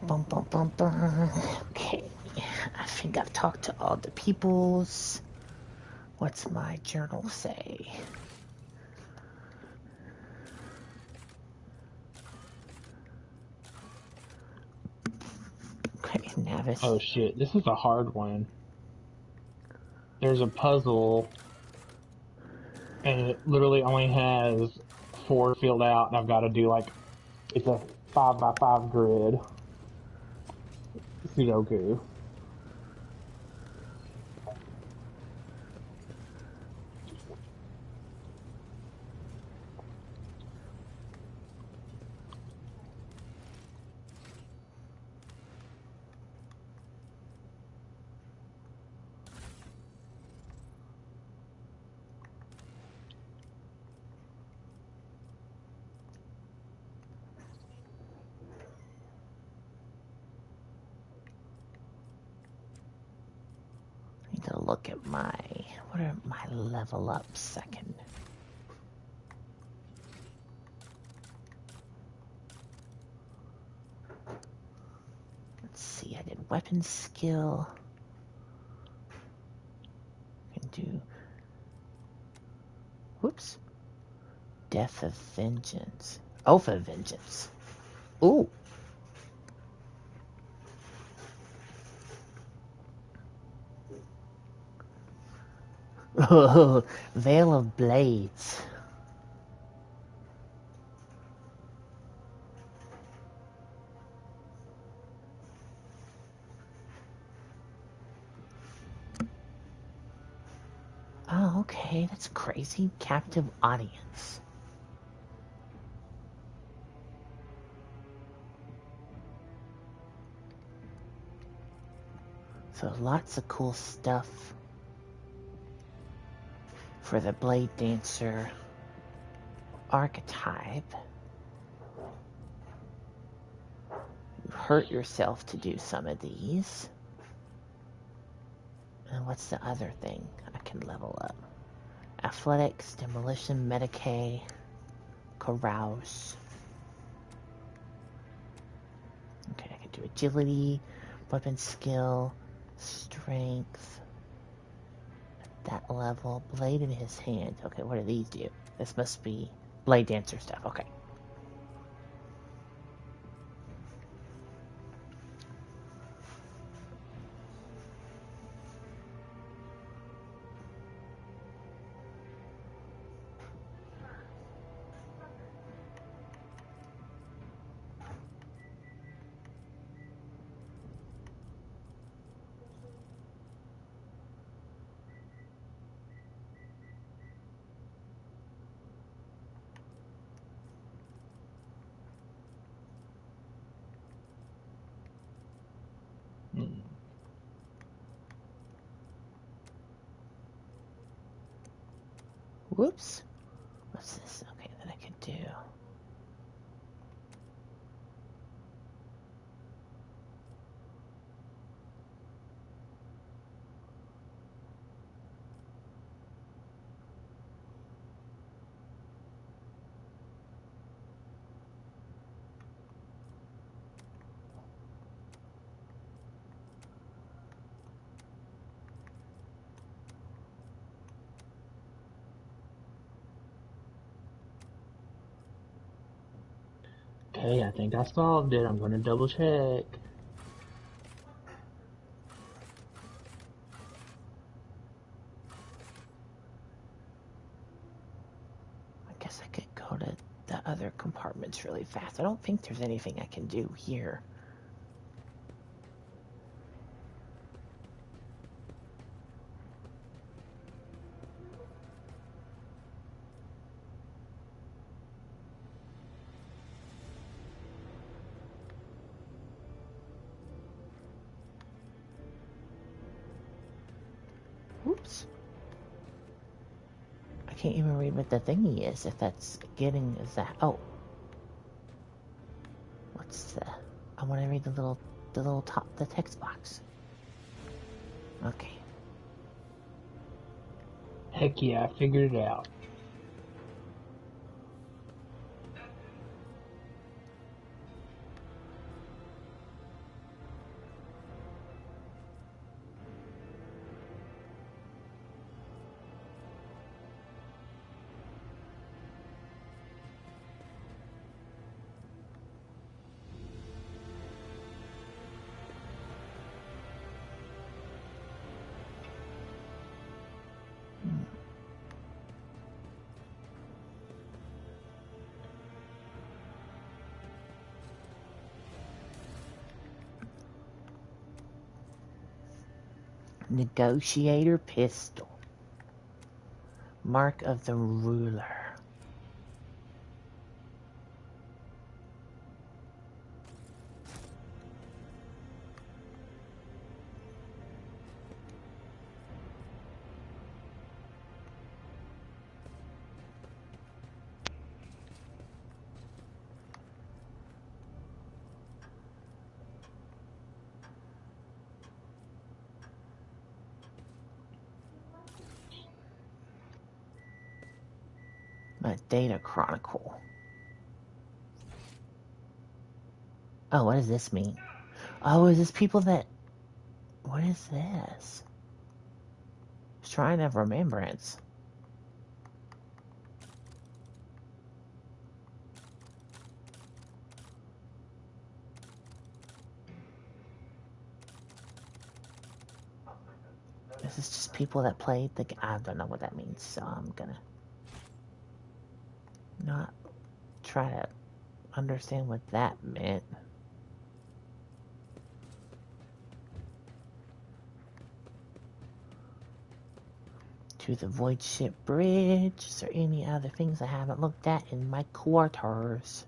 Bum, bum, bum, bum. Okay, I think I've talked to all the peoples. What's my journal say? Okay, Navis. Oh shit, this is a hard one. There's a puzzle, and it literally only has 4 filled out, and I've got to do like, it's a 5x5 grid. Sudoku. Need to look at what are my level ups second? Let's see, I did weapon skill. Can do, whoops. Death of Vengeance. Oath of Vengeance. Ooh. Veil of Blades. Oh, okay, that's crazy. Captive Audience. So lots of cool stuff for the Blade Dancer archetype. You hurt yourself to do some of these. And what's the other thing I can level up? Athletics, demolition, Medicaid, carouse. Okay, I can do agility, weapon skill, strength. At that level, blade in his hand. Okay, what do these do? This must be blade dancer stuff. Okay. Whoops. What's this? Okay, that I can do. Okay, I think I solved it. I'm going to double check. I guess I could go to the other compartments really fast. I don't think there's anything I can do here. Oops. I can't even read what the thingy is, if that's getting, is that, oh. What's the, I want to read the little top, the text box. Okay. Heck yeah, I figured it out. Negotiator pistol. Mark of the ruler. My data chronicle. Oh, what does this mean? Oh, is this people that... What is this? Shrine of Remembrance. This is just people that played the game. I don't know what that means, so I'm gonna not try to understand what that meant. To the Void Ship Bridge. Is there any other things I haven't looked at in my quarters?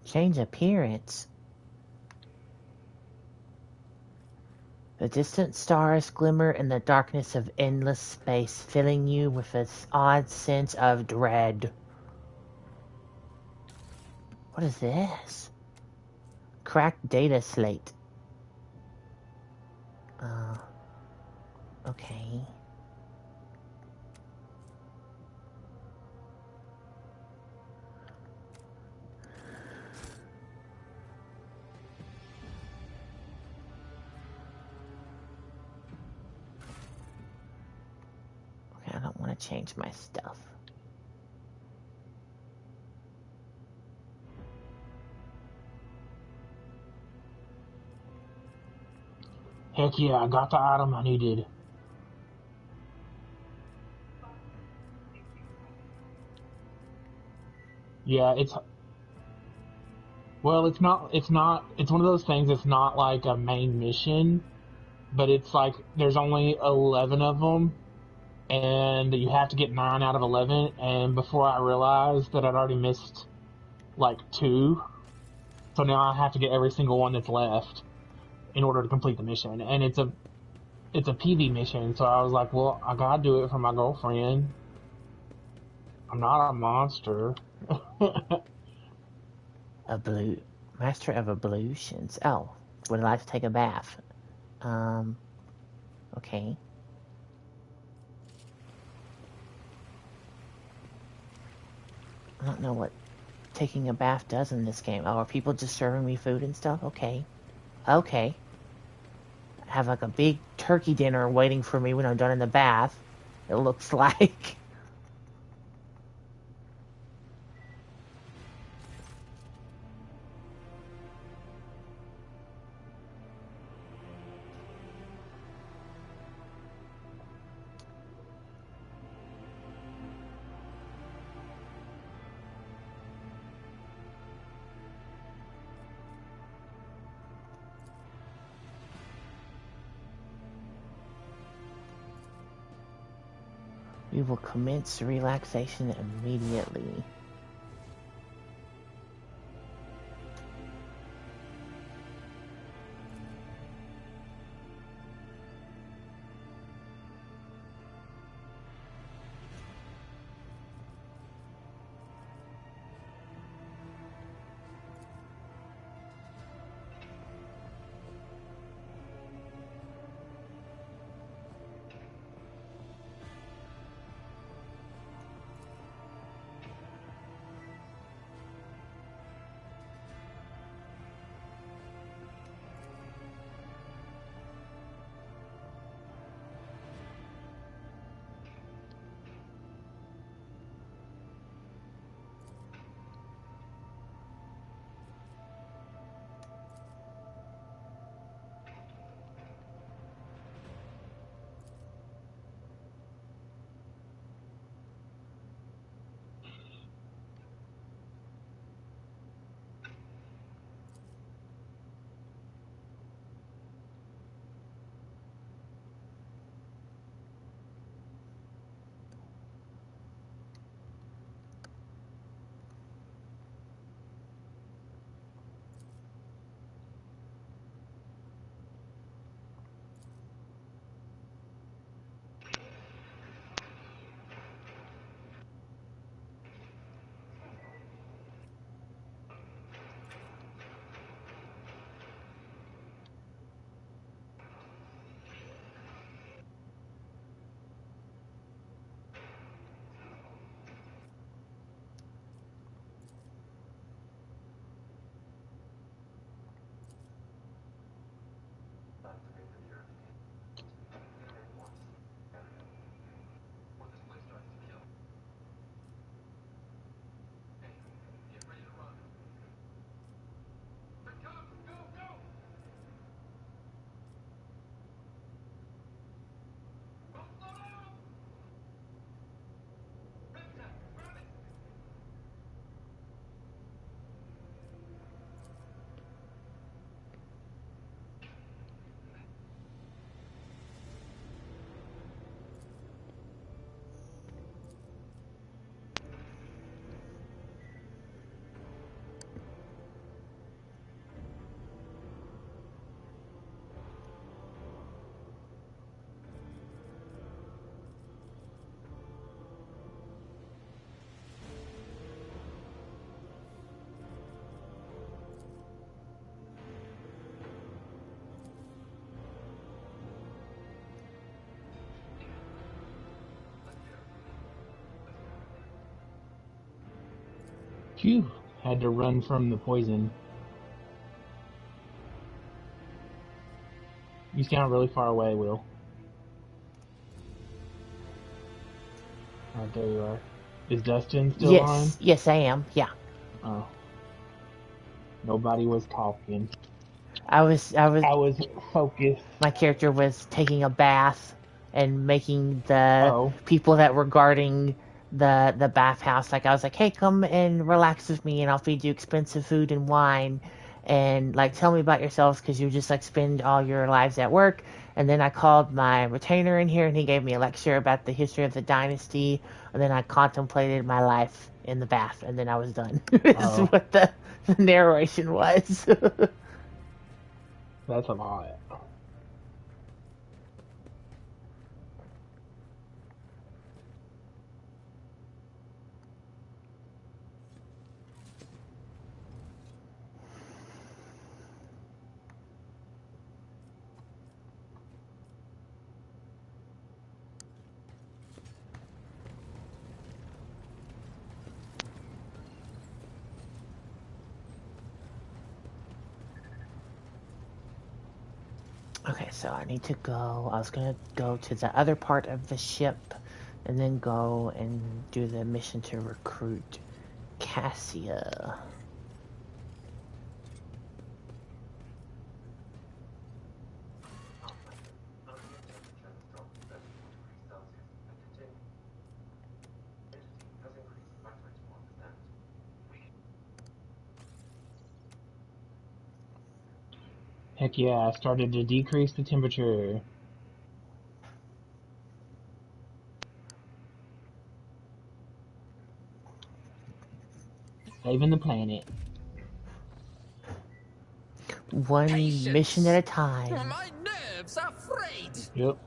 Change appearance. The distant stars glimmer in the darkness of endless space, filling you with an odd sense of dread. What is this? Cracked data slate. Okay. Okay, I don't want to change my stuff. Heck yeah, I got the item I needed. Yeah, it's one of those things. It's not like a main mission, but it's like there's only 11 of them, and you have to get 9 out of 11. And before I realized that I'd already missed like 2, so now I have to get every single one that's left in order to complete the mission. And it's a PV mission, so I was like, well, I gotta do it for my girlfriend. I'm not a monster. Master of Ablutions. Oh, would like to take a bath. Okay. I don't know what taking a bath does in this game. Oh, are people just serving me food and stuff? Okay. Okay. I have like a big turkey dinner waiting for me when I'm done in the bath. It looks like. We will commence relaxation immediately. Phew, had to run from the poison. You sound really far away, Will. Oh, there you are. Is Dustin still on? Yes, I am. Yeah. Oh. Nobody was talking. I was focused. My character was taking a bath and making the people that were guarding the bathhouse, like, I was like, hey, come and relax with me and I'll feed you expensive food and wine and like tell me about yourselves because you just like spend all your lives at work. And then I called my retainer in here and he gave me a lecture about the history of the dynasty, and then I contemplated my life in the bath and then I was done. This is what the narration was. That's a lot. Okay, so I need to go. I was going to go to the other part of the ship and then go and do the mission to recruit Cassia. Heck yeah, I started to decrease the temperature. Saving the planet. One mission at a time. My nerves are frayed. Yep.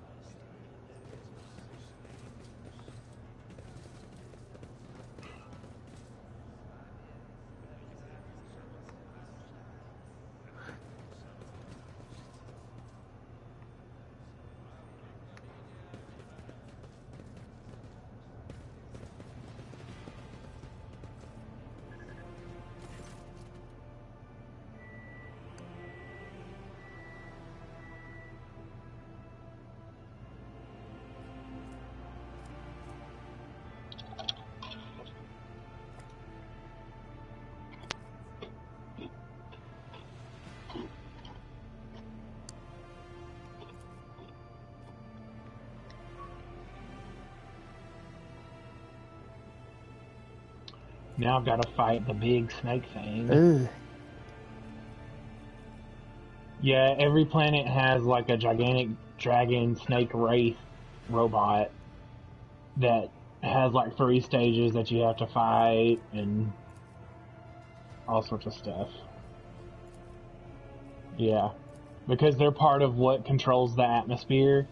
Now I've got to fight the big snake thing. Ugh. Yeah, every planet has like a gigantic dragon snake wraith robot that has like 3 stages that you have to fight and all sorts of stuff. Yeah, because they're part of what controls the atmosphere,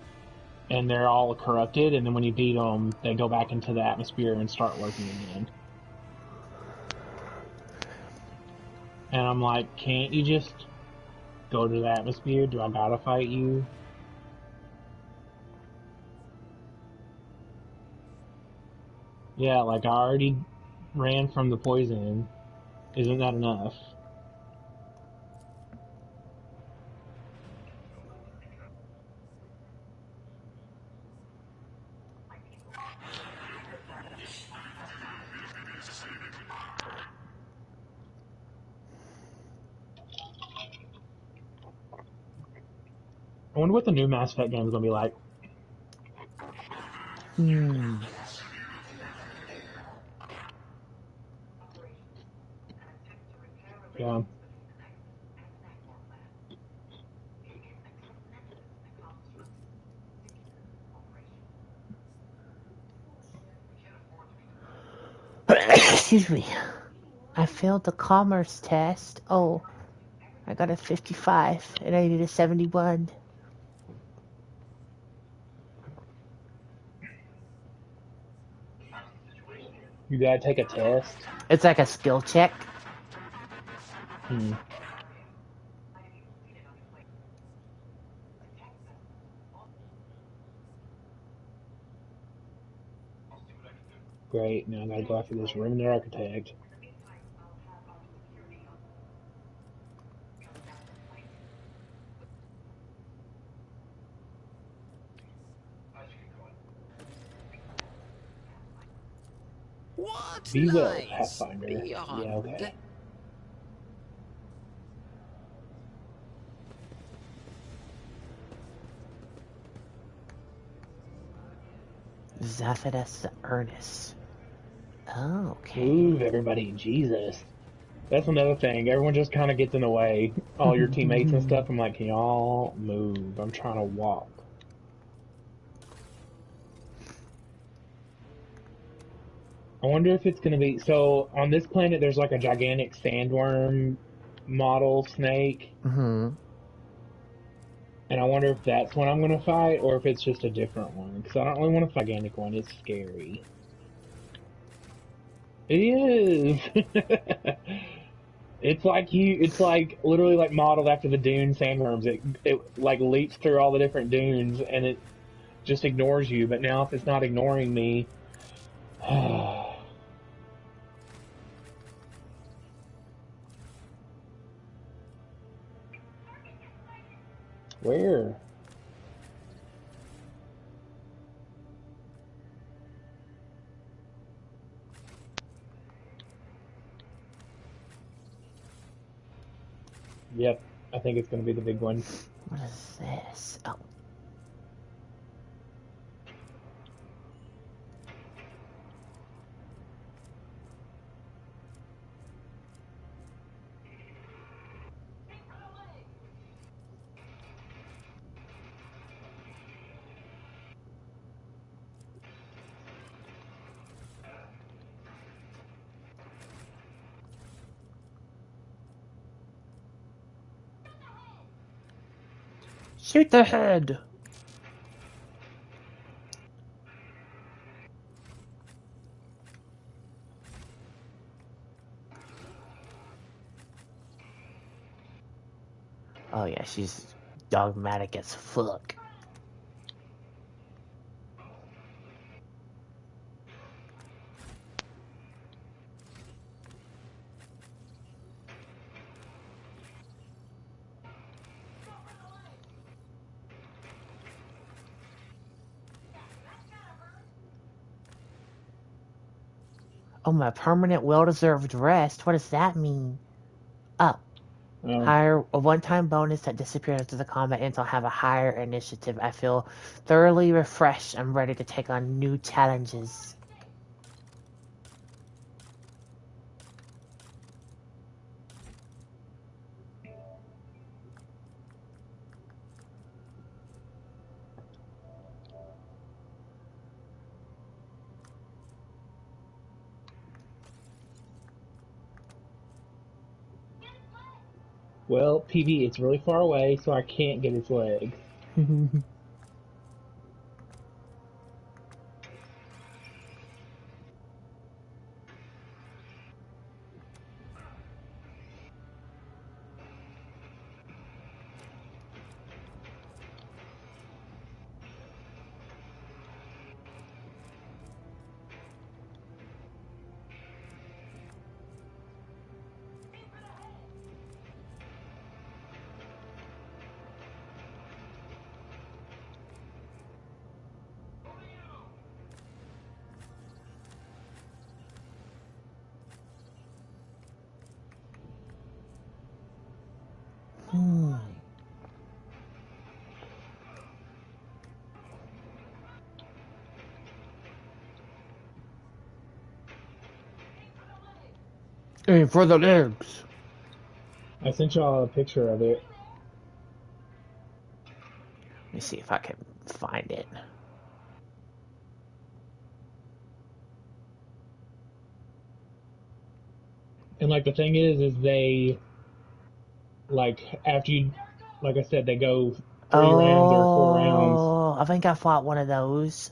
and they're all corrupted, and then when you beat them, they go back into the atmosphere and start working again. And I'm like, can't you just go to the atmosphere? Do I gotta fight you? Yeah, like I already ran from the poison. Isn't that enough? I wonder what the new Mass Effect game is gonna be like. Yeah. Excuse me. I failed the commerce test. Oh, I got a 55 and I needed a 71. You gotta take a test? It's like a skill check. Great, now I gotta go after this Remnant Architect. What Be well, lies Pathfinder. beyond? Yeah, okay. Zaphadas Ernest. Oh, okay. Move, everybody. Jesus. That's another thing. Everyone just kind of gets in the way. All your teammates and stuff. I'm like, can y'all move? I'm trying to walk. I wonder if it's going to be... So, on this planet, there's like a gigantic sandworm model snake. Mm-hmm. And I wonder if that's what I'm going to fight, or if it's just a different one. Because I don't really want a gigantic one. It's scary. It is! It's like literally like modeled after the dune sandworms. It like leaps through all the different dunes and it just ignores you. But now if it's not ignoring me, where? Yep, I think it's going to be the big one. What is this? Oh. Shoot the head! Oh yeah, she's dogmatic as fuck. Oh, my permanent well-deserved rest? What does that mean? Oh. Higher, a one-time bonus that disappears after the combat ends. I'll have a higher initiative. I feel thoroughly refreshed. I'm ready to take on new challenges. Well, PB, it's really far away, so I can't get its legs. Aim for the legs. I sent y'all a picture of it. Let me see if I can find it. And like the thing is they like after you, like I said, they go 3 rounds or 4 rounds. Oh, I think I fought one of those.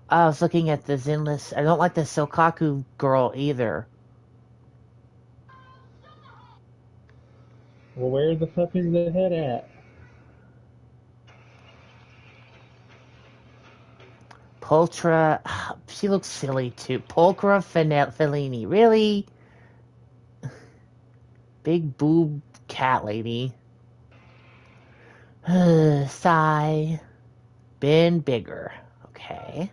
I was looking at the Zenless. I don't like the Sokaku girl either. Well, where the fuck is the head at? Pultra, she looks silly too. Pulchra Fellini, really? Big boob cat lady. Sigh. Been bigger. Okay.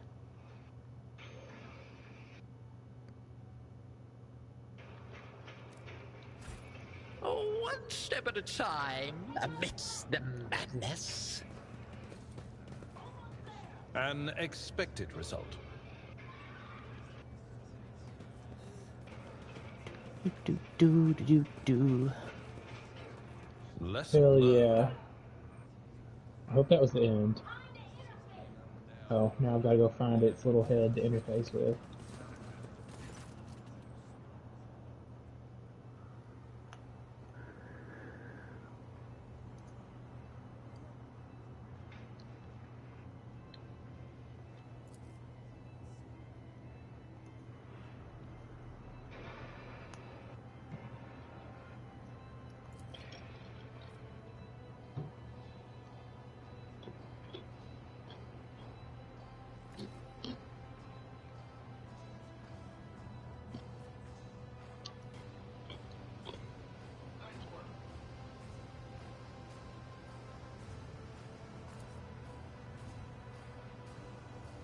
One step at a time amidst the madness. An expected result. Do. Hell yeah. I hope that was the end. Oh, now I've got to go find its little head to interface with.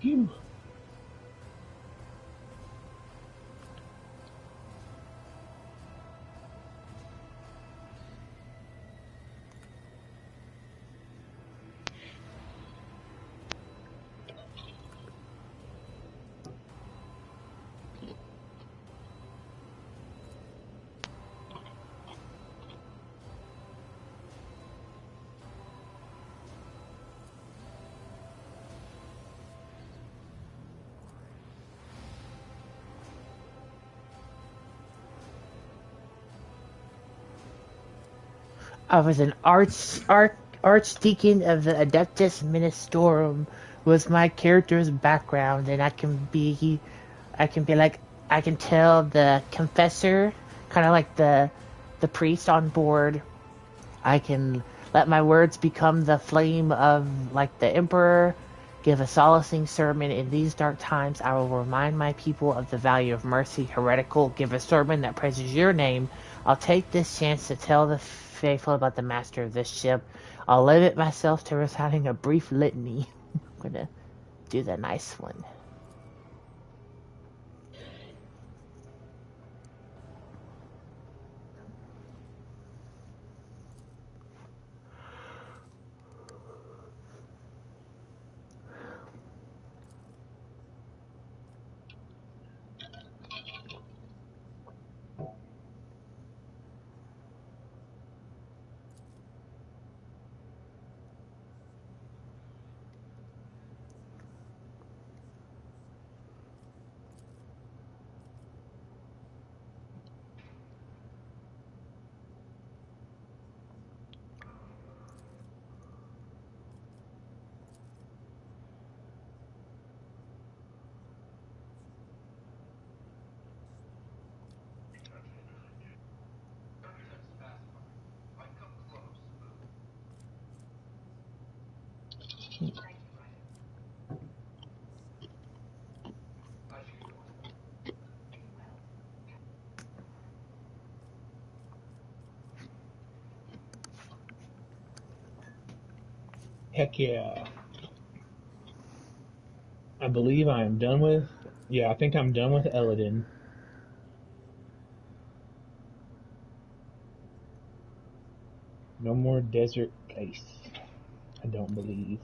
Phew. I was an archdeacon of the Adeptus Ministorum was my character's background, and I can tell the confessor, kind of like the priest on board. I can let my words become the flame of like the emperor, give a solacing sermon in these dark times. I will remind my people of the value of mercy. Heretical, give a sermon that praises your name. I'll take this chance to tell the faithful about the master of this ship. I'll limit myself to reciting a brief litany. I'm gonna do the nice one. Heck yeah. I believe I am done with... Yeah, I think I'm done with Eladin. No more desert place. I don't believe.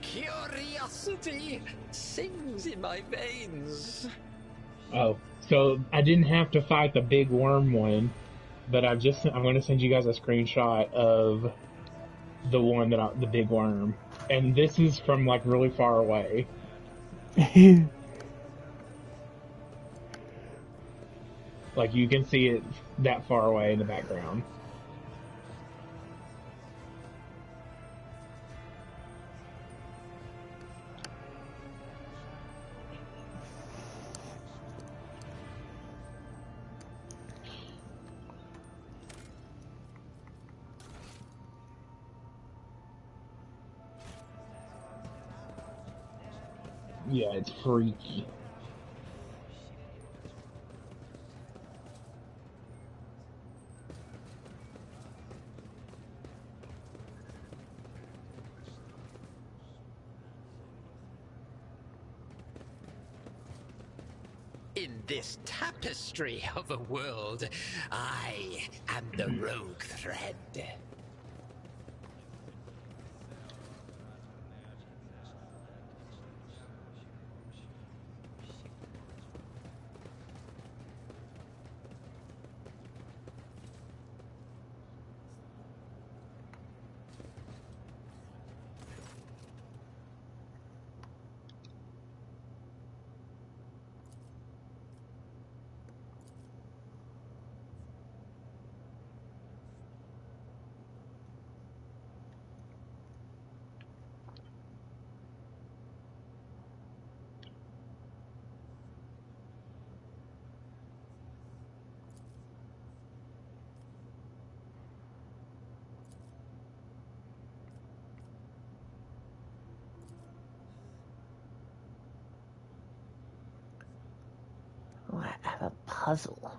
Curiosity sings in my veins. Oh, so I didn't have to fight the big worm one. but I'm going to send you guys a screenshot of the one the big worm, and this is from like really far away. Like you can see it that far away in the background. Yeah, it's freaky. In this tapestry of a world, I am the rogue thread. Oh, I have a puzzle.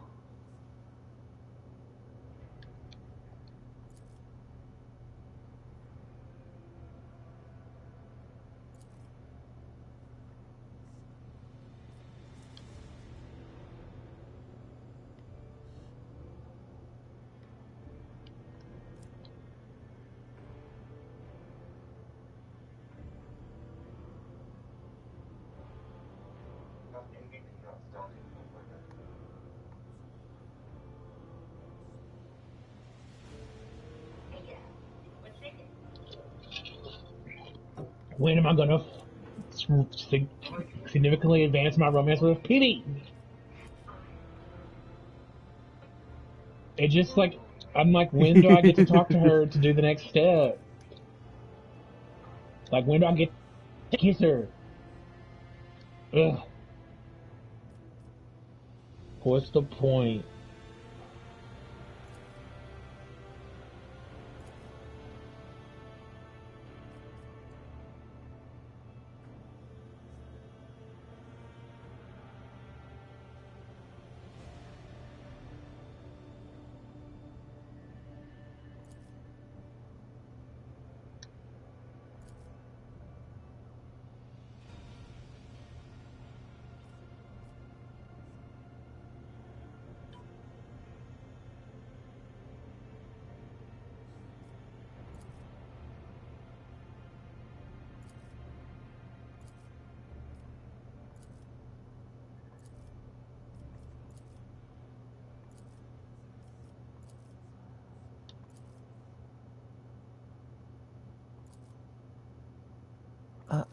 When am I gonna significantly advance my romance with Petey? It just like I'm like, when do I get to talk to her to do the next step? Like, when do I get to kiss her? Ugh. What's the point?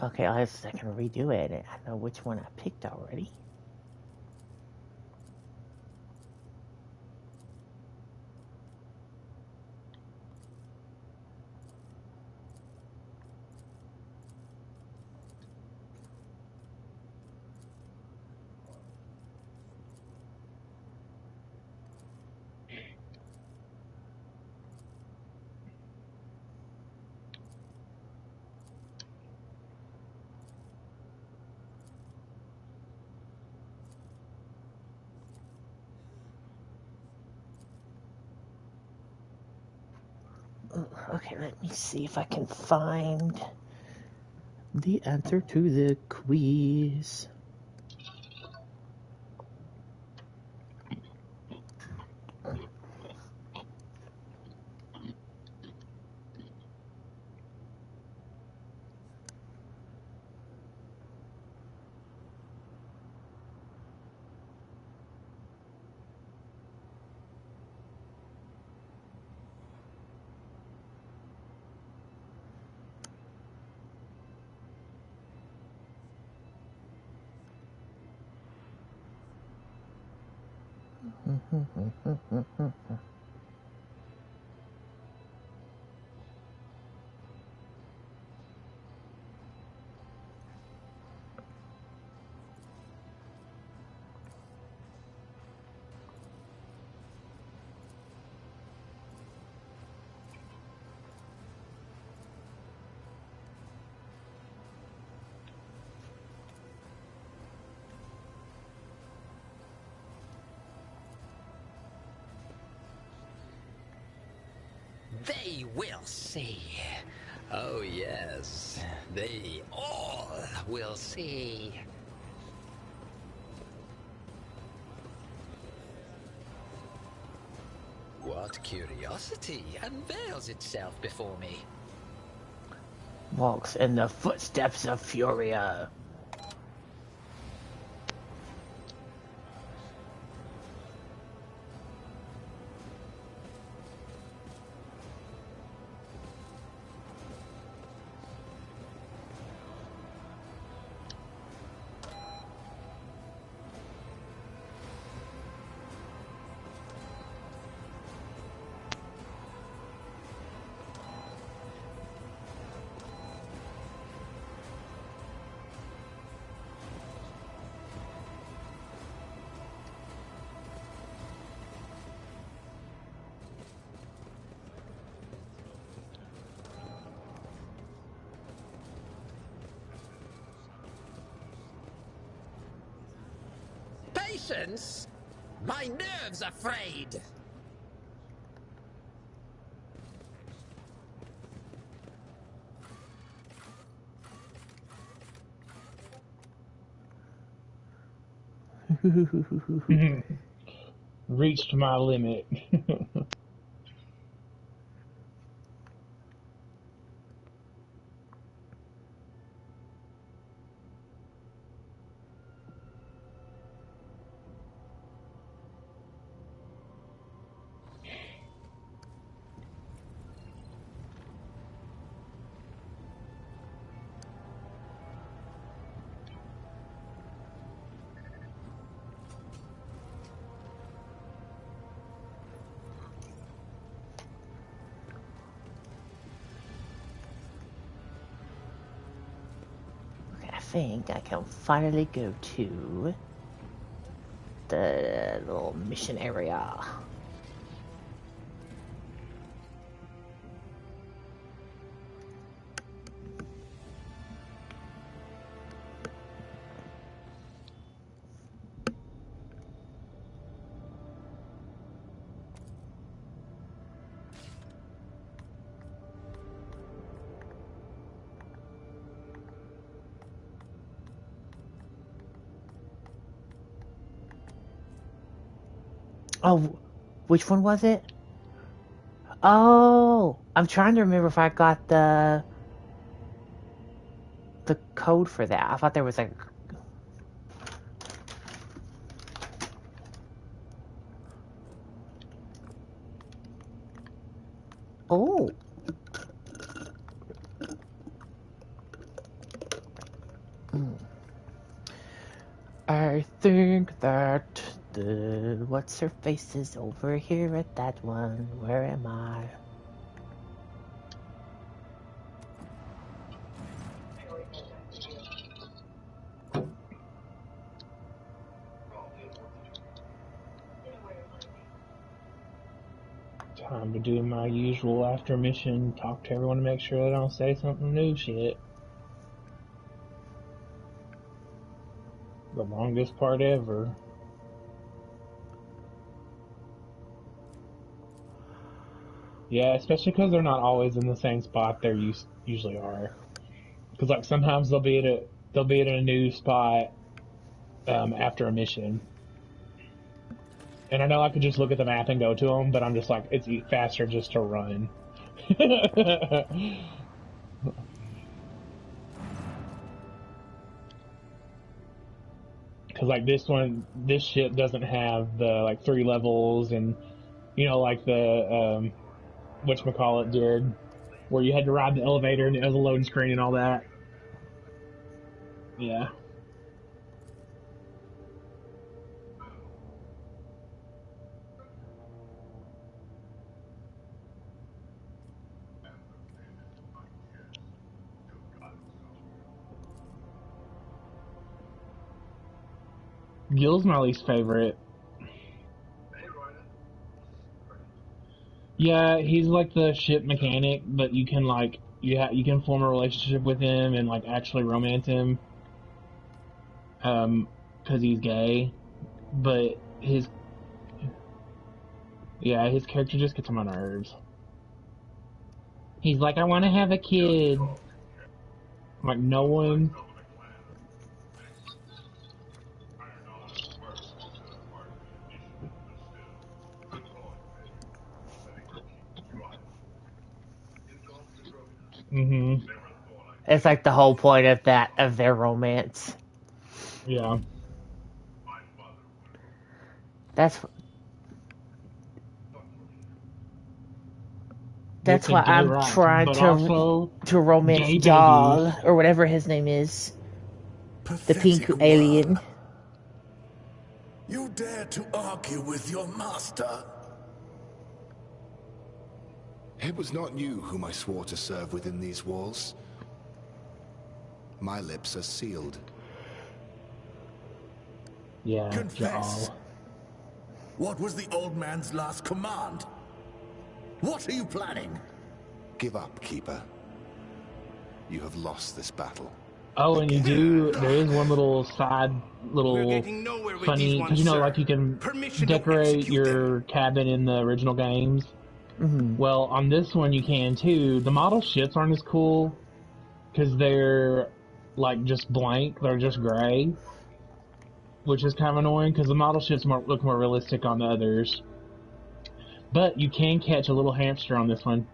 Okay, I'll have a second to redo it. I know which one I picked already. Okay, let me see if I can find the answer to the quiz. They will see. Oh yes, they all will see. What curiosity unveils itself before me? Walks in the footsteps of Furia. Patience? My nerves are frayed. Reached my limit. I think I can finally go to the little mission area. Oh, which one was it? Oh, I'm trying to remember if I got the code for that. I thought there was like. Oh. I think that the what's her face is over here at that one. Where am I? Time to do my usual after mission, talk to everyone to make sure they don't say something new shit. The longest part ever. Yeah, especially because they're not always in the same spot they usually are. Because like sometimes they'll be at a new spot after a mission. And I know I could just look at the map and go to them, but I'm just like, it's faster just to run. Because like this ship doesn't have the like 3 levels, and like the whatchamacallit did, where you had to ride the elevator and it has a loading screen and all that. Yeah. Gil's my least favorite. Yeah, he's like the ship mechanic, but you can like you can form a relationship with him and like actually romance him, because he's gay. But his character just gets on my nerves. He's like, I want to have a kid. Like no one. Mm-hmm. It's like the whole point of their romance. Yeah. That's why I'm trying to romance Jal or whatever his name is. The pink alien. You dare to argue with your master? It was not you whom I swore to serve within these walls. My lips are sealed. Yeah, Confess. Jal. What was the old man's last command? What are you planning? Give up, Keeper. You have lost this battle. Oh, and there is one little side, funny, because like you can decorate your cabin in the original games. Mm-hmm. Well, on this one you can too. The model ships aren't as cool, because they're like just blank, they're just gray. Which is kind of annoying, because the model ships look more realistic on the others. But you can catch a little hamster on this one.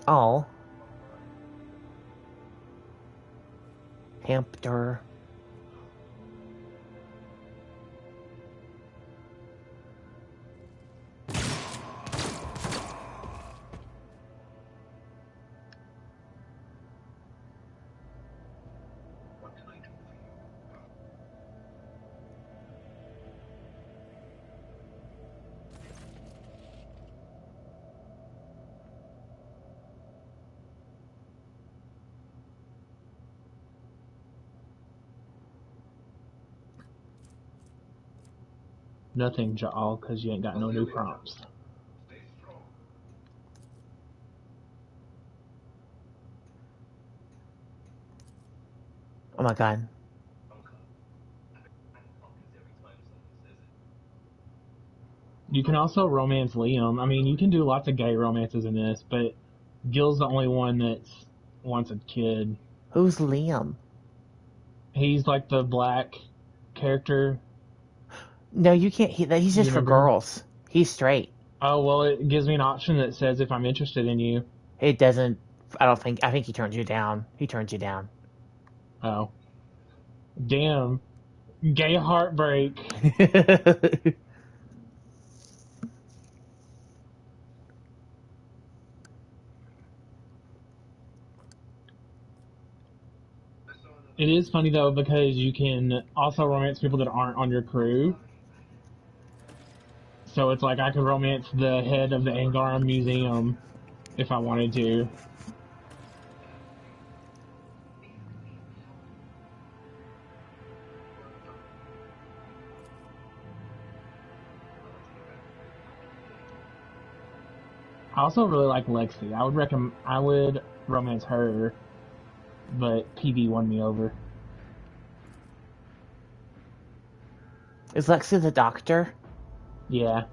Oh. Hamster. Nothing, Ja'al, because you ain't got no new prompts. Oh my god. You can also romance Liam. I mean, you can do lots of gay romances in this, but Gil's the only one that wants a kid. Who's Liam? He's like the black character. No, you can't. He's just for girls. He's straight. Oh, well, it gives me an option that says if I'm interested in you. It doesn't. I think he turns you down. He turns you down. Oh. Damn. Gay heartbreak. It is funny though, because you can also romance people that aren't on your crew. So it's like I could romance the head of the Angarum Museum if I wanted to. I also really like Lexi. I would romance her, but PB won me over. Is Lexi the doctor? Yeah.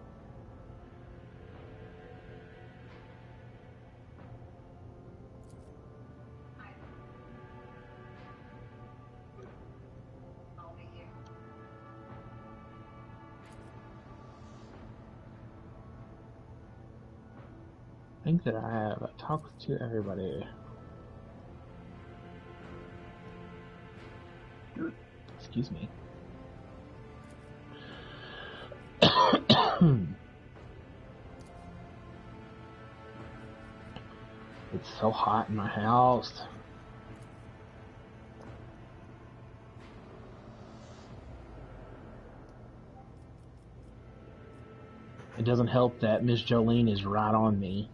I think that I have talked to everybody. Excuse me. It's so hot in my house. It doesn't help that Miss Jolene is right on me.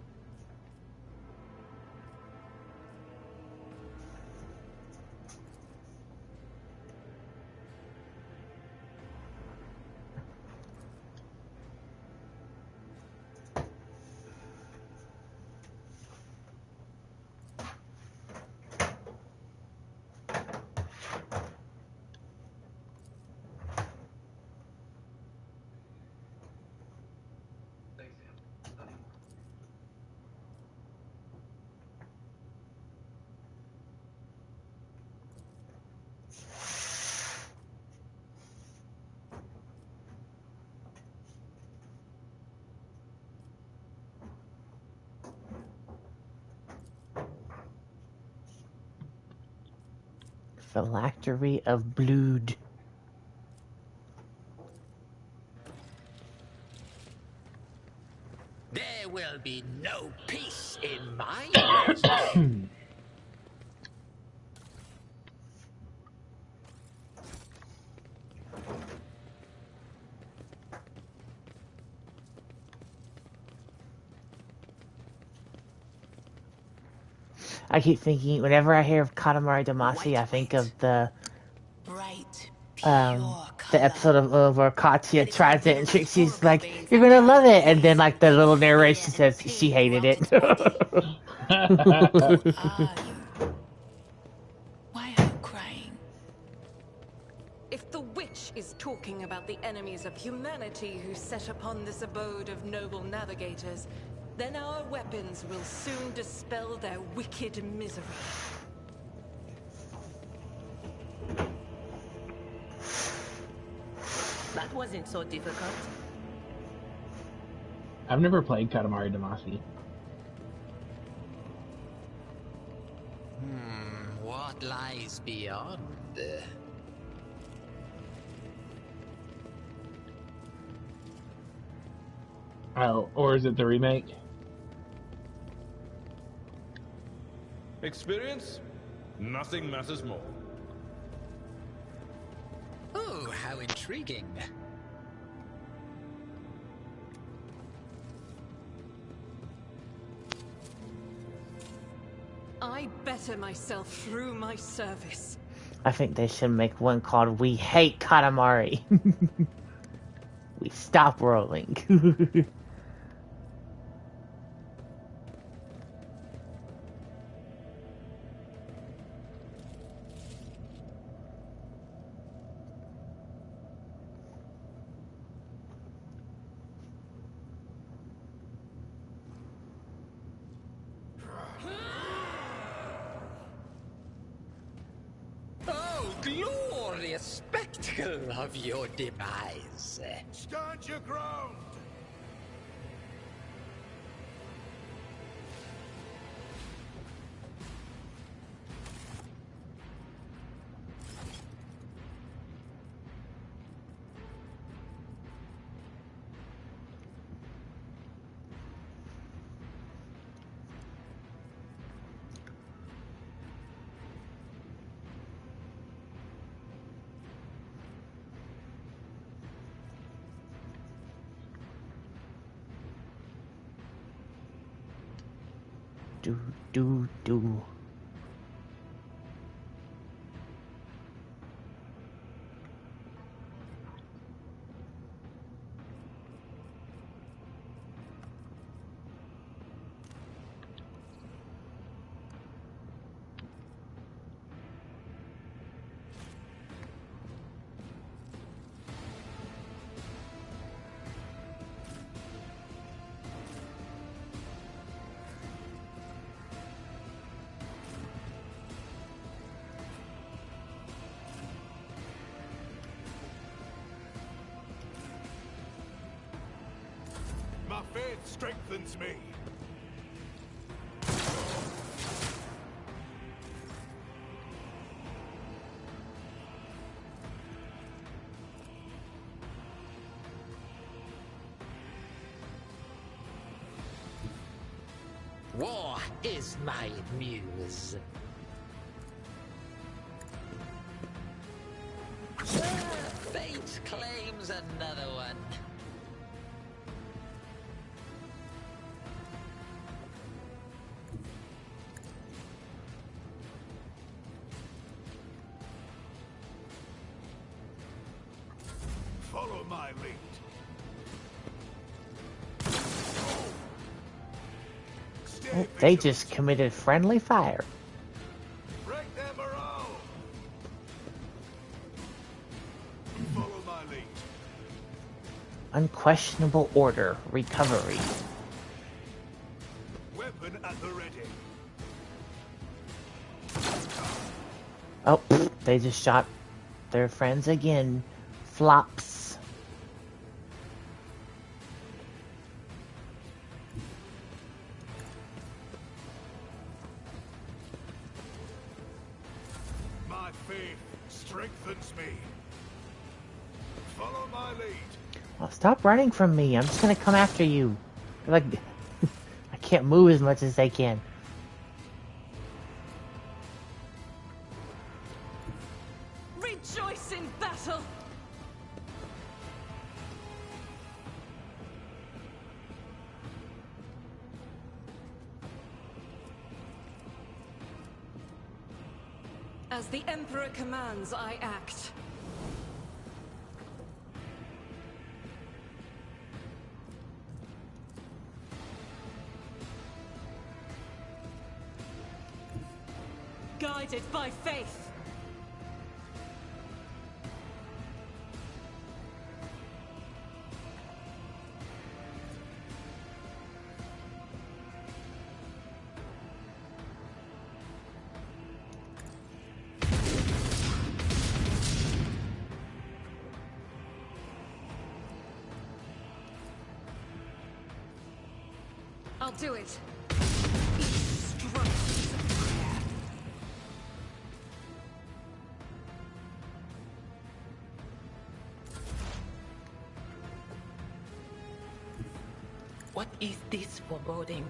Phylactery of blood. There will be no peace in my reign. I keep thinking, whenever I hear of Katamari Damacy, I think of the episode of where Katya tries it and Trixie's like, "You're gonna love it," and then like the little narration says she hated it. Why are you crying? If the witch is talking about the enemies of humanity who set upon this abode of noble navigators, then our weapons will soon dispel their wicked misery. That wasn't so difficult. I've never played Katamari Damacy. What lies beyond? Oh, or is it the remake? Experience? Nothing matters more. Oh, how intriguing. I better myself through my service. I think they should make one called "We Hate Katamari." We stop rolling. Glorious spectacle of your demise. Stand your ground! Do. My faith strengthens me. War is my muse. Fate claims another one. Follow my lead. Oh, they just committed friendly fire. Break their morale. Follow my lead. Unquestionable order. Recovery. Weapon at the ready. Oh, they just shot their friends again. Flops. My faith strengthens me. Follow my lead. Well, stop running from me. I'm just gonna come after you. Like, I can't move as much as they can. Rejoice in battle! As the Emperor commands, I act. Guided by faith. I'll do it. What is this foreboding?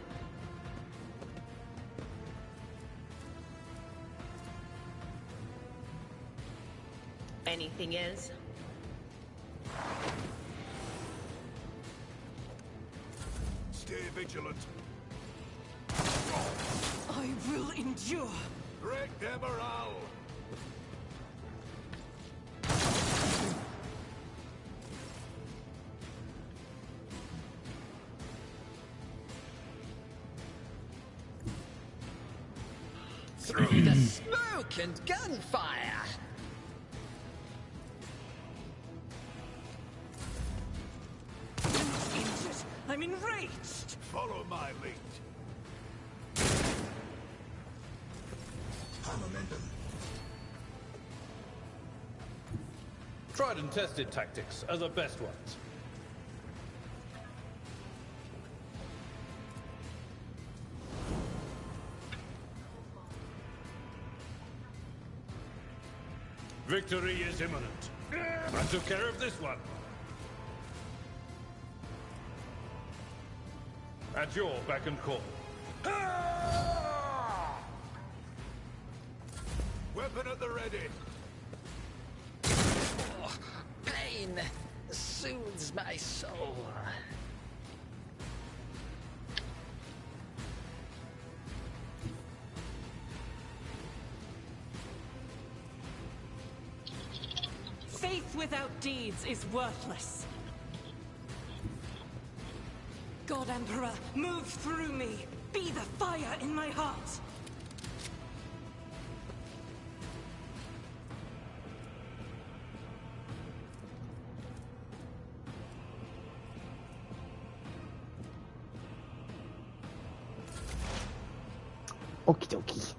Anything else? Stay vigilant. I will endure. Break their morale. Through the smoke and gunfire! Injured. I'm enraged. Follow my lead. Momentum. Tried and tested tactics are the best ones. Victory is imminent. I took care of this one. At your beck and call. Weapon at the ready. Oh, pain soothes my soul. Faith without deeds is worthless. God Emperor, move through me. Be the fire in my heart. Okie dokie.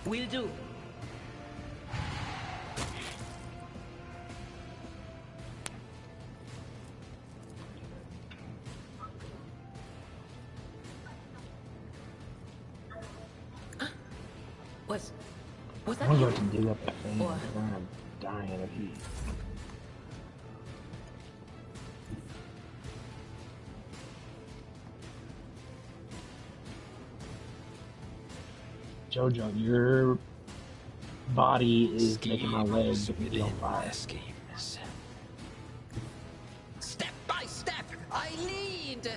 Will do. Was that I'm you? going to dig up that thing. Or... I'm dying of heat. Jojo, your body is making my legs be on fire. Schemes. Step by step, I lead.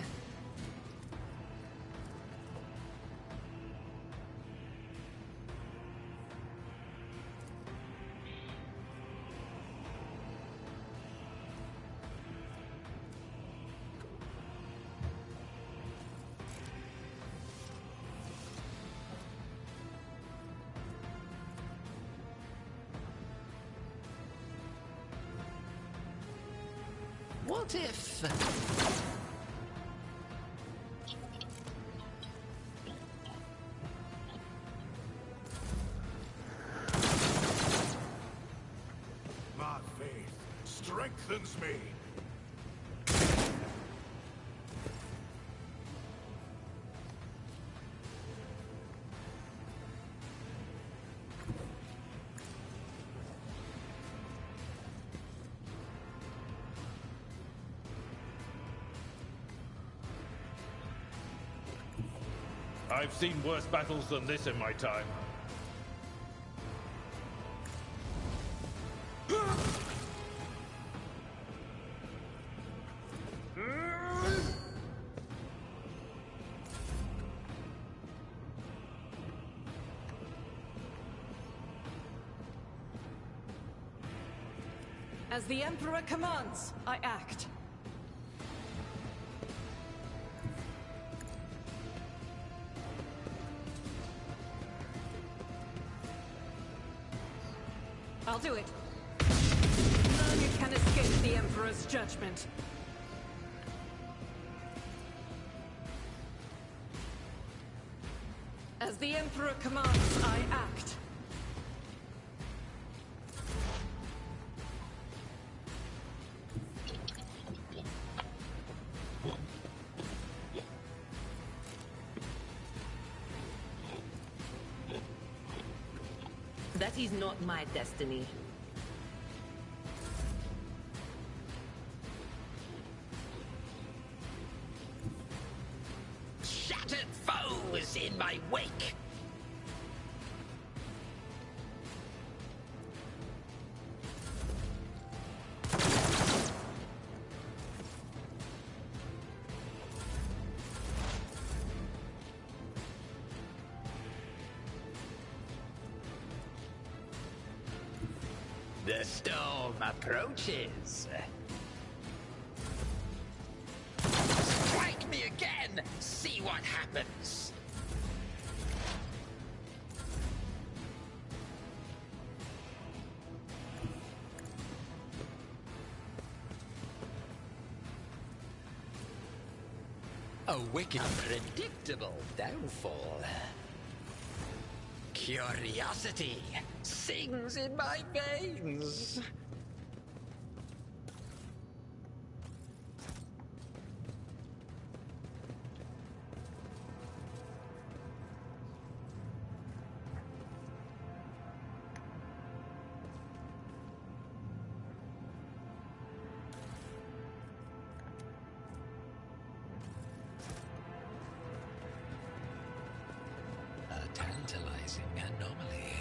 What if... strengthens me. I've seen worse battles than this in my time. As the Emperor commands, I act. I'll do it. None can escape the Emperor's judgment. As the Emperor commands, I act. That is not my destiny. Shattered foes in my wake. The storm approaches. Strike me again! See what happens! A wicked, unpredictable downfall. Curiosity sings in my veins. A tantalizing anomaly.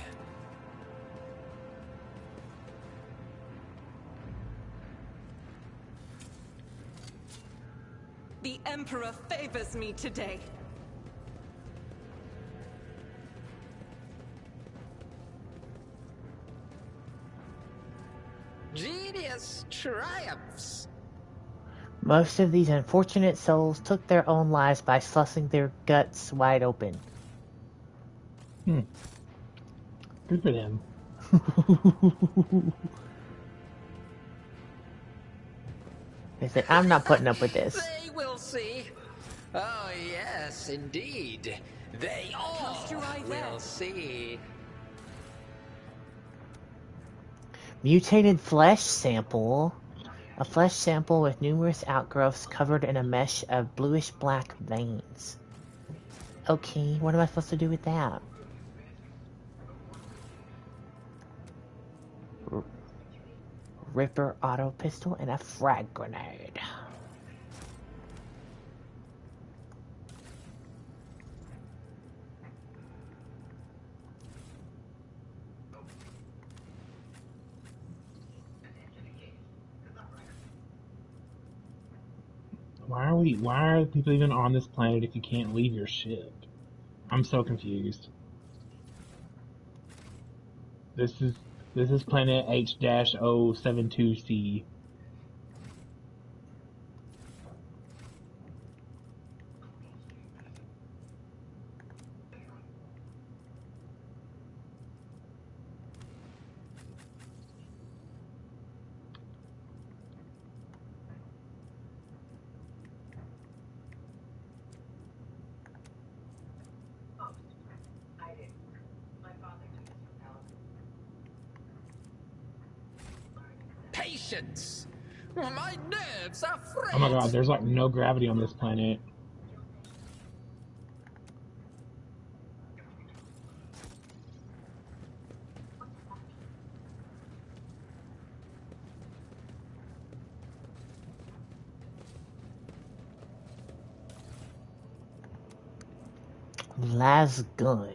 The Emperor favors me today. Genius triumphs. Most of these unfortunate souls took their own lives by slicing their guts wide open. Good for them. They said, I'm not putting up with this. They will see. Oh, yes, indeed. They all will see. Mutated flesh sample. A flesh sample with numerous outgrowths covered in a mesh of bluish-black veins. Okay, what am I supposed to do with that? Ripper auto pistol and a frag grenade. Why are people even on this planet if you can't leave your ship? I'm so confused. This is planet H-072C. Patience! My nerves are frayed. Oh my god, there's like no gravity on this planet. Last gun.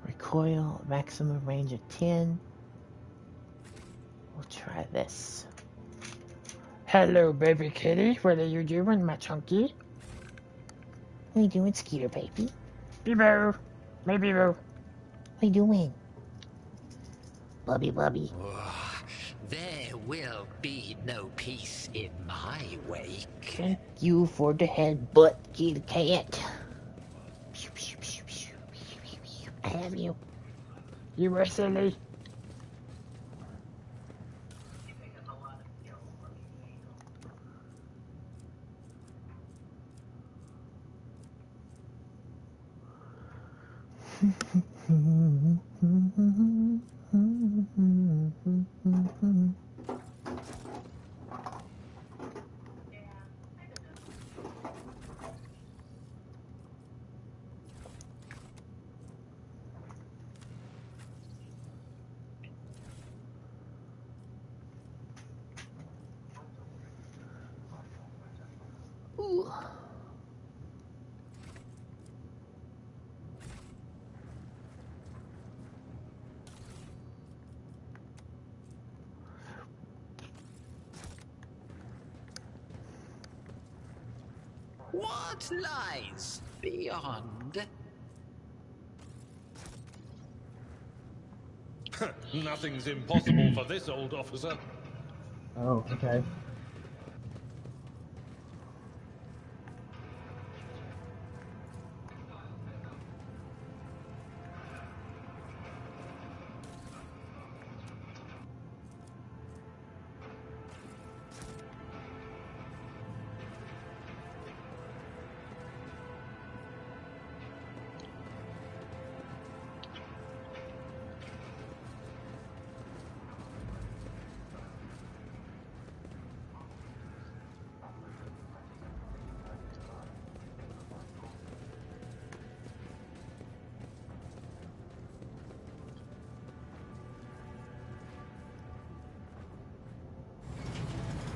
Recoil, maximum range of 10. We'll try this. Hello, baby kitty. What are you doing, my chunky? What are you doing, Skeeter baby? Bebo. My Bebo. What are you doing? Bubby, Bubby. Oh, there will be no peace in my wake. Thank you for the headbutt, kitty cat. I have you. You were silly. What lies beyond? Nothing's impossible for this old officer. Oh, okay.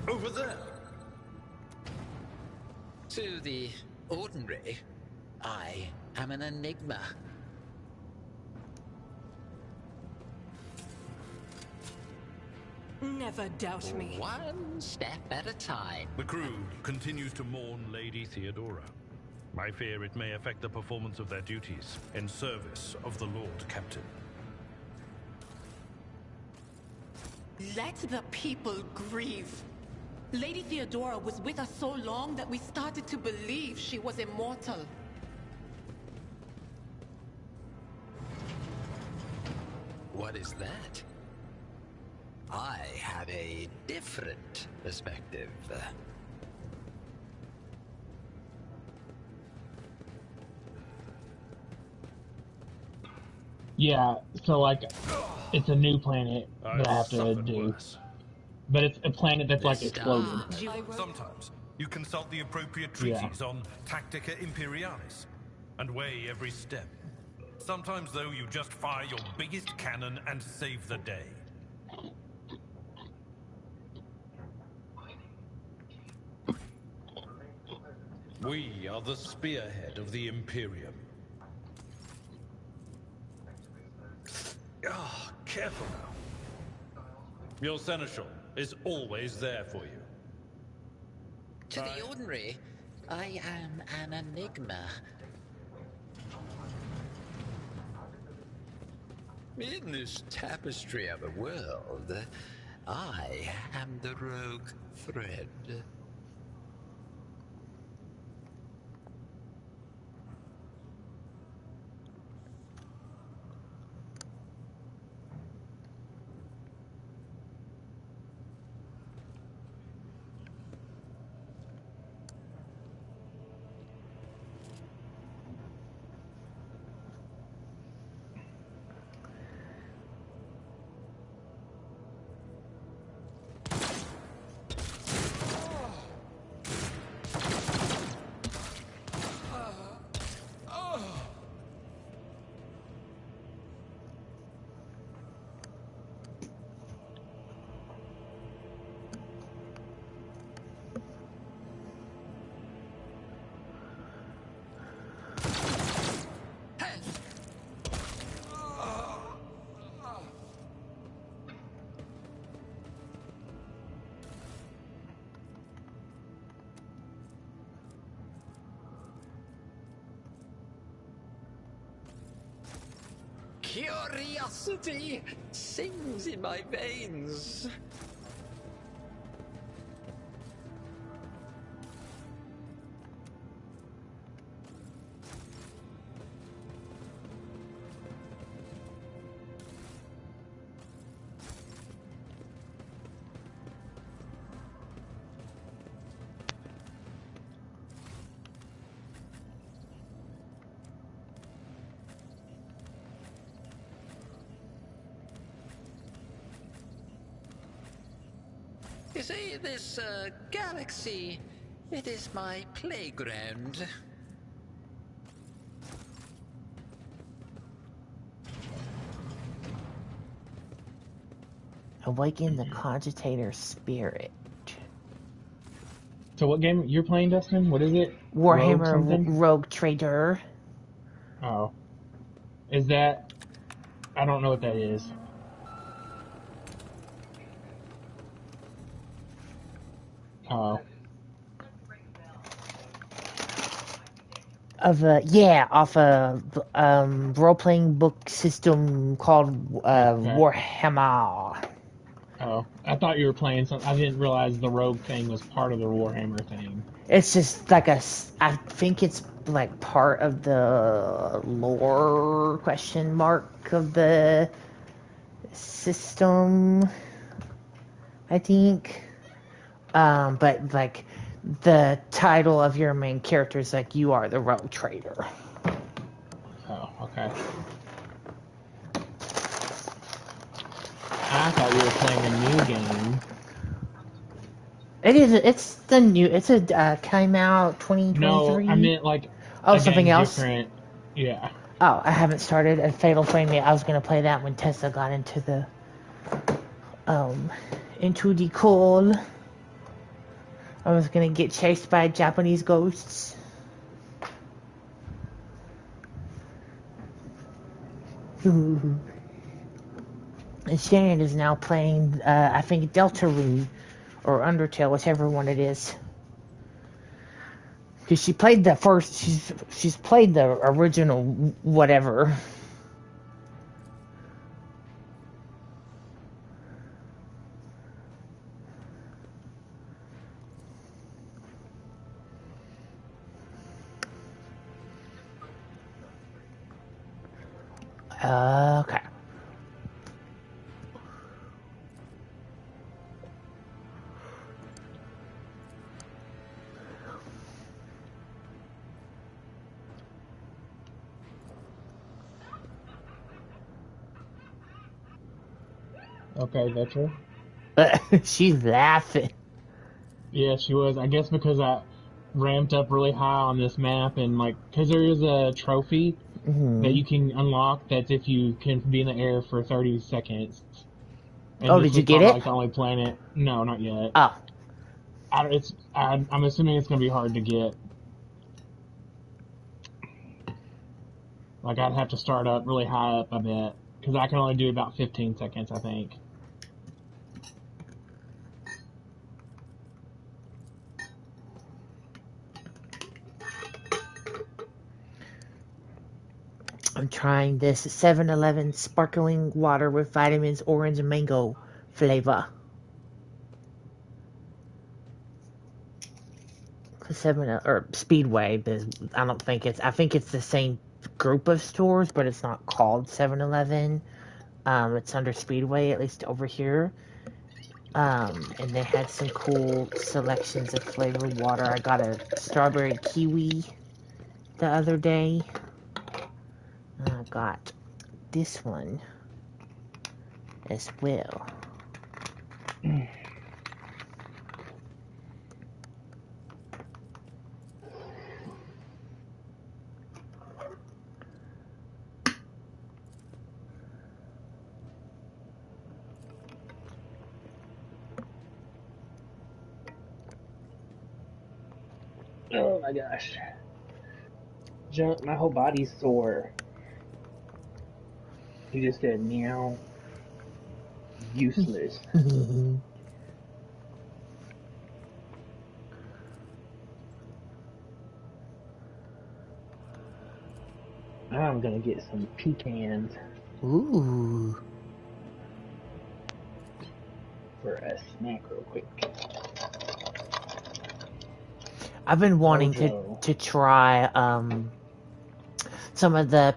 Over there. To the ordinary, I am an enigma. Never doubt me. One step at a time. The crew continues to mourn Lady Theodora. I fear it may affect the performance of their duties in service of the Lord Captain. Let the people grieve. Lady Theodora was with us so long that we started to believe she was immortal. What is that? I have a different perspective. Yeah, so like, it's a new planet that I have to do. Worse. But it's a planet that's like exploded. Sometimes you consult the appropriate treaties on Tactica Imperialis and weigh every step. Sometimes, though, you just fire your biggest cannon and save the day. We are the spearhead of the Imperium. Ah, careful now. Your seneschal is always there for you. To the ordinary, I am an enigma. In this tapestry of a world, I am the rogue thread. Curiosity sings in my veins. You see, this galaxy, it is my playground. Awaken the cogitator spirit. So what game you're playing, Dustin? What is it? Warhammer Rogue Trader. Oh. Is that... I don't know what that is. Oh. Off a role-playing book system called Warhammer. Oh, I thought you were playing something. I didn't realize the rogue thing was part of the Warhammer thing. It's just like I think it's like part of the lore question mark of the system, I think. But like the title of your main character is like you are the rogue trader. Oh, okay. I thought you were playing a new game. It is. It's the new. It's a came out 2023. No, I meant like. Something else. Different. Yeah. Oh, I haven't started a Fatal Frame yet. I was gonna play that when Tessa got into the call. I was gonna get chased by Japanese ghosts. And Shannon is now playing, I think, Deltarune or Undertale, whichever one it is. Because she played the first, she's played the original whatever. Okay. Okay, that's her. She's laughing. Yeah, she was. I guess because I ramped up really high on this map, and like, because there is a trophy that you can unlock. That's if you can be in the air for 30 seconds. And did you get it? Like the only planet. No, not yet. Oh. I'm assuming it's gonna be hard to get. Like, I'd have to start up really high up a bit, because I can only do about 15 seconds, I think. I'm trying this 7-Eleven sparkling water with vitamins, orange and mango flavor. Or Speedway, I think it's the same group of stores, but it's not called 7-Eleven. It's under Speedway, at least over here. And they had some cool selections of flavored water. I got a strawberry kiwi the other day. I got this one as well. Oh my gosh. My whole body's sore. He just said meow. Useless. I'm gonna get some pecans. Ooh. For a snack real quick. I've been wanting to try some of the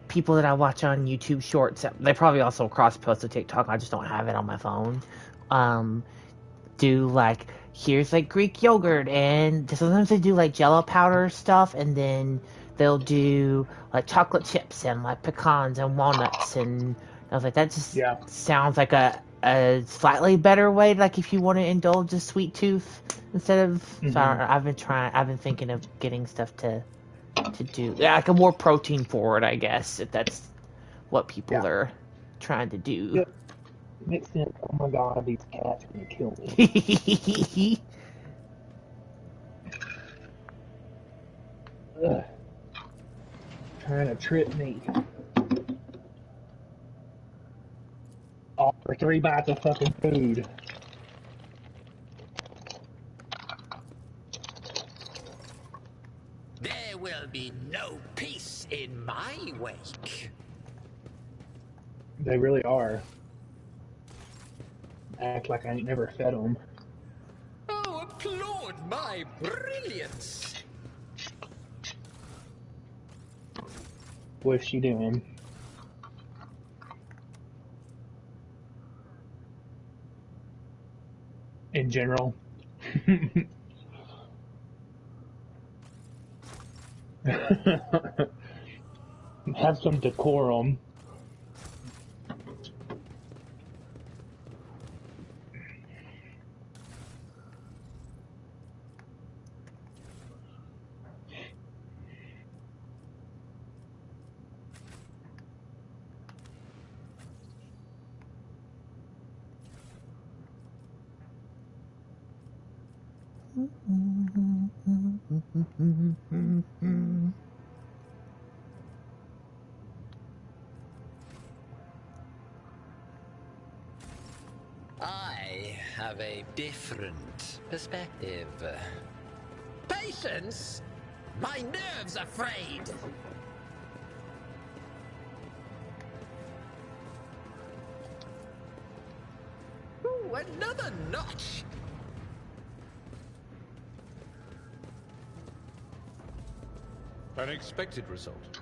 people that I watch on YouTube Shorts. They probably also cross-post to TikTok. I just don't have it on my phone. Do like, here's like Greek yogurt, and sometimes they do like Jello powder stuff, and then they'll do like chocolate chips and like pecans and walnuts, and I was like, that just sounds like a slightly better way, like if you want to indulge a sweet tooth instead of. Mm-hmm. So I've been thinking of getting stuff to do, like a more protein forward, I guess, if that's what people are trying to do. Yep. Makes sense. Oh my god, these cats are gonna kill me. Ugh. Trying to trip me. All for 3 bites of fucking food. There will be no peace in my wake. They really are. Act like I ain't never fed them. Oh, applaud my brilliance! What's she doing? In general. Have some decorum. I have a different perspective. Patience? My nerves are frayed! Ooh, another notch! An expected result.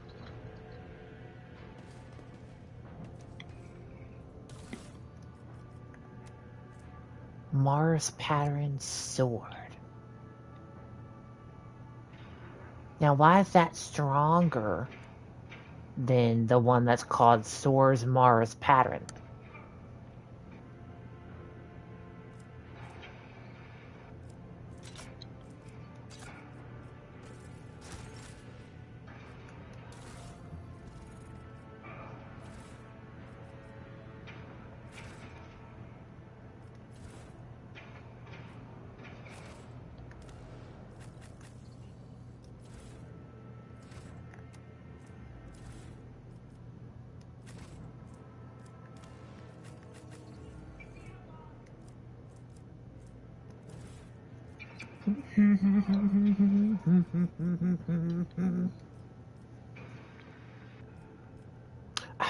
Mars pattern sword. Now, why is that stronger than the one that's called Soar's Mars pattern?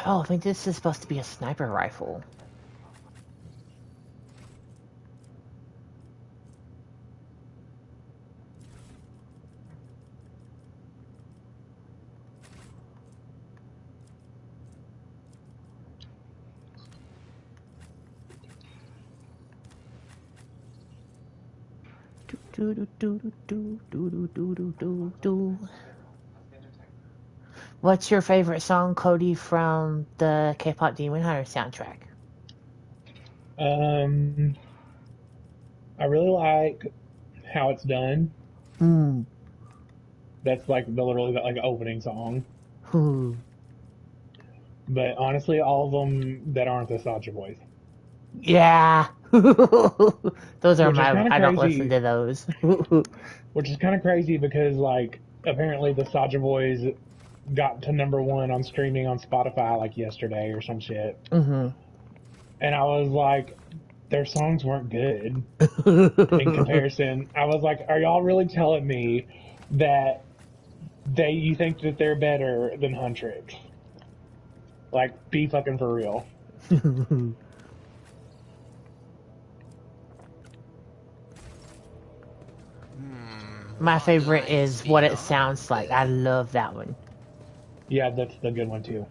Oh, I think this is supposed to be a sniper rifle. What's your favorite song, Cody, from the K-pop Demon Hunter soundtrack? I really like how it's done. That's like literally like opening song. But honestly, all of them that aren't the Sacha Boys. Yeah. Those are I don't listen to those. Which is kind of crazy because, like, apparently the Sacha Boys got to #1 on streaming on Spotify, like, yesterday or some shit. Mm-hmm. And I was like, their songs weren't good in comparison. I was like, are y'all really telling me that you think that they're better than Huntrix? Like, be fucking for real. My favorite is What It Sounds Like. I love that one. Yeah, that's the good one too.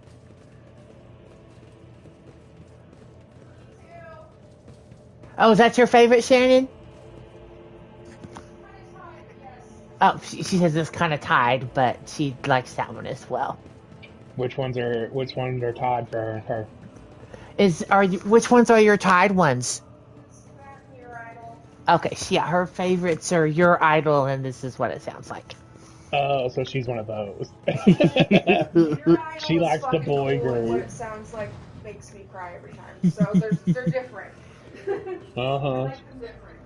Oh, is that your favorite, Shannon? Oh, she says it's kind of tied, but she likes that one as well. Which ones are tied for her? Which ones are your tied ones? Okay, yeah, her favorites are Your Idol, and This Is What It Sounds Like. Oh, so she's one of those. She likes the boy cool, group. What It Sounds Like makes me cry every time. So they're different. Uh-huh. Like them different.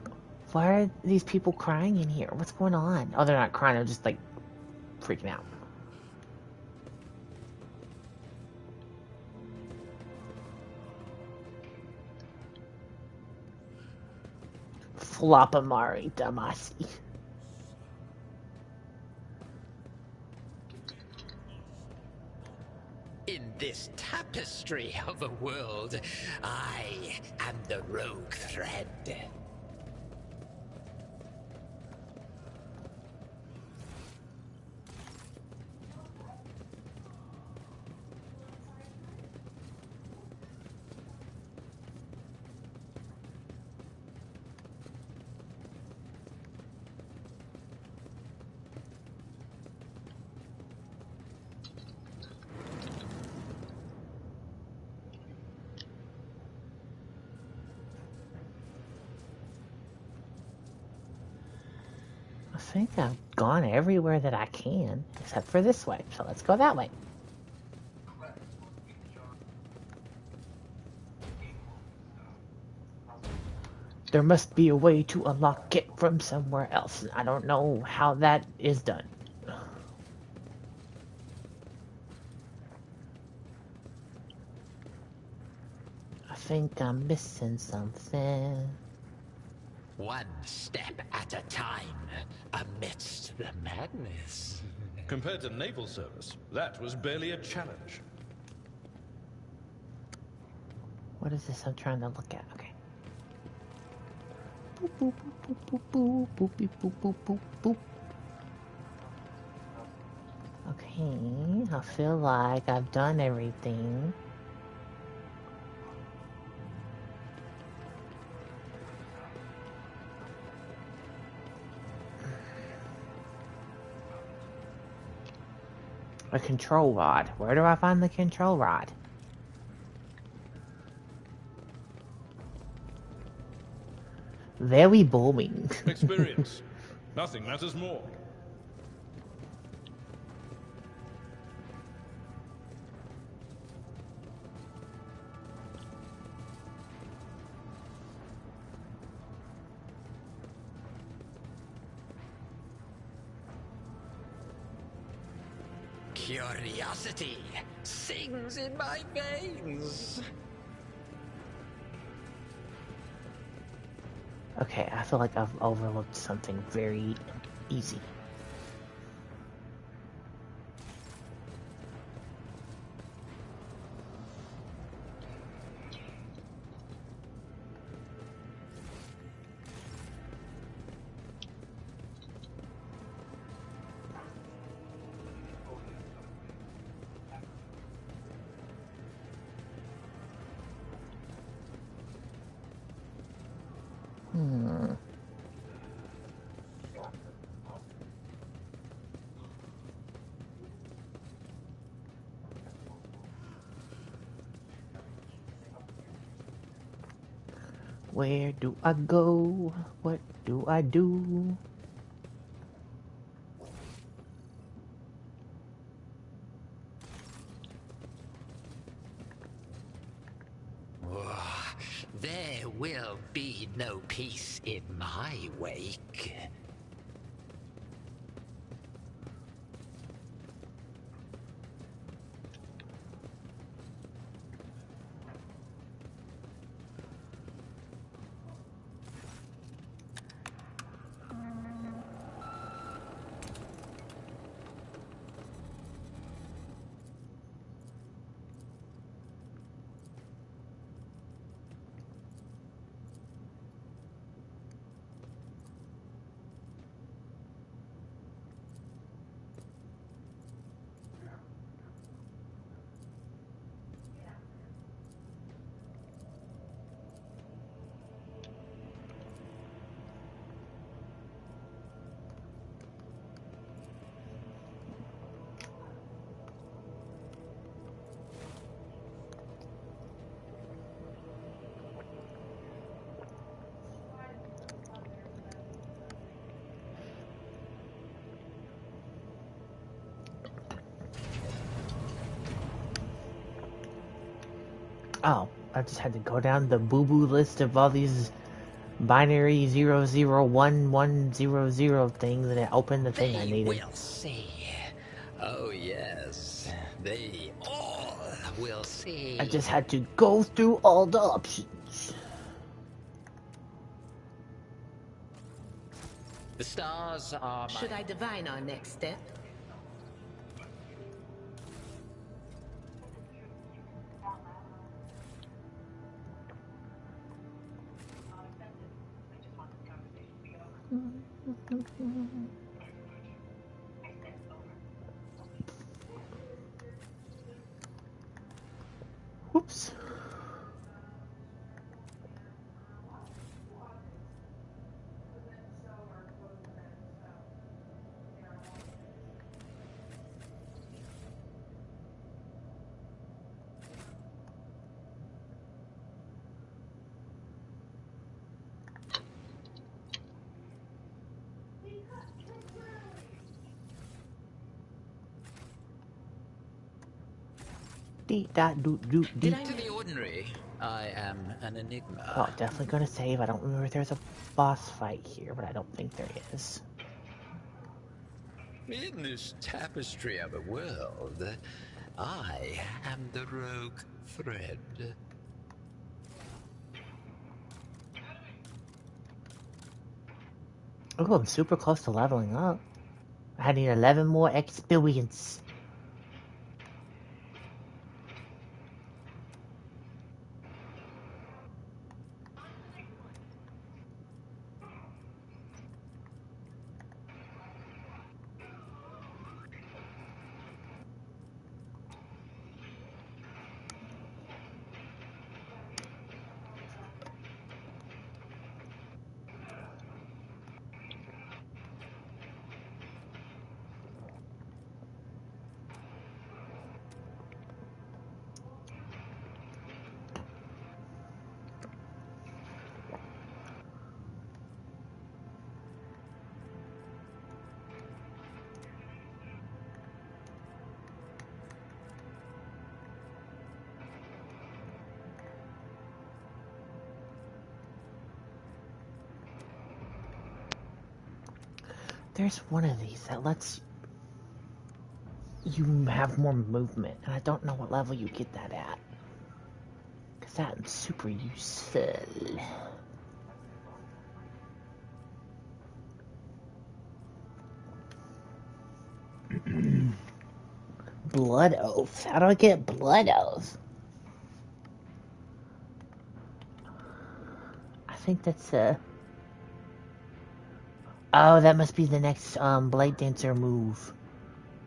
Why are these people crying in here? What's going on? Oh, they're not crying, they're just like freaking out. Flopamari Damasi. In this tapestry of a world, I am the rogue thread. I think I've gone everywhere that I can, except for this way. So let's go that way. There must be a way to unlock it from somewhere else. I don't know how that is done. I think I'm missing something. One step at a time, amidst the madness. Compared to naval service, that was barely a challenge. What is this I'm trying to look at? Okay. Boop, boop, boop, boop, boop, boop, boop, boop, boop, boop. Okay, I feel like I've done everything. A control rod. Where do I find the control rod? Very boring. Experience. Nothing matters more. Curiosity sings in my veins. Okay, Okay, I feel like I've overlooked something very easy. Where do I go? What do I do? There will be no peace in my wake. Oh, I just had to go down the boo-boo list of all these binary 001100 things, and it opened the thing I needed. They will see. Oh yes, they all will see. I just had to go through all the options. The stars are Should I divine our next step? Whoops. Did I to the ordinary? I am an enigma. Oh, definitely gonna save. I don't remember if there's a boss fight here, but I don't think there is. In this tapestry of a world, I am the rogue thread. Oh, I'm super close to leveling up. I need 11 more experience. There's one of these that lets you have more movement, and I don't know what level you get that at. Because that's super useful. Blood Oath. How do I get Blood Oath? I think that's oh, that must be the next Blade Dancer move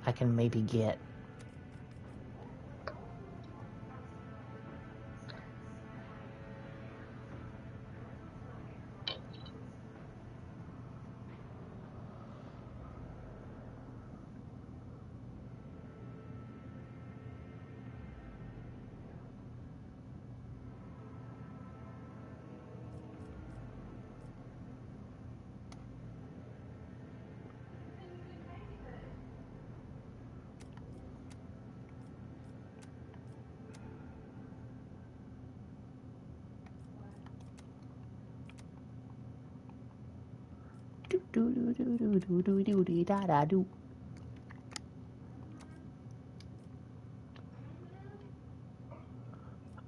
I can maybe get. Do.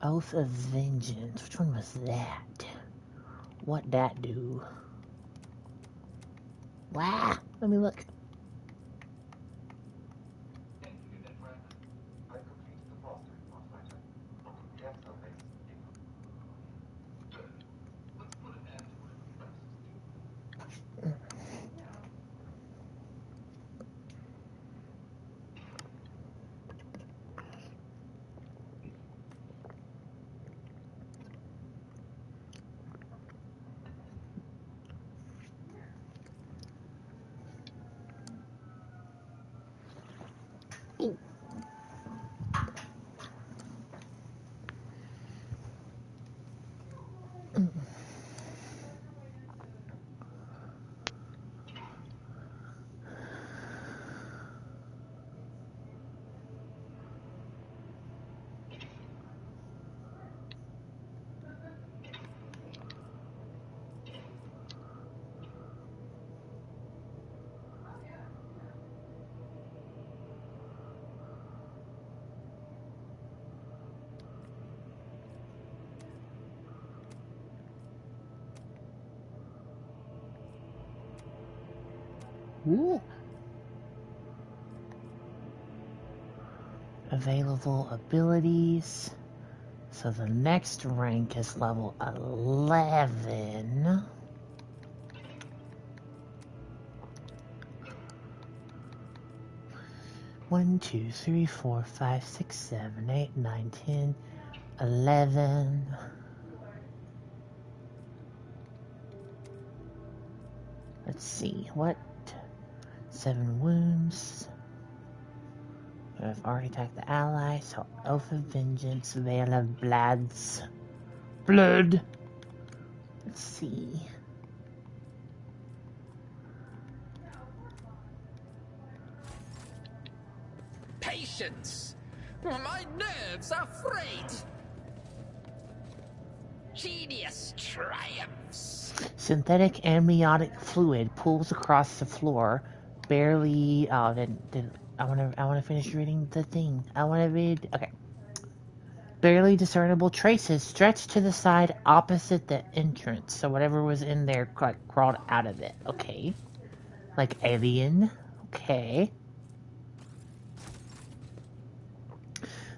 Oath of Vengeance. Which one was that? What that do? Wow. Let me look. Ooh. Available abilities. So the next rank is level 11. One, 2, 3, 4, 5, 6, 7, 8, 9, 10, 11. Let's see, what? 7 wounds. I've already attacked the ally, so Oath of Vengeance, Veil of Bloods. Blood! Let's see. Patience! My nerves are frayed! Genius triumphs! Synthetic amniotic fluid pools across the floor, barely... Oh, I want to finish reading the thing. I want to read... Okay. Barely discernible traces stretch to the side opposite the entrance. So whatever was in there crawled out of it. Okay. Like alien. Okay.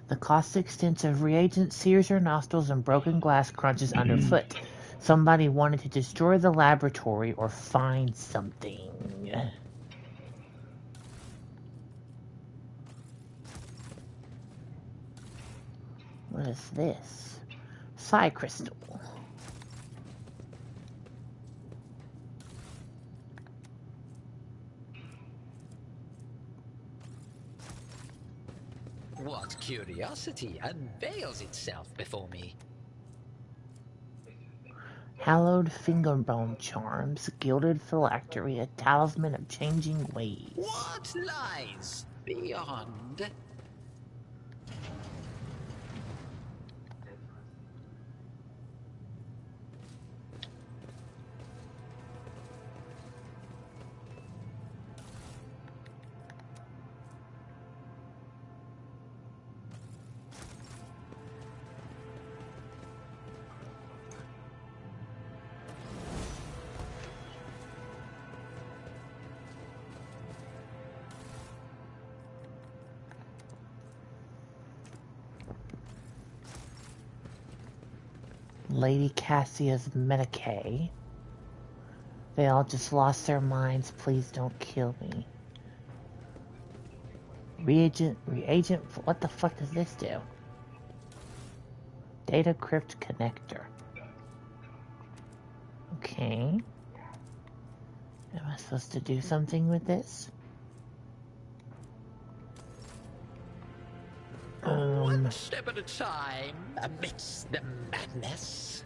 The caustic stench of reagent sears your nostrils and broken glass crunches underfoot. Somebody wanted to destroy the laboratory or find something. What is this? Psi crystal. What curiosity unveils itself before me? Hallowed fingerbone charms, gilded phylactery, a talisman of changing ways. What lies beyond? Lady Cassia's Medicae. They all just lost their minds. Please don't kill me. Reagent, what the fuck does this do? Data crypt connector. Okay. Am I supposed to do something with this? One step at a time amidst the madness.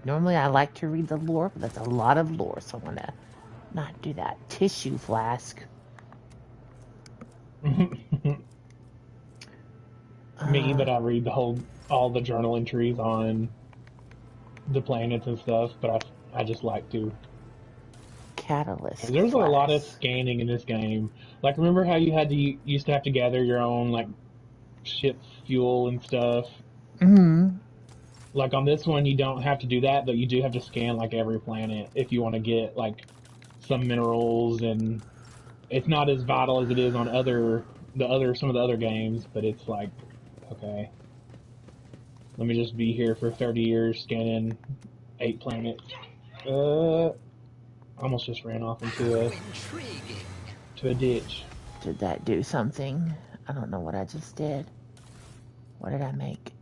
Normally I like to read the lore, but that's a lot of lore, so I'm gonna not do that. Tissue flask. Me, but I read all the journal entries on the planets and stuff, but I just like to. Catalyst. There's a lot of scanning in this game. Like, remember how you used to have to gather your own, like, ship fuel and stuff? Mm-hmm. Like, on this one, you don't have to do that, but you do have to scan, like, every planet if you want to get, like, some minerals, and it's not as vital as it is on some of the other games, but it's like, okay, let me just be here for 30 years scanning 8 planets. Almost just ran off into a ditch. Did that do something? I don't know what I just did. What did I make?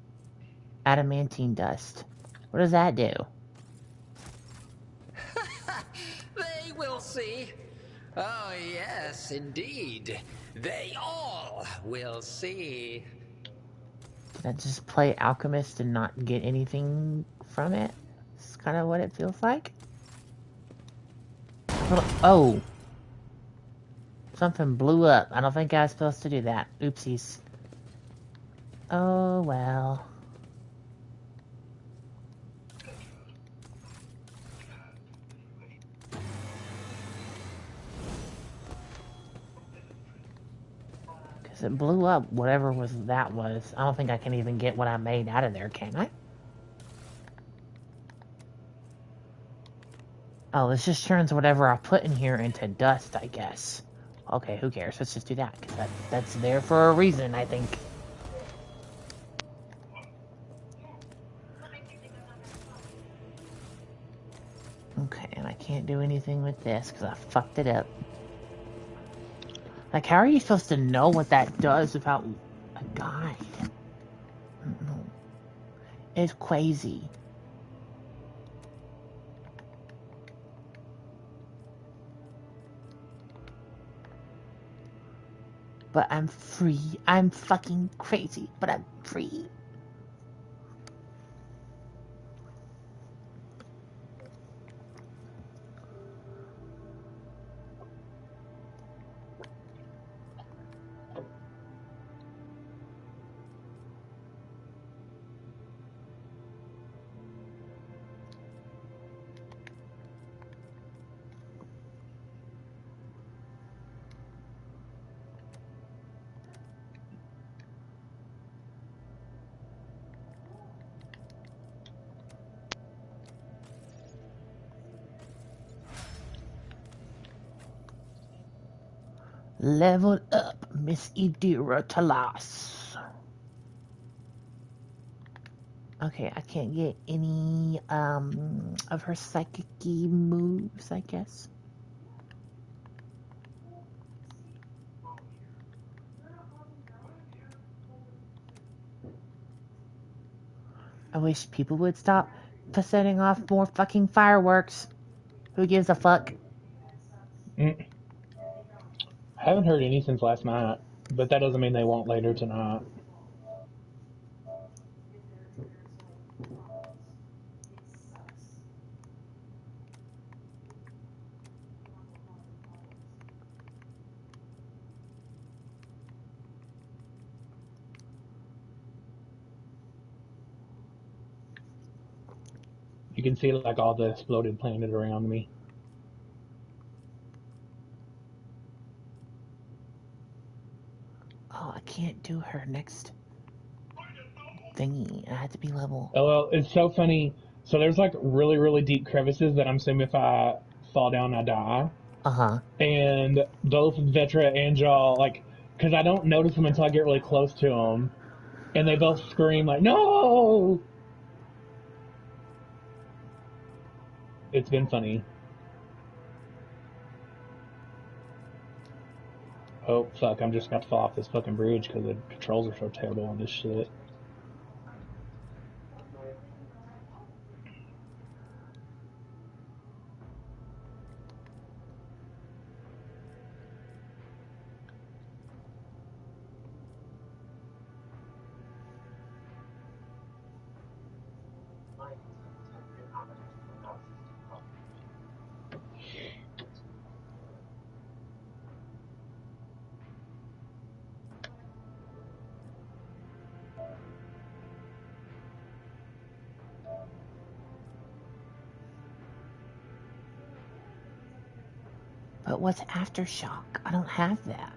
Adamantine dust. What does that do? They will see. Oh, yes, indeed. They all will see. Did I just play Alchemist and not get anything from it? It's kind of what it feels like. Oh. Something blew up. I don't think I was supposed to do that. Oopsies. Oh, well. Because it blew up whatever that was. I don't think I can even get what I made out of there, can I? Oh, this just turns whatever I put in here into dust, I guess. Okay, who cares? Let's just do that, because that's there for a reason, I think. Okay, and I can't do anything with this, because I fucked it up. Like, how are you supposed to know what that does without a guide? I don't know. It's crazy. But I'm free. I'm fucking crazy, but I'm free. Level up, Miss Idira Talas. Okay, I can't get any of her psychic-y moves, I guess. I wish people would stop setting off more fucking fireworks. Who gives a fuck? I haven't heard any since last night, but that doesn't mean they won't later tonight. You can see like all the exploded planet around me. Oh, I can't do her next thingy. I had to be level. Oh, well, it's so funny. So there's like really, really deep crevices that I'm assuming if I fall down, I die. And both Vetra and Jaw, like, because I don't notice them until I get really close to them, and they both scream like, "No!" It's been funny. Oh, fuck, I'm just about to fall off this fucking bridge because the controls are so terrible on this shit. But what's Aftershock? I don't have that.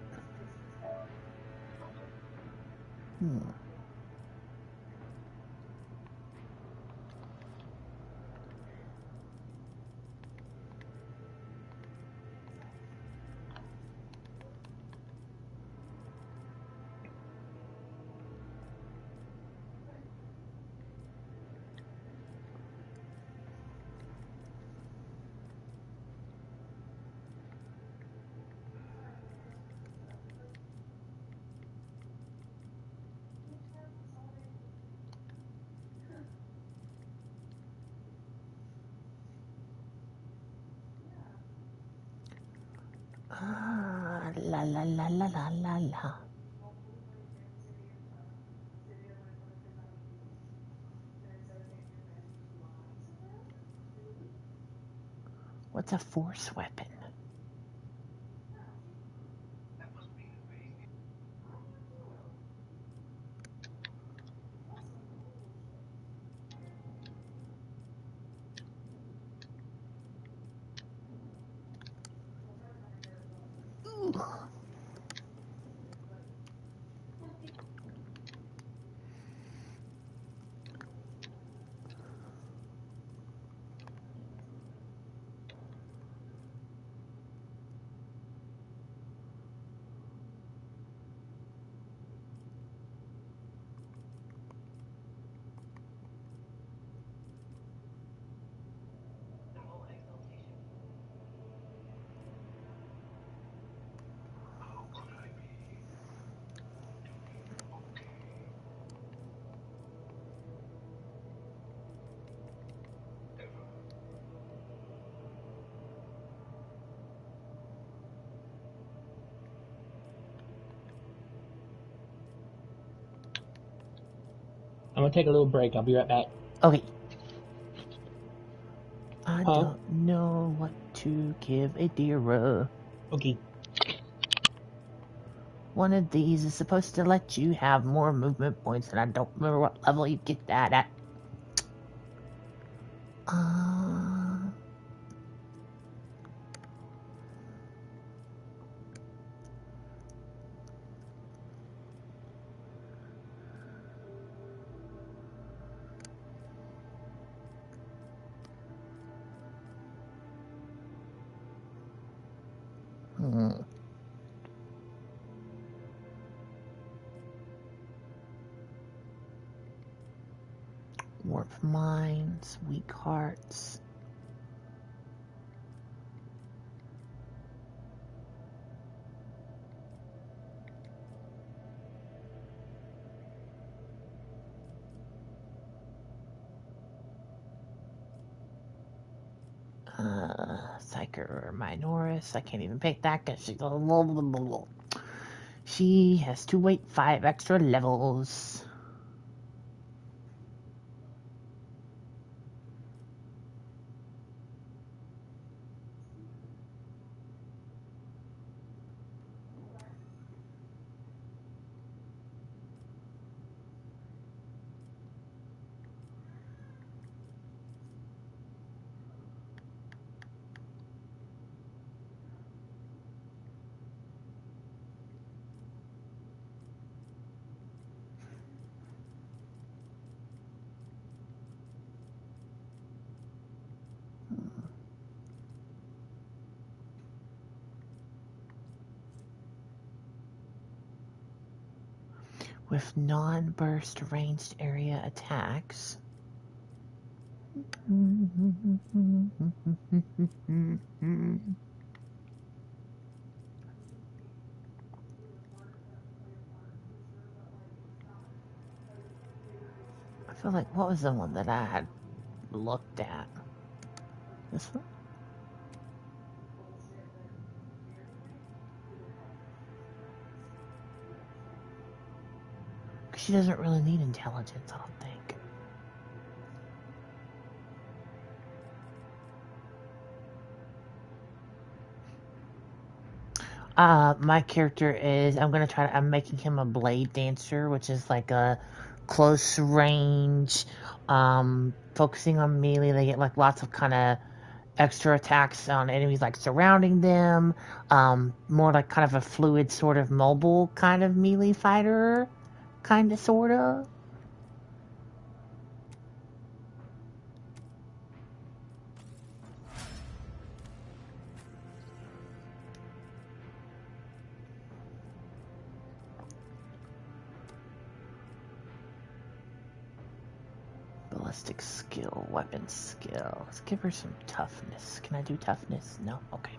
La la la la la la la. What's a force weapon? I'm gonna take a little break. I'll be right back. Okay. I don't know what to give Adira. Okay. One of these is supposed to let you have more movement points, and I don't remember what level you get that at. Warp minds, weak hearts. Psyker Minoris. I can't even pick that because she has to wait 5 extra levels. with non-burst ranged area attacks. I feel like, what was the one that I had looked at? This one? She doesn't really need intelligence, I don't think. My character is, I'm making him a blade dancer, which is like a close range, focusing on melee. They get like lots of kind of extra attacks on enemies like surrounding them, more like kind of a fluid sort of mobile kind of melee fighter, kind of sort of. Ballistic skill, weapon skill. Let's give her some toughness. Can I do toughness? No? Okay.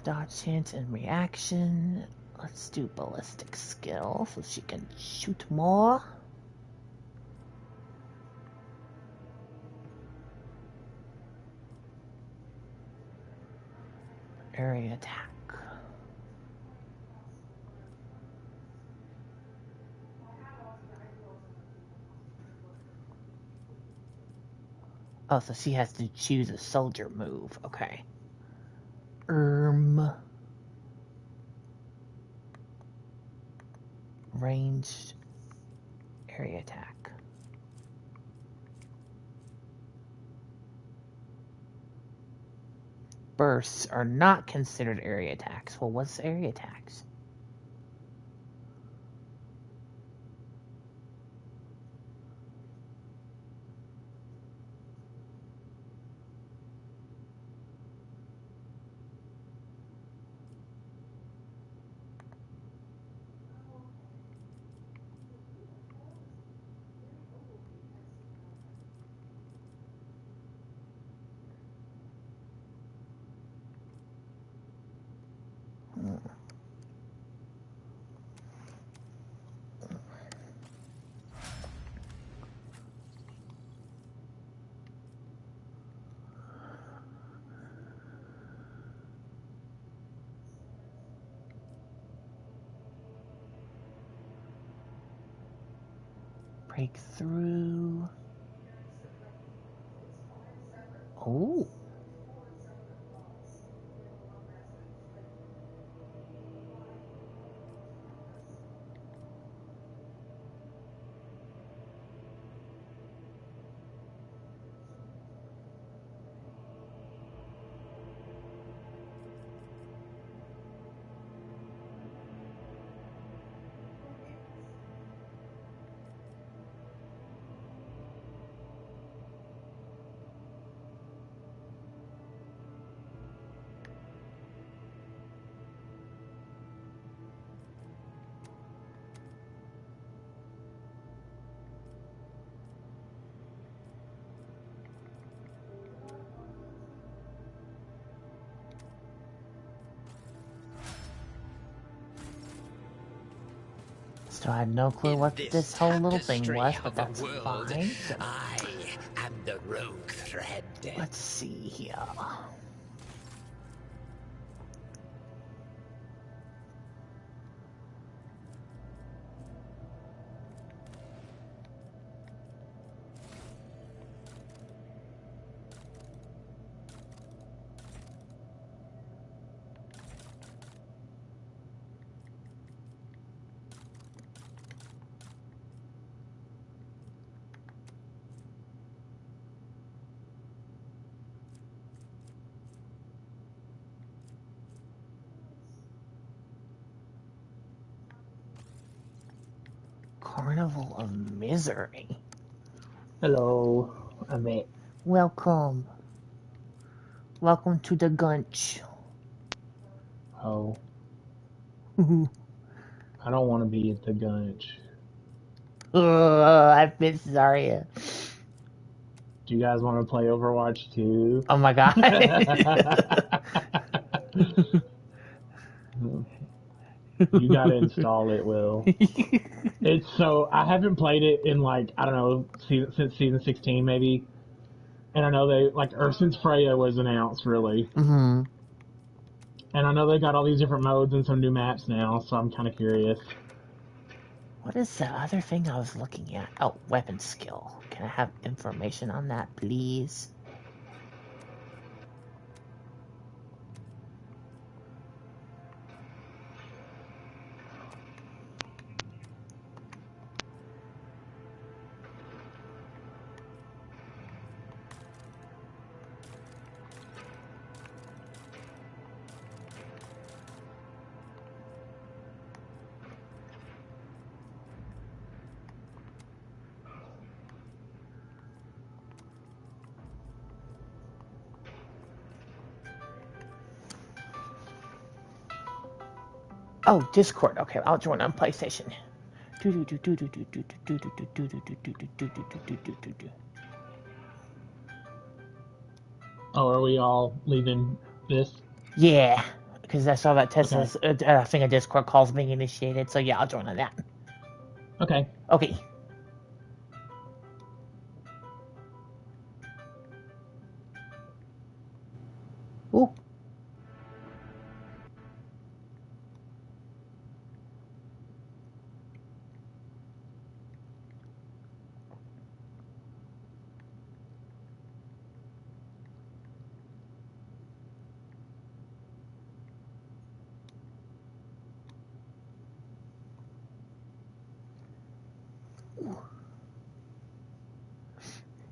Dodge, chance, and reaction. Let's do ballistic skill so she can shoot more. Area attack. Oh, so she has to choose a soldier move. Okay. Ranged area attack. Bursts are not considered area attacks. Well, what's area attacks? Breakthrough. Oh. So I had no clue what this whole little thing was, but that's fine. So I am the rogue thread. Let's see here. Carnival of Misery. Hello, Amit. Welcome. Welcome to the Gunch. Oh. I don't want to be at the Gunch. I miss Zarya. Do you guys want to play Overwatch 2? Oh my god. You gotta install it, Will. It's so I haven't played it in like I don't know since season 16 maybe, and I know they like or since Freya was announced really. Mm-hmm. And I know they got all these different modes and some new maps now, so I'm kind of curious. What is the other thing I was looking at? Oh, weapon skill. Can I have information on that, please? Oh, Discord. Okay, I'll join on PlayStation. Oh, are we all leaving this? Yeah, because I saw that Tesla's thing of Discord calls being initiated. So yeah, I'll join on that. Okay. Okay. Ooh.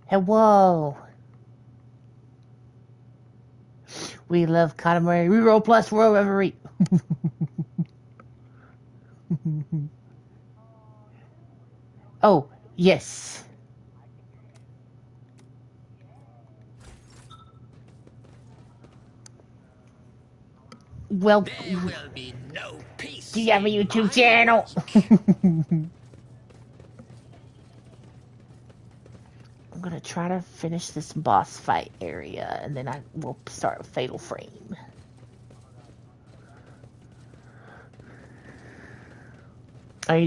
Hello. We love Katamari. Reroll plus roll every. Oh, yes. Well, there will be no peace. Do you have a YouTube channel? I'm gonna try to finish this boss fight area, and then I will start Fatal Frame. Are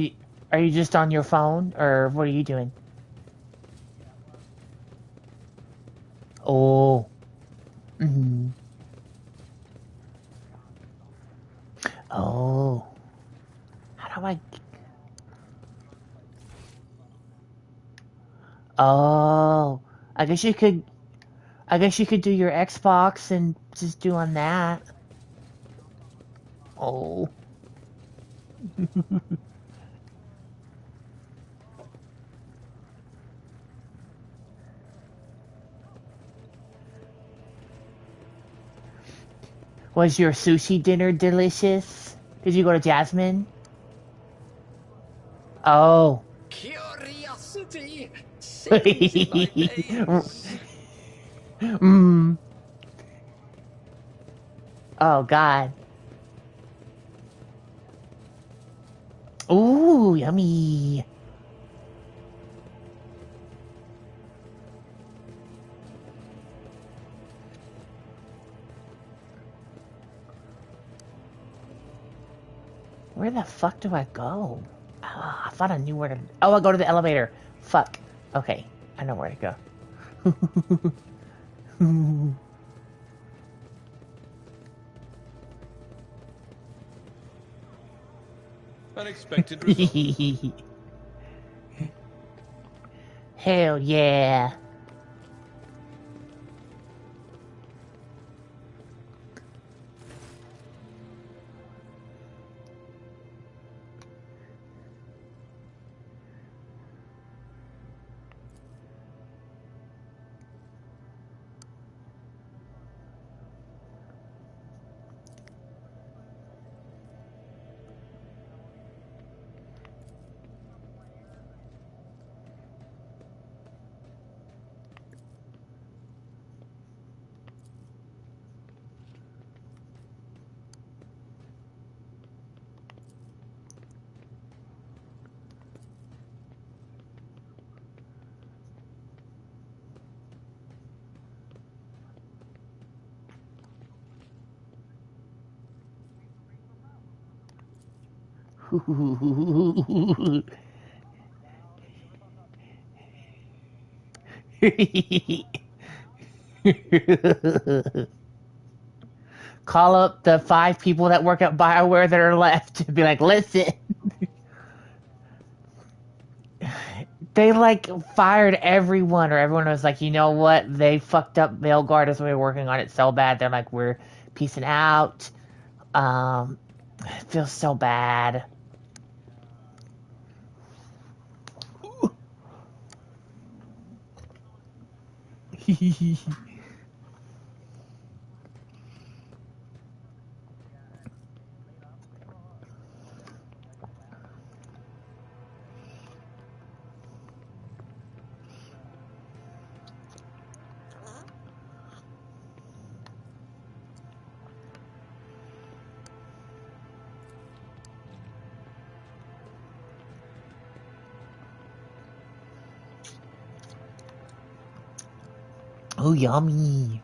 you just on your phone, or what are you doing? Oh. Mm-hmm. Oh. How do I... Oh. I guess you could do your Xbox and just do on that. Oh. Was your sushi dinner delicious? Did you go to Jasmine? Oh. Curiosity sings in my veins. Oh, God. Ooh, yummy. Where the fuck do I go? Oh, I thought I knew where to... Oh, I go to the elevator. Fuck. Okay, I know where to go. Unexpected result. Hell yeah. Call up the 5 people that work at BioWare that are left and be like, listen. They like fired everyone, or everyone was like, you know what? They fucked up Veilguard as we were working on it so bad. They're like, we're peacing out. It feels so bad. Oh, yummy.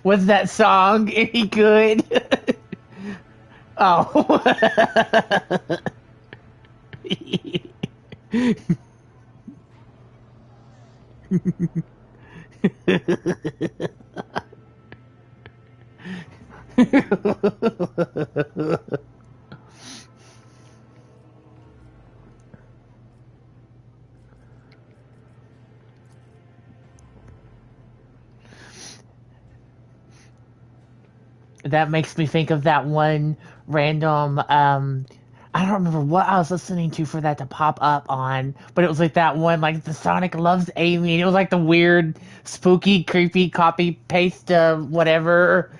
Was that song any good? Oh. That makes me think of that one random I don't remember what I was listening to for that to pop up on, but it was like that one, like the Sonic Loves Amy, and it was like the weird, spooky, creepy copy paste whatever.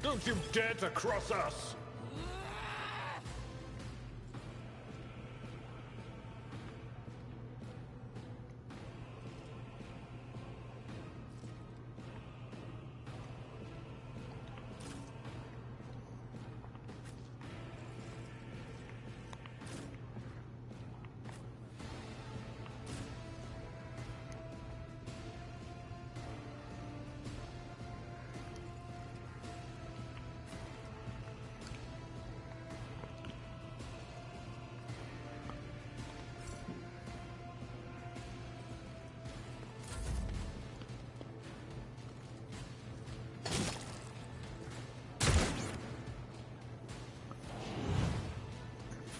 Don't you dare to cross us!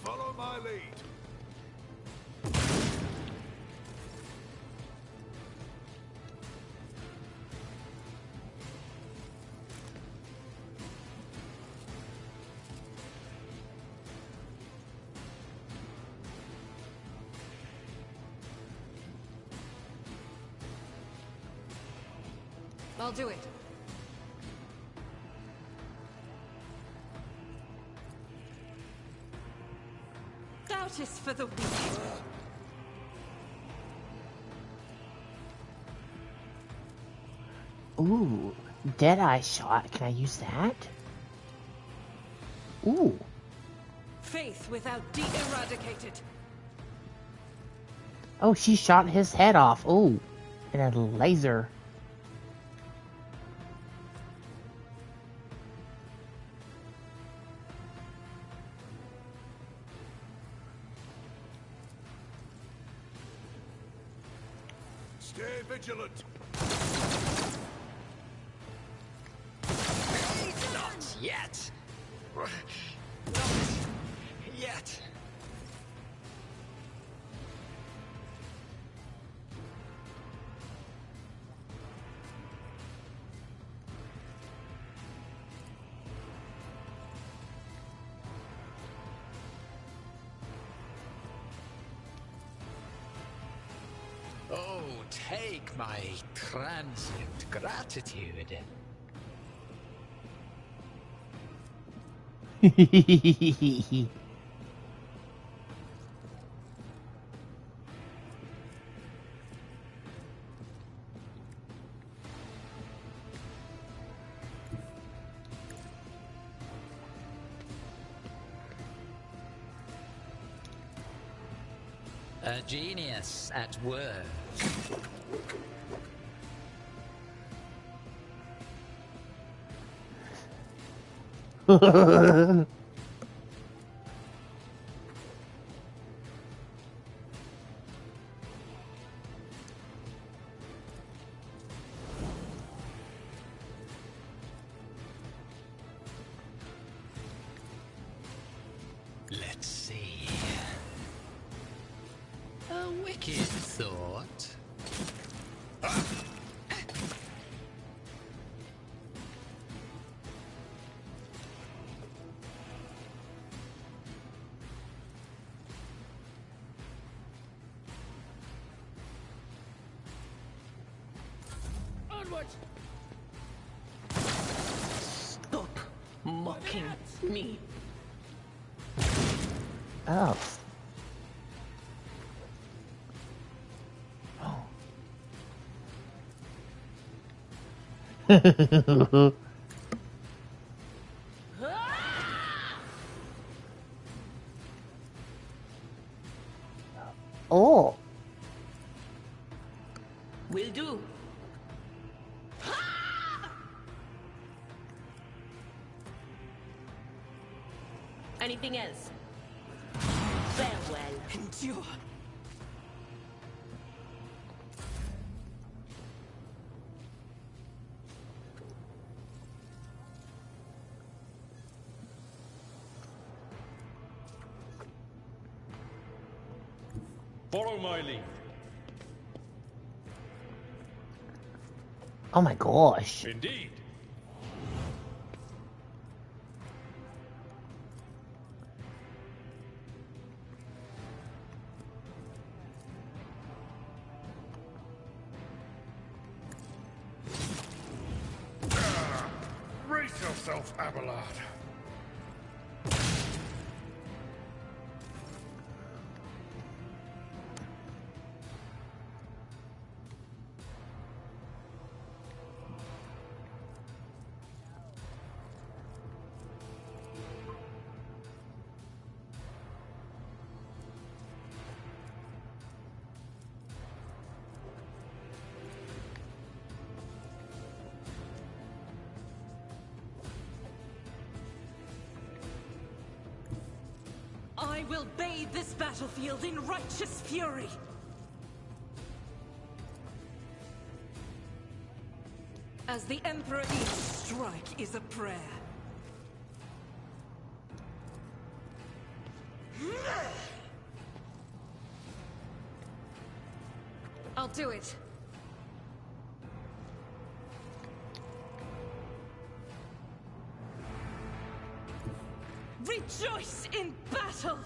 Follow my lead. I'll do it. Doubt is for the weak. Ooh, Deadeye shot. Can I use that? Ooh. Faith without de-eradicated. Oh, she shot his head off. Ooh, and a laser. Stay vigilant. Not yet. Not yet. Oh, take my transient gratitude. A genius at work. Let's see. A wicked thought. Onward! Stop mocking me. Oh. Oh. Will do. Anything else? Farewell. Endure. Follow my lead. Oh my gosh. Indeed. Brace yourself, Abelard. I will bathe this battlefield in righteous fury. As the Emperor, each strike is a prayer. I'll do it. Rejoice in battle!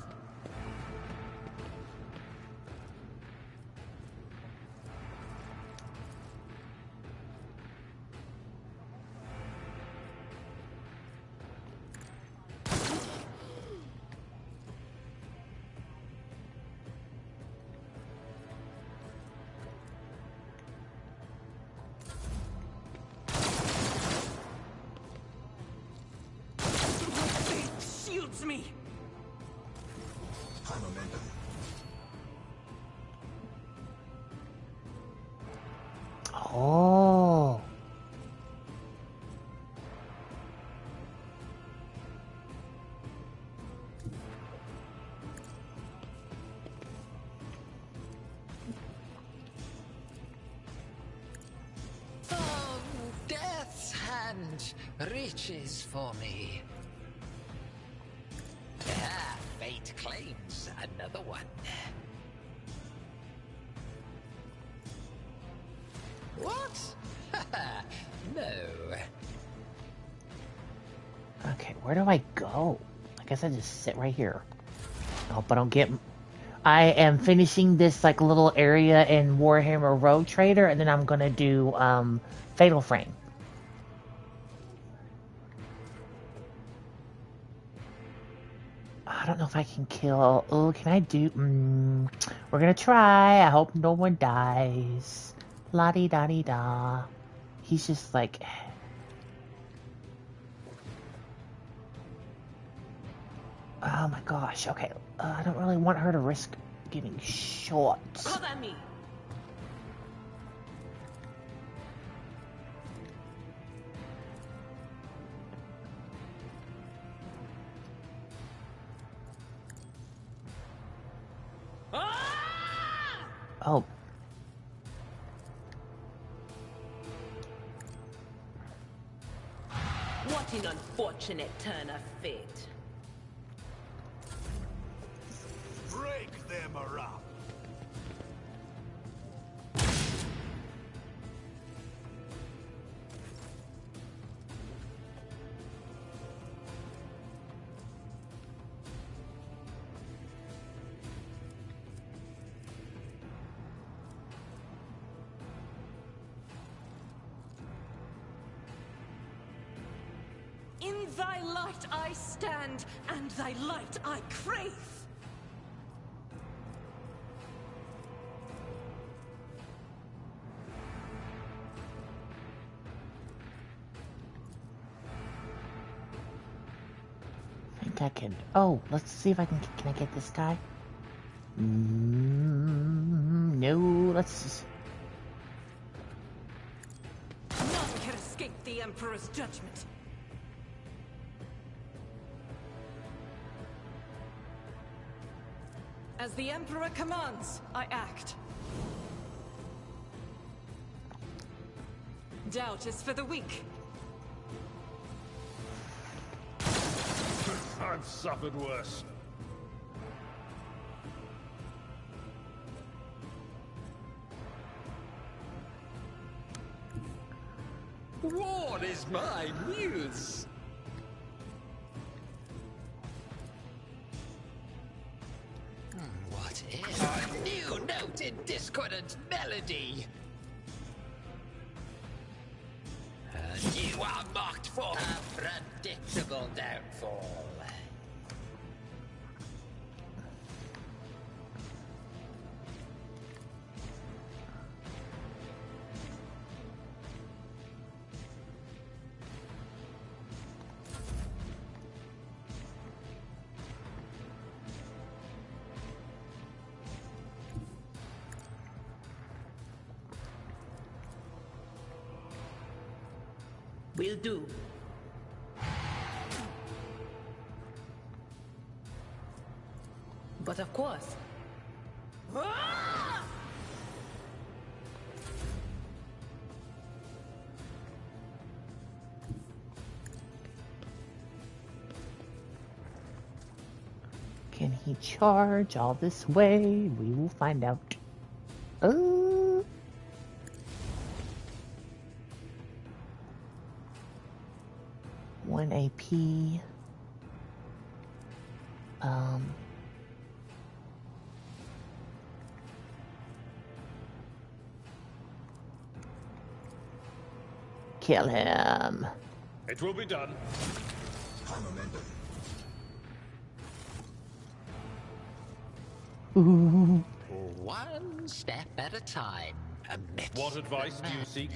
Shields me! High momentum. Oh. want riches for me. Ah, fate claims another one. What? No. Okay, where do I go? I guess I just sit right here. I hope I don't get... I am finishing this like little area in Warhammer Rogue Trader, and then I'm gonna do Fatal Frame. I don't know if I can kill... Oh, can I do... we're gonna try. I hope no one dies. La-di-da-di-da. He's just like... Oh my gosh, okay. I don't really want her to risk getting shot. Cover me! Oh. What an unfortunate turn of fate. Break them up. In thy light I stand, and thy light I crave! I think I can... Oh, let's see if I can... Can I get this guy? No, let's just... None can escape the Emperor's judgment. As the Emperor commands, I act. Doubt is for the weak. I've suffered worse. War is my muse. What is a new note in discordant melody? And you are marked for a predictable downfall. Will do. But of course. Can he charge all this way? We will find out. Oh. 1 AP. Kill him. It will be done. Ooh. One step at a time. What advice do you seek?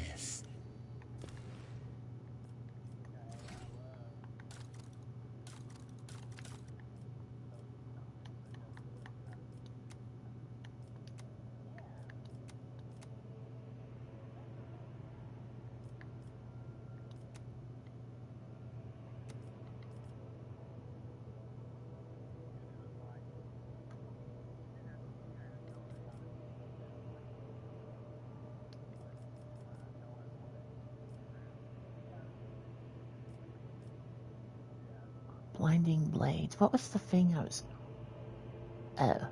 Bending blades. What was the thing I was... Oh.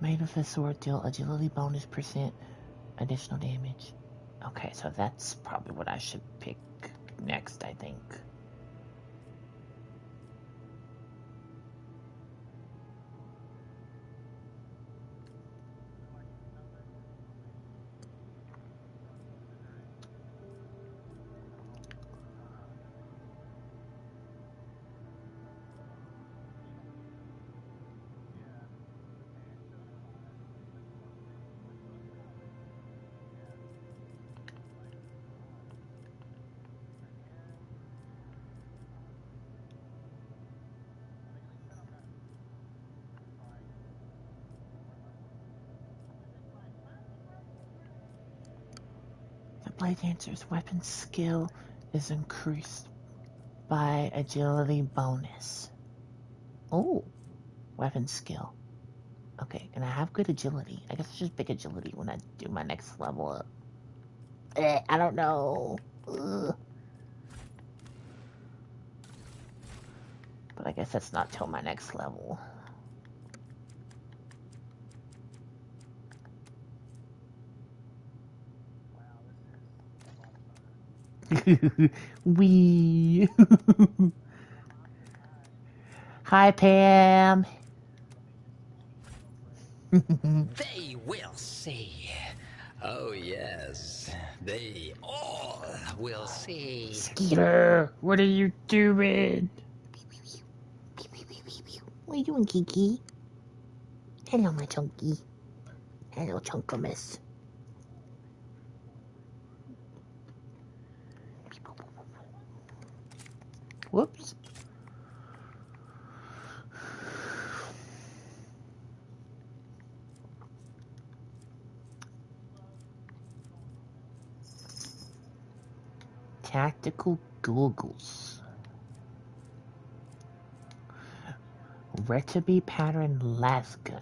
Made with a sword deal agility bonus % additional damage. Okay, so that's probably what I should pick next, I think. Blade Dancer's weapon skill is increased by agility bonus. Oh, weapon skill. Okay, and I have good agility. I guess I should pick agility when I do my next level up. I don't know. Ugh. But I guess that's not till my next level. Wee. Hi, Pam. They will see. Oh, yes. They all will see. Skeeter, what are you doing? What are you doing, Kiki? Hello, my chunky. Hello, Chunkamus. Whoops. Tactical goggles. Recipe pattern lasgun.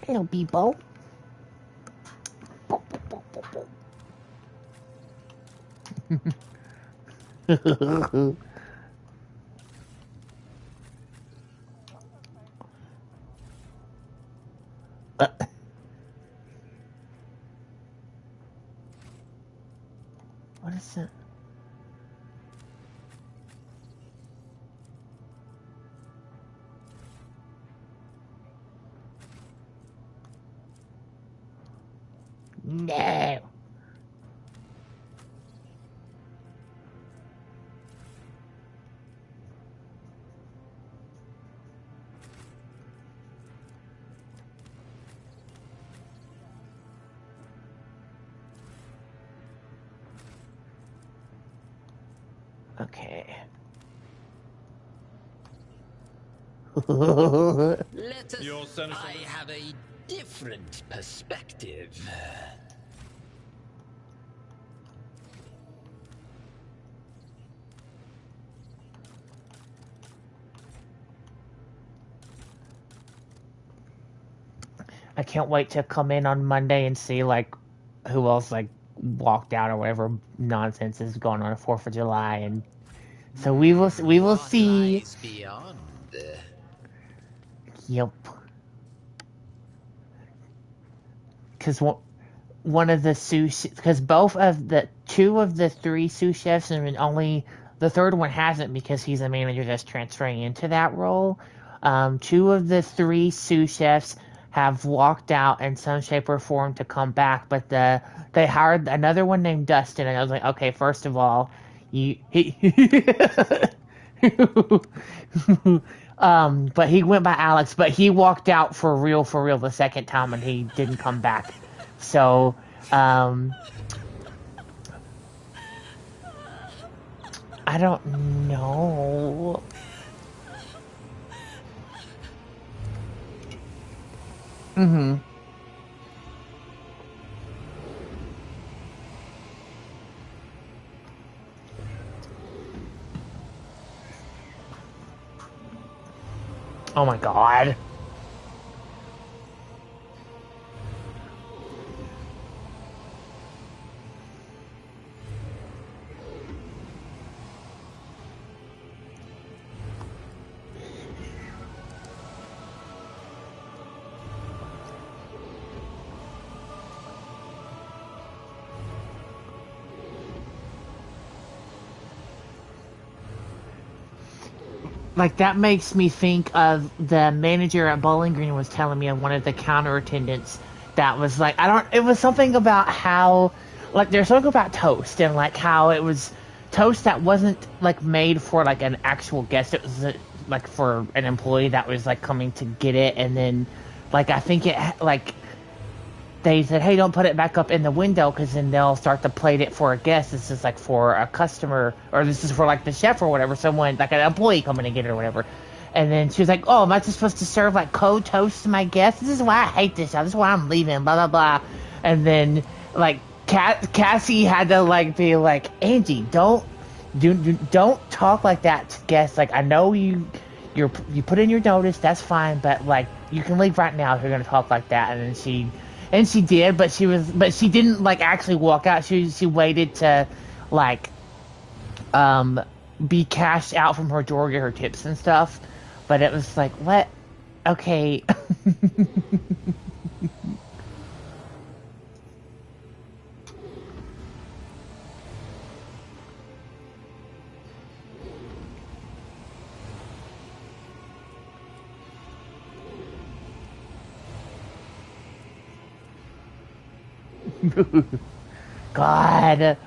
Hello, Bebo. What is it? No. Okay. Let us. I have a different perspective. I can't wait to come in on Monday and see like who else like walked out or whatever nonsense is going on 4th of July, and so we will see. Lies beyond. Yep. Because one of the sous, because both of the 2 of the 3 sous chefs, and only the 3rd one hasn't because he's a manager that's transferring into that role. 2 of the 3 sous chefs have walked out in some shape or form to come back, but they hired another one named Dustin, and I was like, okay, first of all, but he went by Alex, but he walked out for real the second time, and he didn't come back. So, I don't know. Mm-hmm. Oh my god. like that makes me think of the manager at Bowling Green was telling me of one of the counter attendants that was like, it was something about how, like, there's something about toast and like how it was toast that wasn't like made for like an actual guest. It was like for an employee that was like coming to get it, and then like I think it like they said, hey, don't put it back up in the window because then they'll start to plate it for a guest. This is like for a customer, or this is for like the chef or whatever, someone like an employee coming to get it or whatever. And then she was like, oh, am I just supposed to serve like cold toast to my guests? This is why I hate this job. This is why I'm leaving, blah, blah, blah. And then like Cassie had to like be like, Angie, don't talk like that to guests. Like, I know you put in your notice, that's fine, but like you can leave right now if you're gonna talk like that. And then she did, but she didn't like actually walk out. She waited to like be cashed out from her drawer, get her tips and stuff. But it was like, what? Okay. God.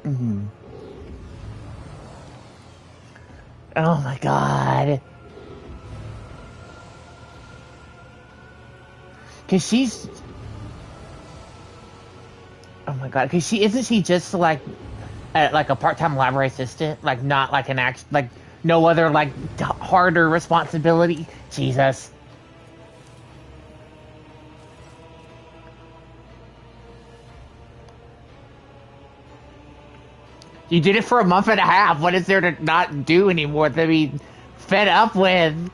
Mm-hmm. Oh my God. Cause she's, oh my God, cause isn't she just like a part-time library assistant, like not like an like no other like harder responsibility? Jesus. You did it for a month and a half. What is there to not do anymore, to be fed up with?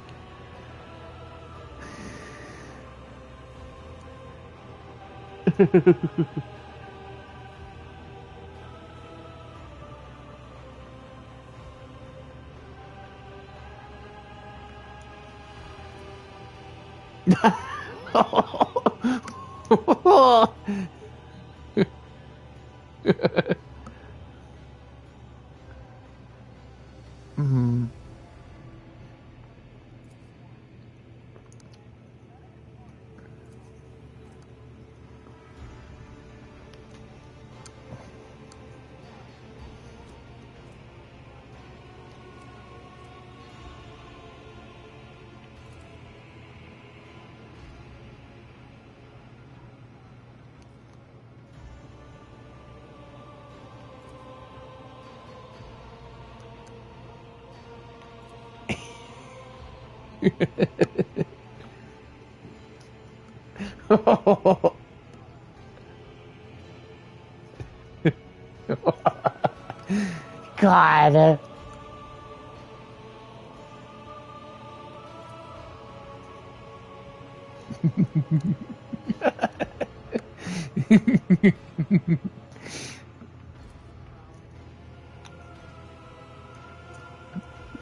Mm-hmm. God.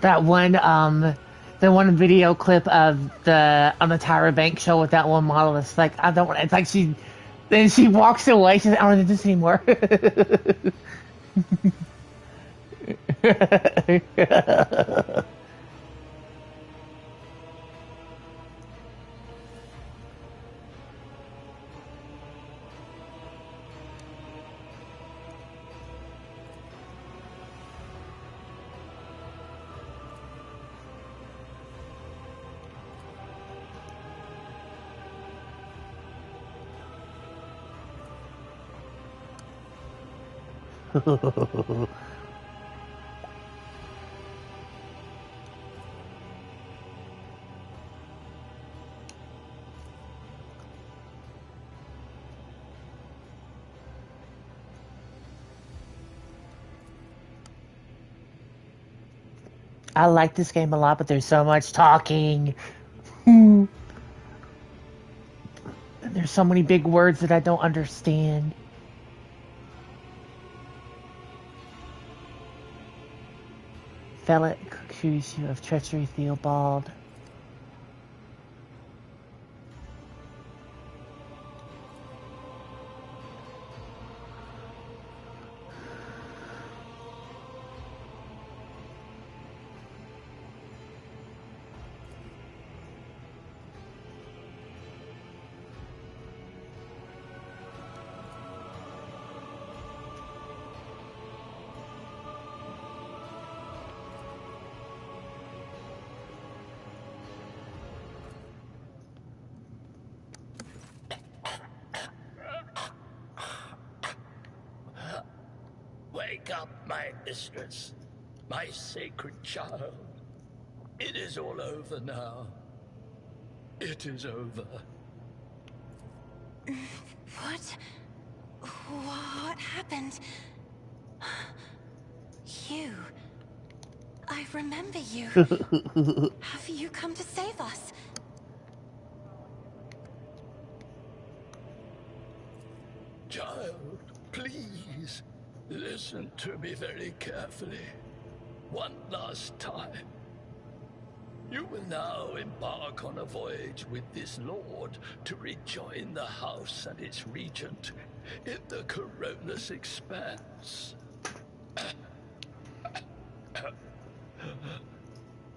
That one, the one video clip of on the Tyra Banks show with that one model. It's like, I don't want. It's like then she walks away. She's like, I don't want to do this anymore. I like this game a lot, but there's so much talking. There's so many big words that I don't understand. Fellet accuse you of treachery, Theobald. Wake up, my mistress, my sacred child. It is all over now. It is over. What happened? You. I remember you. Have you come to save us? Child, please, listen to me very carefully. One last time. You will now embark on a voyage with this lord to rejoin the house and its regent in the Coronus Expanse.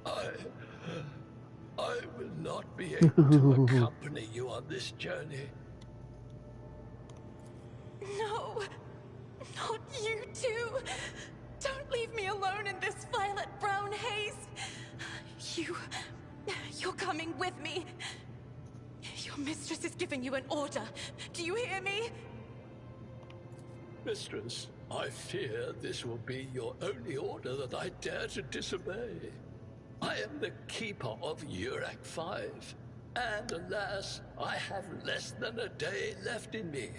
I will not be able to accompany you on this journey. No, not you too. Don't leave me alone in this violet brown haze. You're coming with me. Your mistress is giving you an order. Do you hear me? Mistress, I fear this will be your only order that I dare to disobey. I am the keeper of Urac 5, and alas, I have less than a day left in me.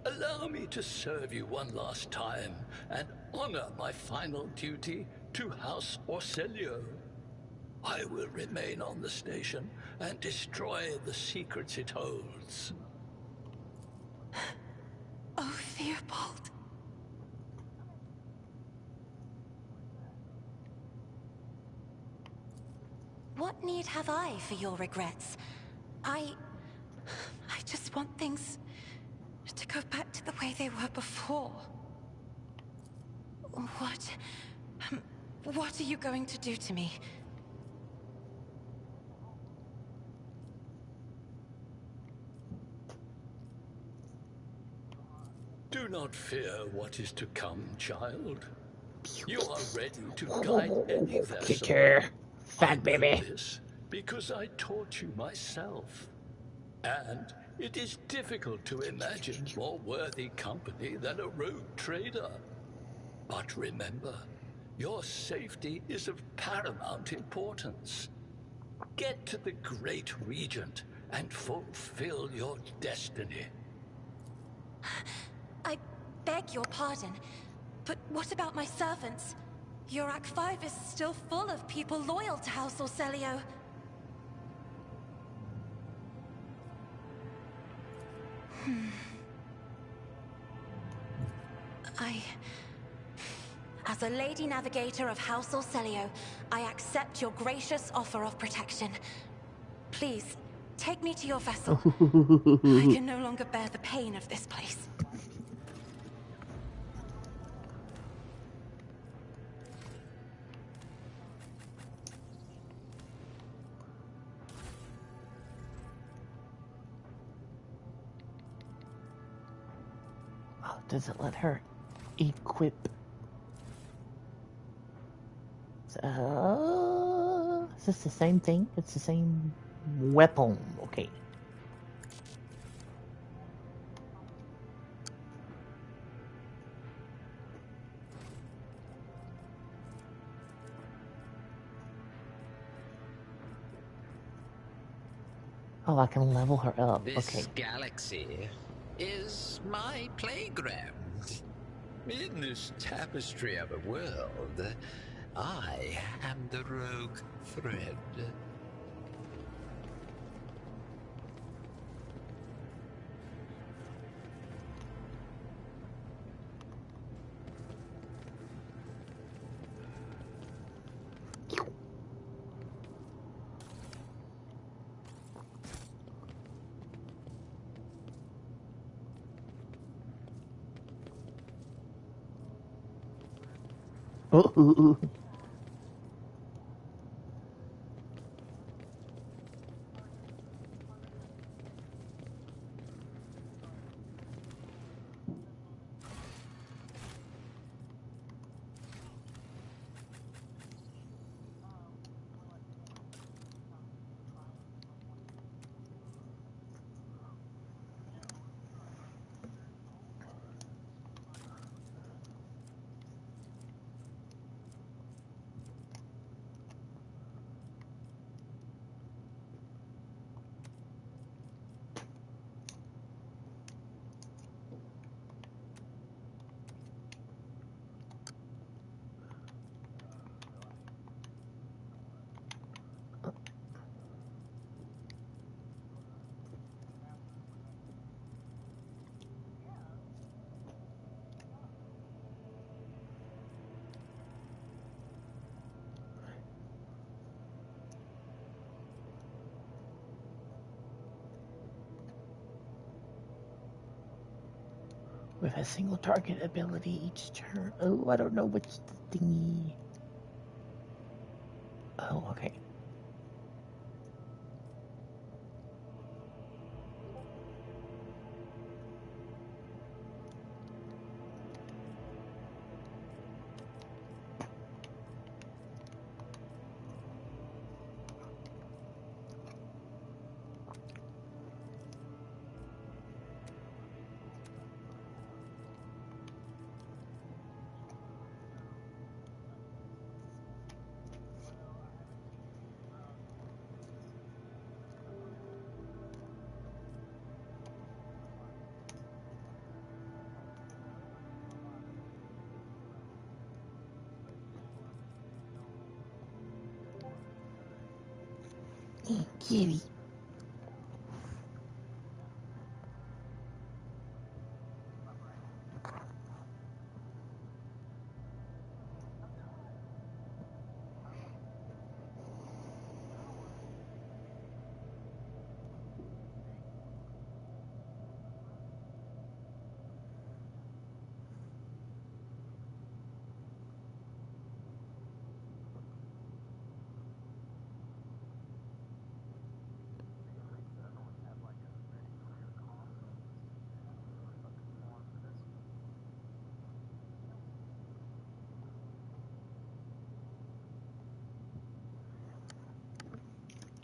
Allow me to serve you one last time and honor my final duty to House Orselio. I will remain on the station and destroy the secrets it holds. Oh, Theobald. What need have I for your regrets? I just want things to go back to the way they were before. What are you going to do to me? Do not fear what is to come, child. You are ready to guide any vessel. Kick her, fat baby. This because I taught you myself. And it is difficult to imagine more worthy company than a rogue trader. But remember, your safety is of paramount importance. Get to the Great Regent and fulfill your destiny. I beg your pardon, but what about my servants? Urac 5 is still full of people loyal to House Orselio. As a Lady Navigator of House Orselio, I accept your gracious offer of protection. Please, take me to your vessel. I can no longer bear the pain of this place. Oh, does it let her equip? Is this the same thing? It's the same weapon. Okay. Oh, I can level her up. This galaxy is my playground. In this tapestry of a world, I am the rogue thread. Ooh. With a single target ability each turn. Oh, I don't know which thingy. Oh, okay. Kitty.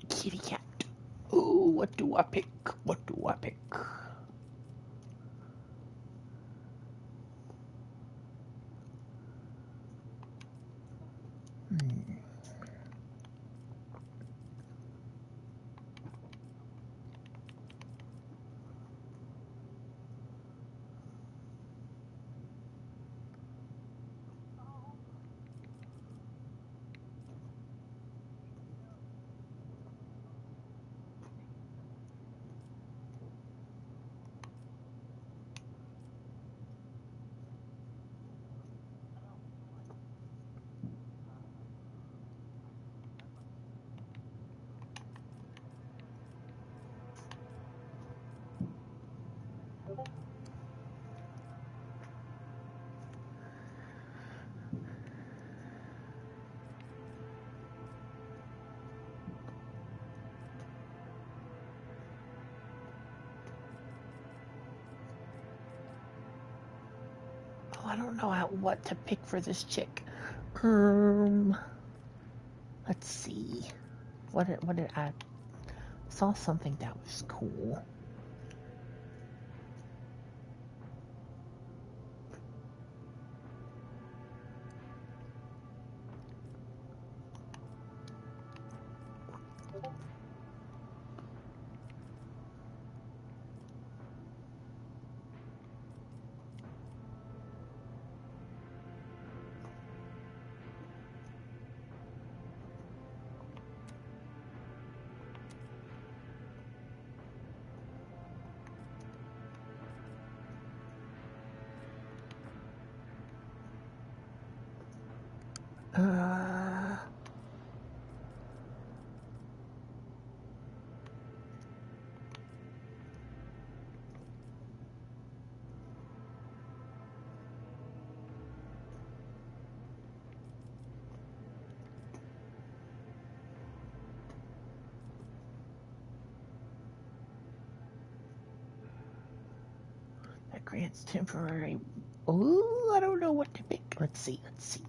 Kitty cat. Oh, what do I pick? What do I pick? Oh, I don't know what to pick for this chick. Let's see. What did I saw something that was cool. grants temporary. Ooh, I don't know what to pick. Let's see. Let's see.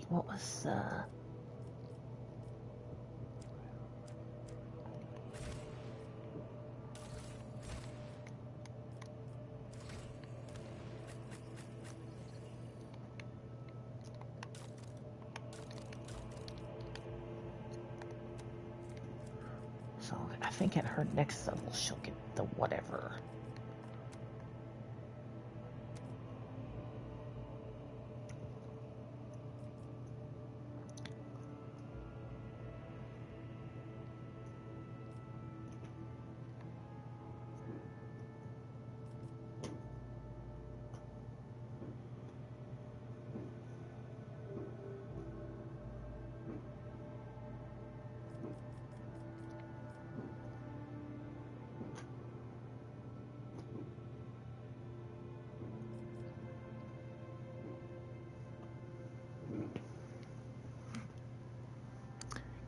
What was So I think at her next level she'll get the whatever.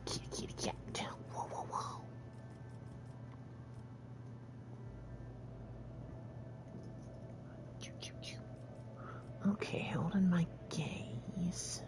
Kitty cat. Whoa. Okay, holding my gaze.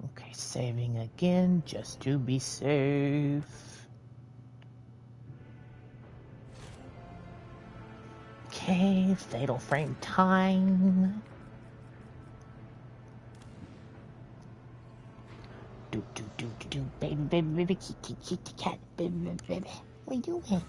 Okay, saving again just to be safe. Okay, fatal frame time. Do. baby, kitty, cat, baby. What are you doing?